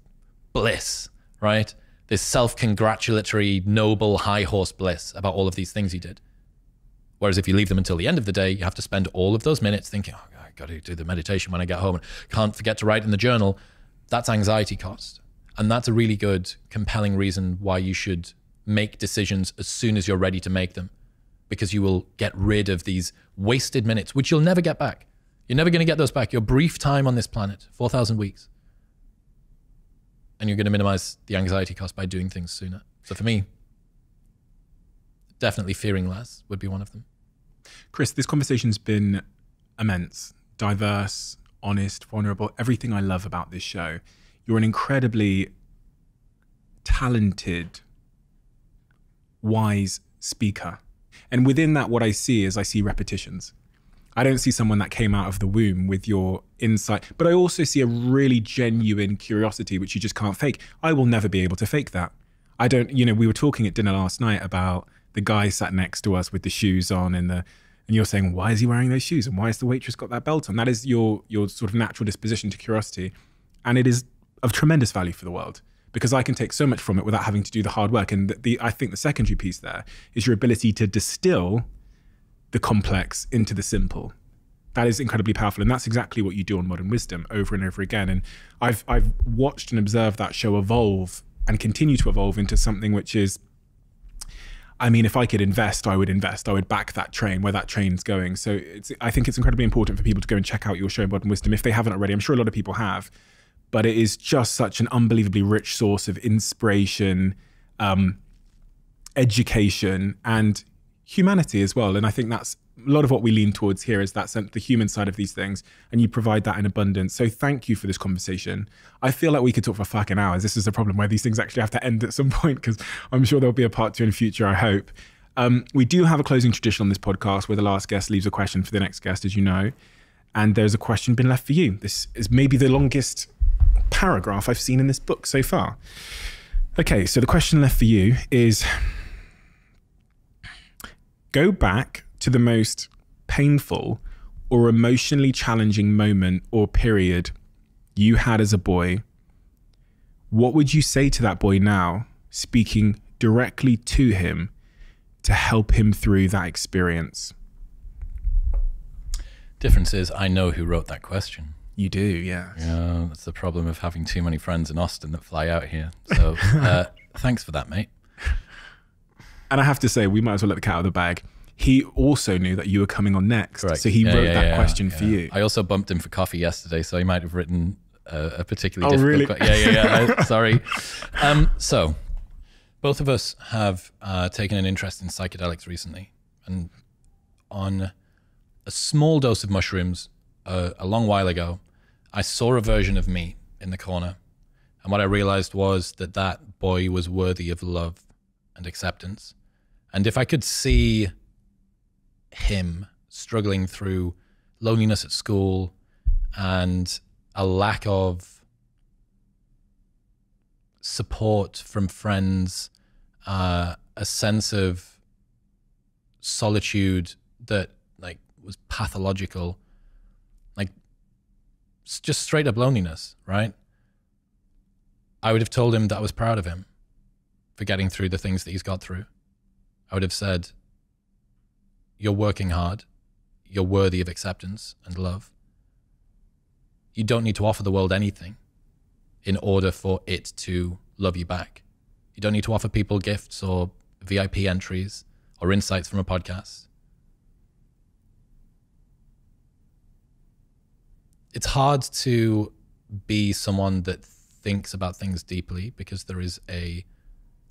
bliss, right? This self-congratulatory, noble, high horse bliss about all of these things you did. Whereas if you leave them until the end of the day, you have to spend all of those minutes thinking, oh, I got to do the meditation when I get home and can't forget to write in the journal. That's anxiety cost. And that's a really good, compelling reason why you should make decisions as soon as you're ready to make them, because you will get rid of these wasted minutes, which you'll never get back. You're never going to get those back. Your brief time on this planet, 4,000 weeks. And you're going to minimize the anxiety cost by doing things sooner. So for me, definitely fearing less would be one of them. Chris, this conversation's been immense, diverse, honest, vulnerable, everything I love about this show. You're an incredibly talented, wise speaker. And within that, what I see is I see repetitions. I don't see someone that came out of the womb with your insight, but I also see a really genuine curiosity, which you just can't fake. I will never be able to fake that. I don't, we were talking at dinner last night about the guy sat next to us with the shoes on and you're saying, why is he wearing those shoes? And why has the waitress got that belt on? That is your sort of natural disposition to curiosity. And it is of tremendous value for the world, because I can take so much from it without having to do the hard work. And I think the secondary piece there is your ability to distill the complex into the simple. That is incredibly powerful. And that's exactly what you do on Modern Wisdom over and over again. And I've watched and observed that show evolve and continue to evolve into something which is, if I could invest, I would invest. I would back that train, where that train's going. So I think it's incredibly important for people to go and check out your show, Modern Wisdom, if they haven't already. I'm sure a lot of people have. But it is just such an unbelievably rich source of inspiration, education, and humanity as well. And I think that's a lot of what we lean towards here, is that the human side of these things, and you provide that in abundance. So thank you for this conversation. I feel like we could talk for fucking hours. This is a problem where these things actually have to end at some point, because I'm sure there'll be a part 2 in the future, I hope. We do have a closing tradition on this podcast where the last guest leaves a question for the next guest, as you know. And there's a question been left for you. This is maybe the longest paragraph I've seen in this book so far. Okay, so the question left for you is, go back to the most painful or emotionally challenging moment or period you had as a boy. What would you say to that boy now, speaking directly to him to help him through that experience? Difference is, I know who wrote that question. You do, yeah. Yeah, that's the problem of having too many friends in Austin that fly out here. So thanks for that, mate. And I have to say, we might as well let the cat out of the bag. He also knew that you were coming on next. Correct. So he wrote that question for you. I also bumped him for coffee yesterday, so he might have written a particularly difficult question. Yeah. Sorry. So both of us have taken an interest in psychedelics recently. And on a small dose of mushrooms a long while ago, I saw a version of me in the corner. And what I realized was that boy was worthy of love and acceptance. And if I could see him struggling through loneliness at school and a lack of support from friends, a sense of solitude that was pathological, just straight up loneliness, right? I would have told him that I was proud of him for getting through the things that he's got through. I would have said, you're working hard. You're worthy of acceptance and love. You don't need to offer the world anything in order for it to love you back. You don't need to offer people gifts or VIP entries or insights from a podcast. It's hard to be someone that thinks about things deeply because there is a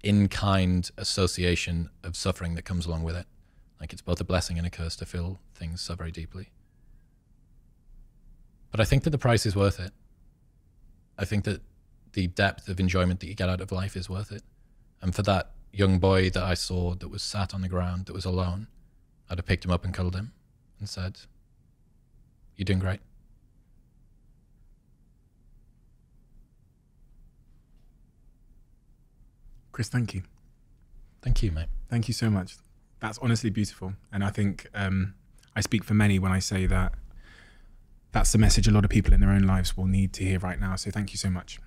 in-kind association of suffering that comes along with it. It's both a blessing and a curse to feel things so very deeply. But I think that the price is worth it. I think that the depth of enjoyment that you get out of life is worth it. And for that young boy that I saw that was sat on the ground, that was alone, I'd have picked him up and cuddled him and said, you're doing great. Chris, thank you. Thank you, mate. Thank you so much. That's honestly beautiful. And I think I speak for many when I say that that's the message a lot of people in their own lives will need to hear right now. So thank you so much.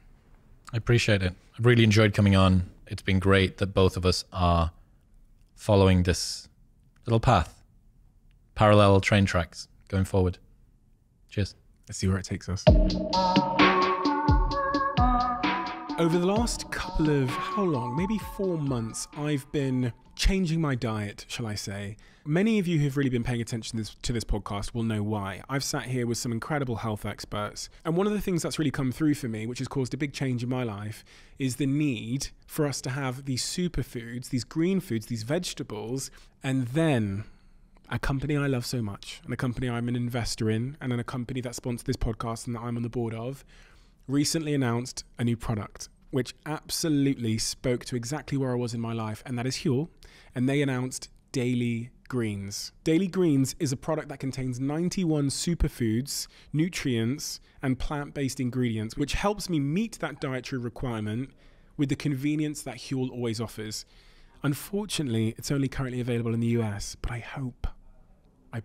I appreciate it. I've really enjoyed coming on. It's been great that both of us are following this little path, parallel train tracks going forward. Cheers. Let's see where it takes us. Over the last couple of, how long? Maybe 4 months, I've been changing my diet, shall I say. Many of you who've really been paying attention to this podcast will know why. I've sat here with some incredible health experts. And one of the things that's really come through for me, which has caused a big change in my life, is the need for us to have these superfoods, these green foods, these vegetables, and then a company I love so much, and a company I'm an investor in, and then a company that sponsored this podcast and that I'm on the board of, recently announced a new product, which absolutely spoke to exactly where I was in my life, and that is Huel. And they announced Daily Greens. Daily Greens is a product that contains 91 superfoods, nutrients, and plant-based ingredients, which helps me meet that dietary requirement with the convenience that Huel always offers. Unfortunately, it's only currently available in the US, but I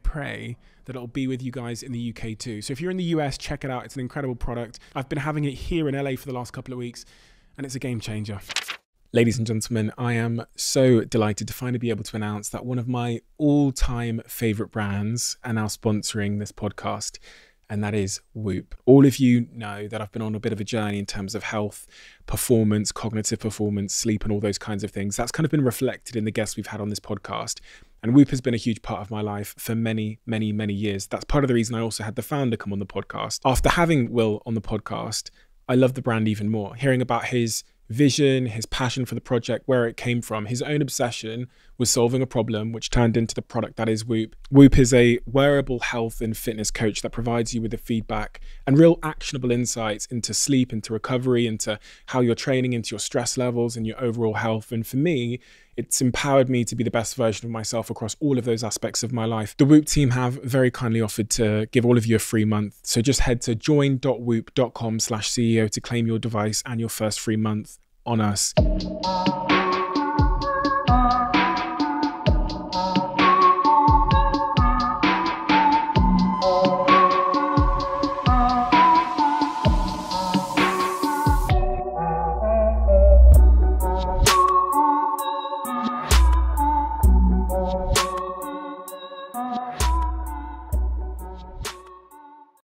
pray that it'll be with you guys in the UK too. So if you're in the US, check it out. It's an incredible product. I've been having it here in LA for the last couple of weeks, and it's a game changer. Ladies and gentlemen, I am so delighted to finally be able to announce that one of my all-time favorite brands are now sponsoring this podcast, and that is Whoop. All of you know that I've been on a bit of a journey in terms of health, performance, cognitive performance, sleep, and all those kinds of things. That's kind of been reflected in the guests we've had on this podcast. And Whoop has been a huge part of my life for many, many, many years. That's part of the reason I also had the founder come on the podcast. After having Will on the podcast, I love the brand even more. Hearing about his vision, his passion for the project, where it came from. His own obsession was solving a problem, which turned into the product that is Whoop. Whoop is a wearable health and fitness coach that provides you with the feedback and real actionable insights into sleep, into recovery, into how you're training, into your stress levels and your overall health. And for me, it's empowered me to be the best version of myself across all of those aspects of my life. The Whoop team have very kindly offered to give all of you a free month. So just head to join.whoop.com/CEO to claim your device and your first free month on us.